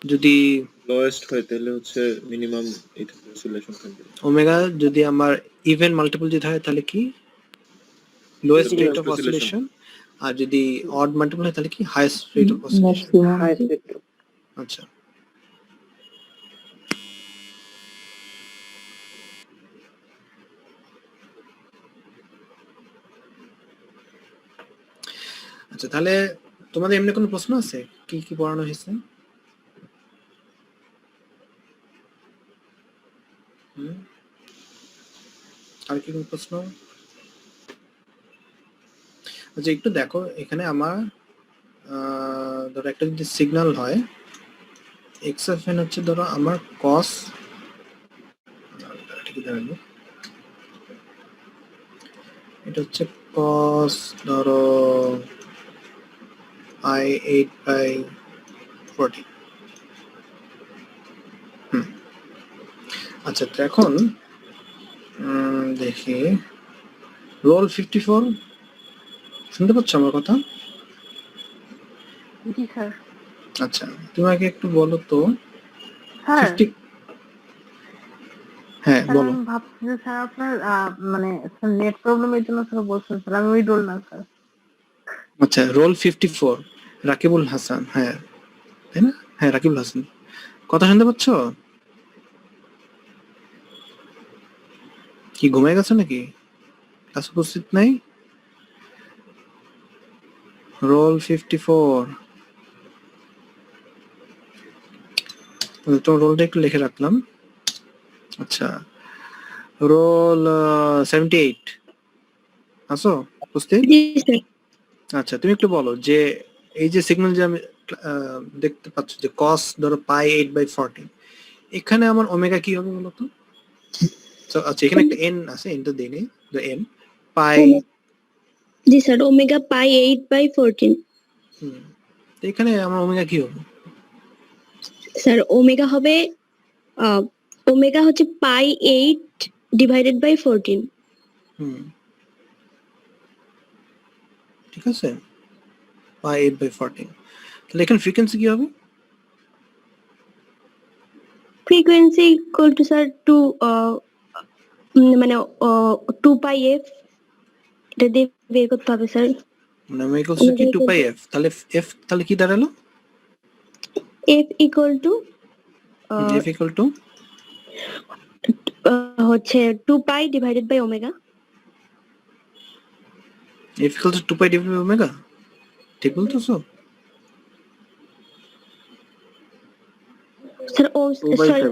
Speaker 1: যদি
Speaker 2: লোয়েস্ট হয় তাহলে হচ্ছে মিনিমাম এটা অসিলেশন থাকবে।
Speaker 1: ওমেগা যদি আমার ইভেন মাল্টিপল যদি হয় তাহলে কি lowest
Speaker 2: Lowest
Speaker 1: rate of
Speaker 2: oscillation.
Speaker 1: Oscillation, আর যদি অড মাল্টিপল হয় তাহলে কি হাইয়েস্ট রেট অফ অসিলেশন। আচ্ছা, আচ্ছা তাহলে তোমাদের এমনি কোনো প্রশ্ন আছে কি কি পড়ানো হয়েছে? আর কি কোনো প্রশ্ন? আচ্ছা একটু দেখো এখানে আমার ধরো একটা যদি সিগন্যাল হয় এক্স এফ এন হচ্ছে ধরো আমার কস, এটা হচ্ছে কস ধরো I8/40। আচ্ছা তো এখন দেখি রোল 54, শুনতে পাচ্ছ আমার কথা?
Speaker 7: জি স্যার।
Speaker 1: আচ্ছা তুমি আগে একটু বলো তো
Speaker 7: স্যার
Speaker 1: 50, হ্যাঁ
Speaker 7: স্যার
Speaker 1: বলো।
Speaker 7: আমি ভাবছি যে স্যার আপনার মানে নেট প্রবলেমের জন্য স্যার বলছেন স্যার, আমি ওই রোল না স্যার।
Speaker 1: আচ্ছা রোল 54 রাকিবুল হাসান, হ্যাঁ তাই না? হ্যাঁ রাকিবুল হাসান, কথা শুনতে পাচ্ছ? কি ঘুমিয়ে গেছো নাকি? ক্লাস উপস্থিত নাই? রোল 54, তোমার রোলটা একটু লিখে রাখলাম। আচ্ছা রোল 78 আছো উপস্থিত? আচ্ছা তুমি একটু বলো যে এই যে সিগন্যাল যে আমি দেখতে পাচ্ছ যে cos ধরো π8/40, এখানে আমার ওমেগা কি হবে বলতো? আচ্ছা এখানে একটা n আছে, n তো দেই নি, the n পাই।
Speaker 8: জি স্যার, ওমেগা পাই 8/14।
Speaker 1: তো এখানে আমার ওমেগা কি হবে?
Speaker 8: স্যার ওমেগা হবে ওমেগা হচ্ছে পাই 8/14।
Speaker 1: ঠিক আছে, π8/14। তাহলে এখানে ফ্রিকোয়েন্সি কি হবে?
Speaker 8: ফ্রিকোয়েন্সি ইকুয়াল টু স্যার 2 মানে 2 পাই এফ এটা দিয়ে বের করতে হবে স্যার।
Speaker 1: মানে ওমেগা ইকুয়ালস টু কি 2 পাই এফ, তাহলে এফ তাহলে কি দাঁড়ালো?
Speaker 8: F equal to
Speaker 1: F equal to
Speaker 8: হচ্ছে 2 pi divided by omega.
Speaker 1: F equals to 2 pi divided by omega, ঠিক বলতেছো?
Speaker 8: স্যার ও সরি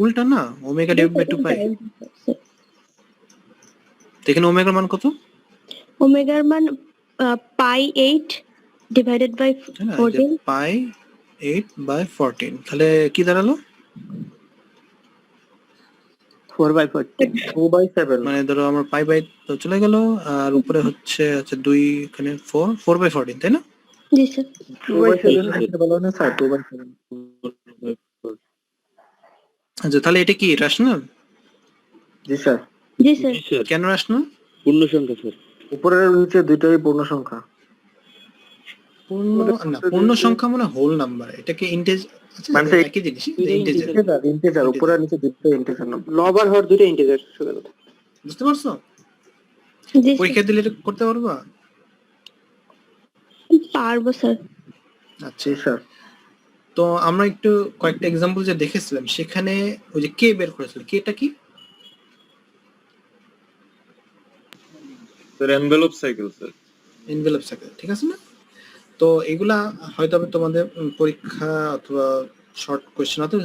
Speaker 1: উল্টা না, ওমেগা ডিভাইডেড বাই 2 পাই। এখানে ওমেগার মান কত?
Speaker 8: ওমেগার মান পাই 8 ডিভাইডেড বাই
Speaker 1: তাই না?
Speaker 8: 14।
Speaker 1: পাই 8 বাই 14, তাহলে কি দাঁড়ালো?
Speaker 4: 4/14
Speaker 1: মানে ধরো আমার পাই বাই তো চলে গেল, আর উপরে হচ্ছে 2 এখানে 4 বাই 14, তাই না?
Speaker 8: জি স্যার।
Speaker 1: আচ্ছা, তাহলে এটা কি রেশনাল?
Speaker 3: জি স্যার।
Speaker 8: জি স্যার।
Speaker 1: কেন রেশনাল?
Speaker 5: পূর্ণ সংখ্যা স্যার।
Speaker 3: উপরের নিচে দুইটাই পূর্ণ সংখ্যা।
Speaker 1: পূর্ণ সংখ্যা মানে হোল নাম্বার, এটাকে ইন্টিজার, আচ্ছা
Speaker 3: মানে
Speaker 1: একই জিনিস, ইন্টিজার।
Speaker 3: ইন্টিজার উপরে আর নিচে দুইটাই ইন্টিজার নাম্বার।
Speaker 6: লব আর হর দুটো ইন্টিজার সোজা কথা।
Speaker 1: বুঝতে পারছো?
Speaker 8: জি
Speaker 1: পরীক্ষা দিলে এটা করতে পারবা?
Speaker 8: পারবো স্যার।
Speaker 1: আচ্ছা,
Speaker 3: জি স্যার।
Speaker 1: তো আমরা একটু কয়েকটা এক্সাম্পল যে দেখেছিলাম, সেখানে ওই যে কে বের করেছিল, কেটা কি?
Speaker 2: Sir envelope cycle sir.
Speaker 1: Envelope cycle, ঠিক আছে না? তো এগুলা হয়তো আমি তোমাদের পরীক্ষা অথবা শর্ট কোয়েশ্চেন অথবা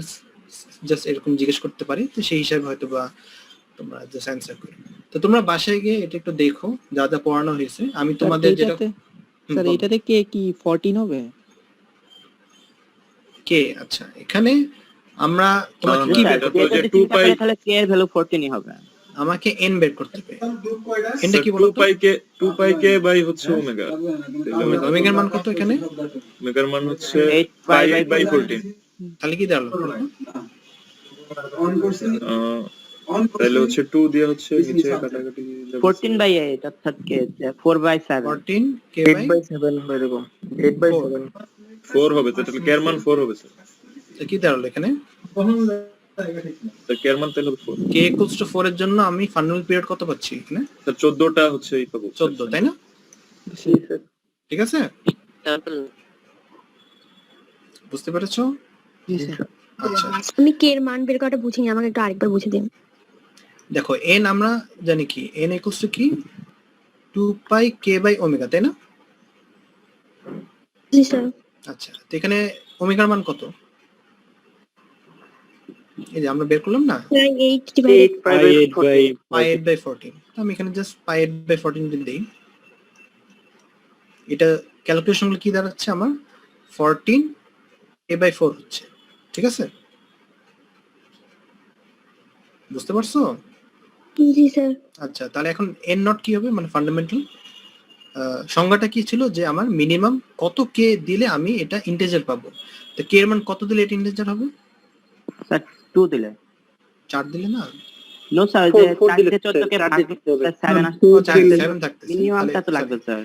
Speaker 1: জাস্ট এরকম জিজ্ঞেস করতে পারি, তো সেই হিসাবে হয়তো বা তোমরা জাস্ট অ্যান্সার করো। তো তোমরা বাসায় গিয়ে এটা একটু দেখো, যা যা পড়ানো হয়েছে। আমি তোমাদের যেটা
Speaker 9: স্যার এটাতে কে কি 14 হবে?
Speaker 1: কে, আচ্ছা এখানে আমরা তোমাকে কি বের করতে হবে?
Speaker 4: 2 পাই তাহলে কে এর ভ্যালু 14ই হবে।
Speaker 1: আমাকে n বের করতে হবে। এটা কি বলতো?
Speaker 2: 2 পাই কে বাই হচ্ছে ওমেগা।
Speaker 1: ওমেগার মান কত এখানে?
Speaker 2: ওমেগার মান হচ্ছে
Speaker 4: 8
Speaker 2: পাই বাই 14।
Speaker 1: তাহলে কি দাঁড়ালো?
Speaker 2: তাহলে হচ্ছে 2 দিয়ে হচ্ছে নিচে কাটাকাটি
Speaker 4: 14/8 অর্থাৎ কে 4/7।
Speaker 1: 14 কে বাই
Speaker 3: 8/7 এরকম 8/7
Speaker 2: 4 হবে, তাহলে কে এর মান 4 হবে স্যার।
Speaker 1: তো কি দাঁড়ালো এখানে?
Speaker 2: তো কে এর মান তাহলে হবে 4।
Speaker 1: k equals to 4 এর জন্য আমি ফান্ডামেন্টাল পিরিয়ড কত পাচ্ছি এখানে?
Speaker 2: স্যার 14টা হচ্ছে এই পাবো
Speaker 1: 14, তাই না? ঠিক আছে, বুঝতে পেরেছো?
Speaker 9: জি স্যার।
Speaker 1: আচ্ছা,
Speaker 8: আমি কে এর মান বের করাটা বুঝিনি, আমাকে একটু আরেকবার বুঝিয়ে দিন।
Speaker 1: দেখো n আমরা জানি কি, n equals to কি 2 পাই k বাই ওমেগা, তাই না?
Speaker 8: জি স্যার।
Speaker 1: আচ্ছা, তো এখানে ওমেগার মান কত? এই যে আমরা বের করলাম না,
Speaker 8: pi 8 divided
Speaker 5: pi 8 by
Speaker 1: pi 8 by 14। তো আমি এখানে জাস্ট পাই 8 বাই 14 যদি দেই, এটা ক্যালকুলেশন কি দাঁড়াচ্ছে আমার? 14 a বাই 4 হচ্ছে, ঠিক আছে? বুঝতে পারছো?
Speaker 8: জি স্যার।
Speaker 1: আচ্ছা, তাহলে এখন n নট কি হবে, মানে ফান্ডামেন্টাল সংজ্ঞাটা কি ছিল, যে আমার মিনিমাম কত কে দিলে আমি এটা ইন্টিজার পাবো। তো কে এর মান কত দিলে এটা ইন্টিজার হবে?
Speaker 4: স্যার 2 দিলে
Speaker 1: 4 দিলে না,
Speaker 4: নো স্যার যে 4 দিয়ে 14 কে ভাগ করলে 7 আসবে।
Speaker 1: 7 থাকতেছে,
Speaker 4: মিনিমামটা তো লাগবে স্যার।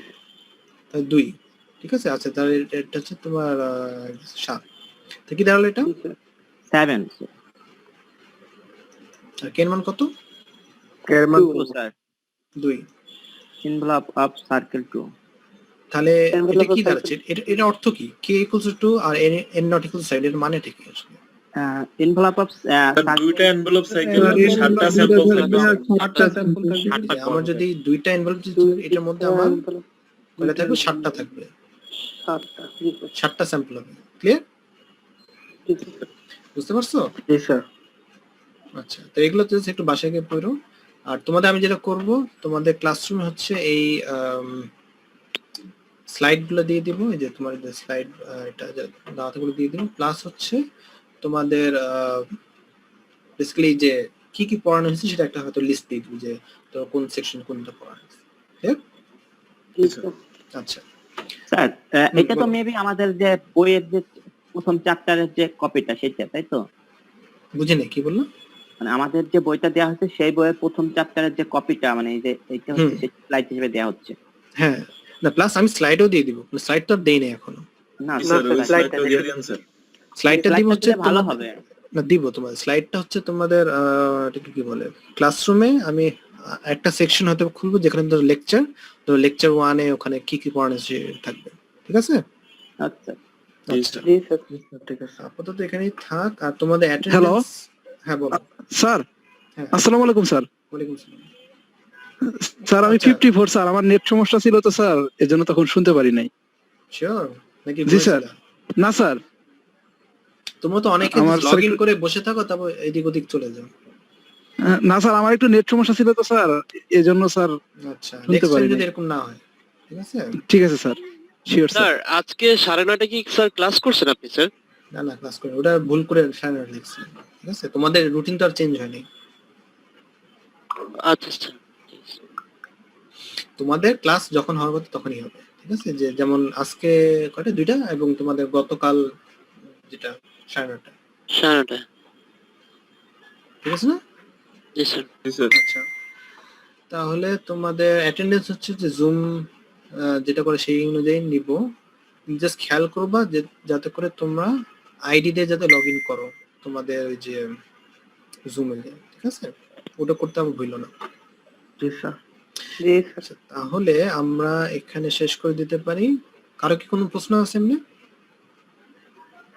Speaker 1: তাহলে 2, ঠিক আছে। আচ্ছা, তাহলে এটা হচ্ছে তোমার 7। তো কি দাঁড়ালো এটা?
Speaker 4: 7
Speaker 1: আর কে এর মান কত?
Speaker 3: এর মান
Speaker 4: 2 স্যার।
Speaker 1: 2।
Speaker 4: Envelope of circle 2।
Speaker 1: তাহলে এটা কি দাঁড়াচ্ছে? এটা অর্থ কি? k equals to 2 R n not equals to 7, এর মানে ঠিক আসলে
Speaker 4: এনভেলপ অফ
Speaker 2: দুইটা এনভেলপ সাইকেল 7টা স্যাম্পল থাকবে।
Speaker 1: 8টা স্যাম্পল থাকবে। আমার যদি দুইটা এনভেলপ, এটার মধ্যে আমার কয়টা থাকবে? 7টা থাকবে। 7টা স্যাম্পল হবে। ক্লিয়ার? বুঝতে পারছো?
Speaker 3: জি স্যার।
Speaker 1: আচ্ছা, তো এগুলো তো একটু বাসায় গিয়ে পড়ো। আর তোমাদের আমি যেটা করব, তোমাদের ক্লাসরুমে হচ্ছে এই স্লাইড গুলো দিয়ে দিব, এই যে তোমার যে স্লাইড এটা দাওয়াতগুলো দিয়ে দিব, প্লাস হচ্ছে তোমাদের বেসিক্যালি যে কি কি পড়ানো হয়েছে সেটা একটা হয়তো লিস্ট দিয়ে দিব, যে তো কোন সেকশন কোনটা পড়ানো হয়েছে। আচ্ছা
Speaker 4: স্যার এটা তো মেবি আমাদের যে বইয়ের যে প্রথম চ্যাপ্টারের যে কপিটা সেটা, তাই তো?
Speaker 1: বুঝিনি, কি বললো?
Speaker 4: মানে আমাদের যে বইটা দেওয়া হচ্ছে সেই বইয়ের প্রথম চ্যাপ্টারের যে কপিটা, মানে এই যে এইটা হচ্ছে সেই স্লাইড হিসেবে দেওয়া হচ্ছে।
Speaker 1: হ্যাঁ, না প্লাস আমি স্লাইডও দিয়ে দিব, স্লাইড তো দেই নাই এখনো।
Speaker 4: না
Speaker 2: স্যার স্লাইডটা দিয়ে দেন স্যার।
Speaker 1: স্লাইডটা দিব হচ্ছে
Speaker 4: ভালো হবে।
Speaker 1: না দিব তোমাদের স্লাইডটা হচ্ছে তোমাদের এটাকে কি বলে ক্লাসরুমে আমি একটা সেকশন হয়তো খুলবো যেখানে ধরো লেকচার 1 এ ওখানে কি কি পড়ানো থাকবে, ঠিক আছে?
Speaker 4: আচ্ছা
Speaker 1: আচ্ছা
Speaker 4: জি স্যার
Speaker 1: ঠিক আছে, আপাতত এখানেই থাক। আর তোমাদের
Speaker 9: হ্যালো
Speaker 1: অ্যাটেন্ডেন্স, হ্যাঁ বলো।
Speaker 9: স্যার,
Speaker 1: হ্যাঁ
Speaker 9: আসসালামু আলাইকুম স্যার।
Speaker 1: ওয়ালাইকুম আসসালাম।
Speaker 9: স্যার আমি
Speaker 1: আচ্ছা
Speaker 9: 54 স্যার, আমার নেট সমস্যা ছিল তো স্যার, এজন্য তখন শুনতে পারি নাই।
Speaker 1: শিওর নাকি
Speaker 9: জি স্যার।
Speaker 1: বলেছিলা?
Speaker 9: না স্যার,
Speaker 1: তোমরা তো অনেকে
Speaker 9: আমার
Speaker 1: লগ
Speaker 9: স্যার
Speaker 1: ইন করে বসে থাকো, তারপর এদিক ওদিক চলে যাও।
Speaker 9: না স্যার, আমার একটু নেট সমস্যা ছিল তো স্যার, এজন্য স্যার
Speaker 1: আচ্ছা
Speaker 9: শুনতে
Speaker 1: নেক্সট টাইম
Speaker 9: পারি
Speaker 1: যদি
Speaker 9: নাই।
Speaker 1: এরকম না হয়, ঠিক আছে?
Speaker 9: ঠিক আছে স্যার, শিওর স্যার।
Speaker 6: স্যার আজকে 9:30 কি স্যার ক্লাস করছেন আপনি স্যার?
Speaker 1: না না ক্লাস করে ওটা ভুল করে 9:30 লিখছি, ঠিক আছে? তোমাদের রুটিন তো আর চেঞ্জ হয়নি।
Speaker 6: আচ্ছা আচ্ছা ঠিক আছে।
Speaker 1: তোমাদের ক্লাস যখন হওয়ার কথা তখনই হবে, ঠিক আছে? যে যেমন আজকে কয়টা 2টা এবং তোমাদের গতকাল যেটা 9:30,
Speaker 6: 9:30
Speaker 1: ঠিক আছে না?
Speaker 6: জি স্যার।
Speaker 2: জি স্যার।
Speaker 1: আচ্ছা তাহলে তোমাদের অ্যাটেন্ডেন্স হচ্ছে যে জুম যেটা করে সেই অনুযায়ী নিব। জাস্ট খেয়াল করবা যে যাতে করে তোমরা আইডি দিয়ে যাতে লগ ইন করো তোমাদের ওই যে জুমে, ঠিক আছে? ওটা করতে আমি ভুলো না।
Speaker 4: জি স্যার জি স্যার
Speaker 1: আচ্ছা তাহলে আমরা এখানে শেষ করে দিতে পারি। কারো কি কোনো প্রশ্ন আছে এমনি?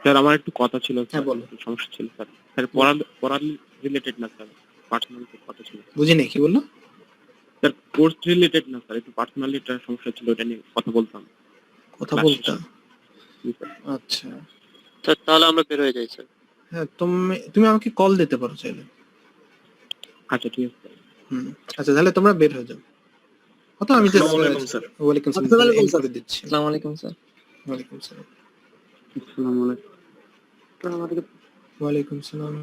Speaker 10: স্যার আমার একটু কথা ছিল,
Speaker 1: হ্যাঁ বলো।
Speaker 10: একটু সমস্যা ছিল স্যার। স্যার পড়ার রিলেটেড না স্যার, পার্সোনাল কথা ছিল।
Speaker 1: বুঝিনি কি বললো?
Speaker 10: স্যার কোর্স রিলেটেড না স্যার, একটু পার্সোনালি একটা সমস্যা ছিল, ওটা নিয়ে কথা বলতাম।
Speaker 1: কথা
Speaker 10: ক্লাস
Speaker 1: বলতা?
Speaker 10: জি স্যার।
Speaker 1: আচ্ছা
Speaker 6: স্যার তাহলে আমরা বের হয়ে যাই স্যার।
Speaker 1: হ্যাঁ তুমি আমাকে কল দিতে পারো চাইলে।
Speaker 10: আচ্ছা ঠিক আছে স্যার।
Speaker 1: আচ্ছা তাহলে তোমরা বের হয়ে যাও। কথা আমি জাস্ট
Speaker 2: আসসালামু আলাইকুম স্যার।
Speaker 1: ওয়ালাইকুম আসসালাম
Speaker 9: আসসালামু আলাইকুম
Speaker 1: end করে দিচ্ছি।
Speaker 9: আসসালামু আলাইকুম স্যার।
Speaker 1: ওয়ালাইকুম আসসালাম।
Speaker 5: আসসালামু আলাইকুম।
Speaker 1: ওয়ালাইকুম আসসালাম।